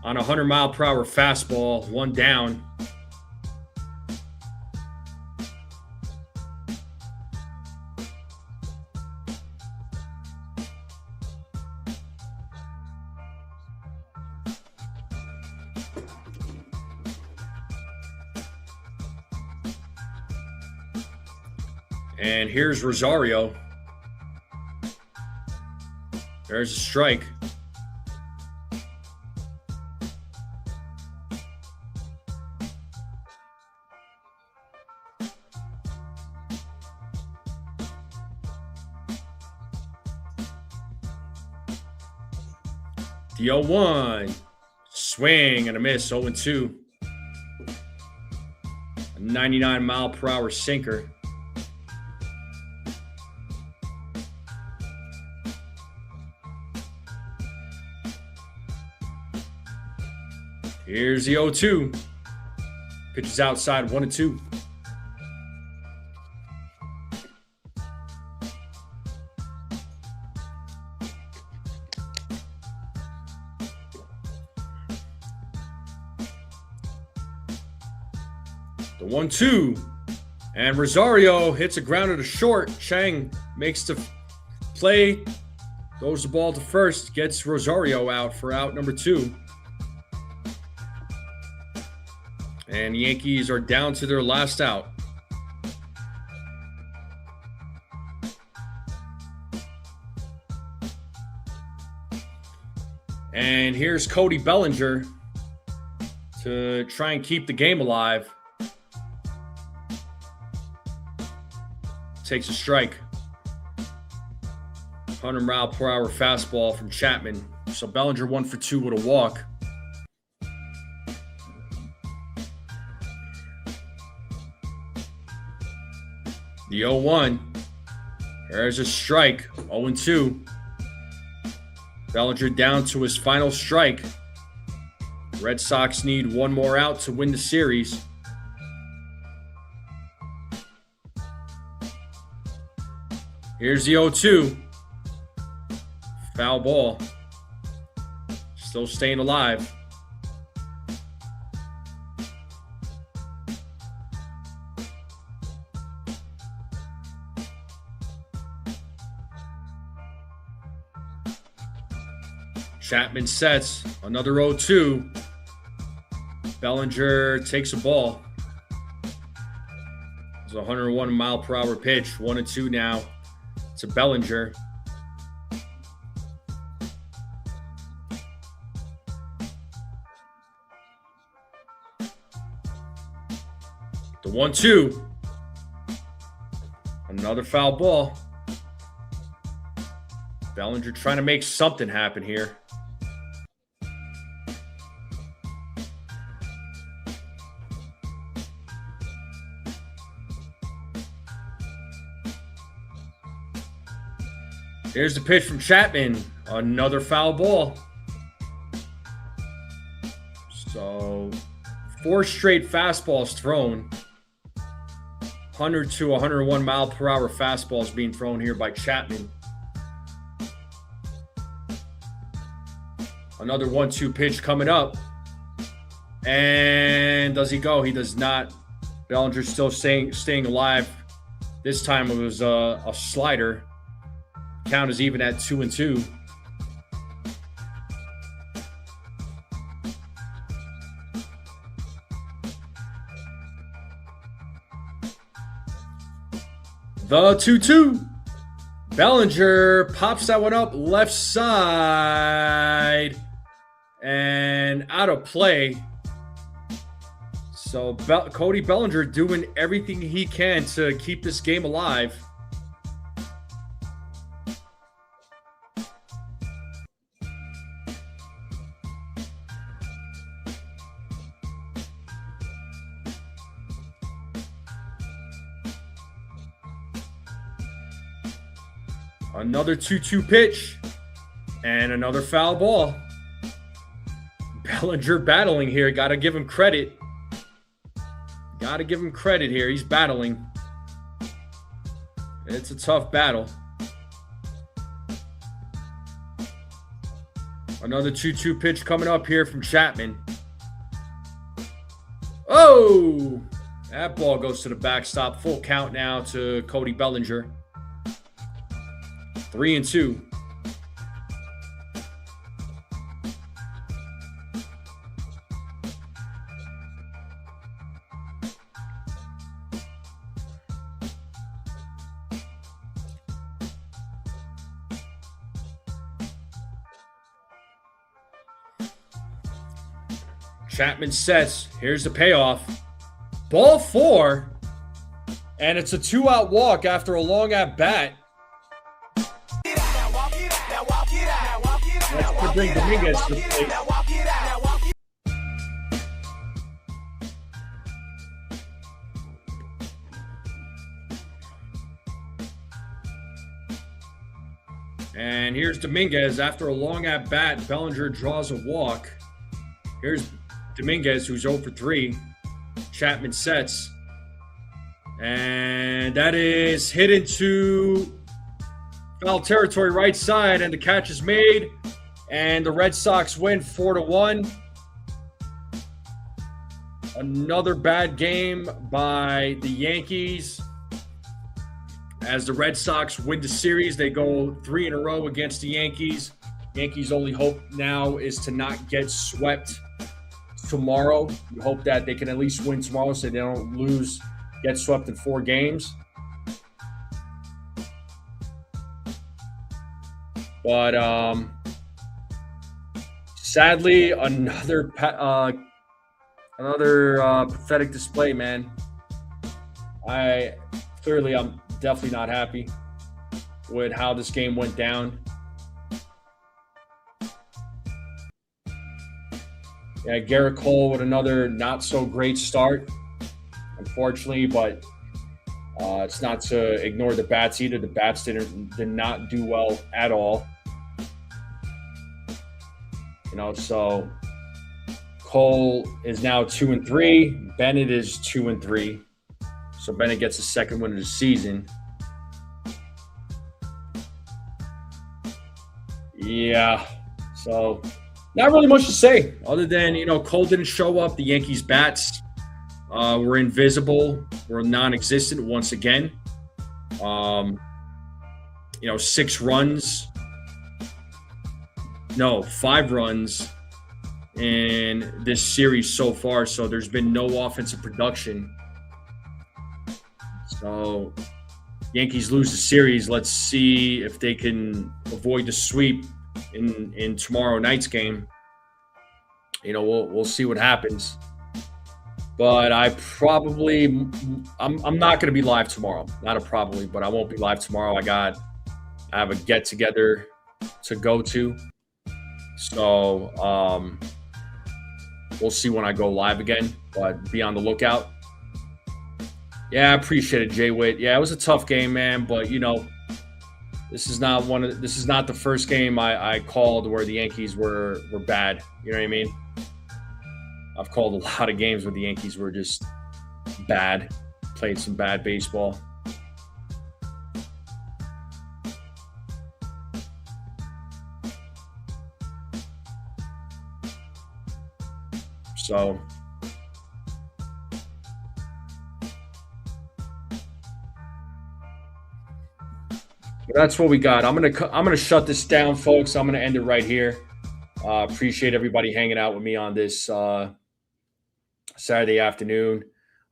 on a 100-mile-per-hour fastball, 1 down. And here's Rosario. There's a strike. The 0-1. Swing and a miss, 0-2. A 99-mile-per-hour sinker. Here's the 0-2. Pitches outside, 1-2. The 1-2. And Rosario hits a grounder to short. Chang makes the play. Goes the ball to first. Gets Rosario out for out number 2. And the Yankees are down to their last out. And here's Cody Bellinger. to try and keep the game alive. Takes a strike. 100-mile-per-hour fastball from Chapman. So Bellinger 1 for 2 with a walk. The 0-1. There's a strike. 0-2. Bellinger down to his final strike. Red Sox need one more out to win the series. Here's the 0-2. Foul ball. Still staying alive. Chapman sets. Another 0-2. Bellinger takes a ball. It's a 101-mile-per-hour pitch. 1-2 now to Bellinger. The 1-2. Another foul ball. Bellinger trying to make something happen here. Here's the pitch from Chapman. Another foul ball. So 4 straight fastballs thrown. 100 to 101 mile per hour fastballs being thrown here by Chapman. Another 1-2 pitch coming up. And does he go? He does not. Bellinger still staying alive. This time it was a slider. Count is even at 2-2. The 2-2. Bellinger pops that one up left side and out of play. So Cody Bellinger doing everything he can to keep this game alive. Another 2-2 pitch and another foul ball. Bellinger battling here. Got to give him credit. Got to give him credit here. He's battling. It's a tough battle. Another 2-2 pitch coming up here from Chapman. Oh! That ball goes to the backstop. Full count now to Cody Bellinger. 3-2. Chapman sets. Here's the payoff. Ball 4. And it's a 2-out walk after a long at bat. Let's bring Dominguez to the plate. And here's Dominguez. After a long at bat, Bellinger draws a walk. Here's Dominguez, who's 0 for 3. Chapman sets. And that is hit into foul territory right side, and the catch is made. And the Red Sox win 4-1. Another bad game by the Yankees. As the Red Sox win the series, they go 3 in a row against the Yankees. Yankees' only hope now is to not get swept tomorrow. We hope that they can at least win tomorrow so they don't get swept in 4 games. But sadly, another Another pathetic display, man. I'm definitely not happy with how this game went down. Yeah, Gerrit Cole with another not so great start, unfortunately, but it's not to ignore the bats either. The bats did not do well at all. So Cole is now 2-3. Bennett is 2-3. So Bennett gets the second win of the season. Yeah. So not really much to say other than, Cole didn't show up. The Yankees bats were invisible, were non-existent once again. 6 runs. No, 5 runs in this series so far. So there's been no offensive production. So Yankees lose the series. Let's see if they can avoid the sweep in tomorrow night's game. We'll see what happens. But I'm not going to be live tomorrow. Not a probably, but I won't be live tomorrow. I have a get together to go to. So we'll see when I go live again, but be on the lookout. Yeah, I appreciate it, Jay Witt. Yeah, it was a tough game, man, but this is not the first game I called where the Yankees were bad. You know what I mean? I've called a lot of games where the Yankees were just bad, played some bad baseball. So that's what we got. I'm gonna shut this down, folks. I'm gonna end it right here. Appreciate everybody hanging out with me on this Saturday afternoon.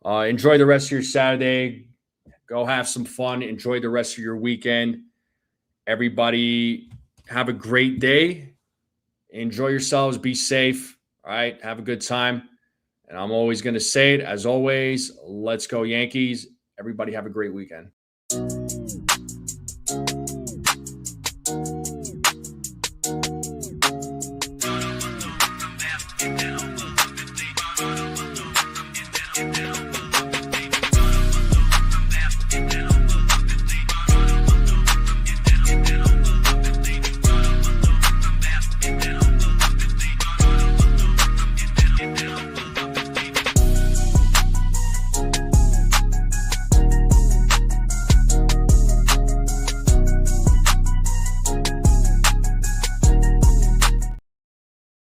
Enjoy the rest of your Saturday. Go have some fun. Enjoy the rest of your weekend. Everybody have a great day. Enjoy yourselves. Be safe. All right. Have a good time. And I'm always going to say it, as always, let's go Yankees. Everybody have a great weekend.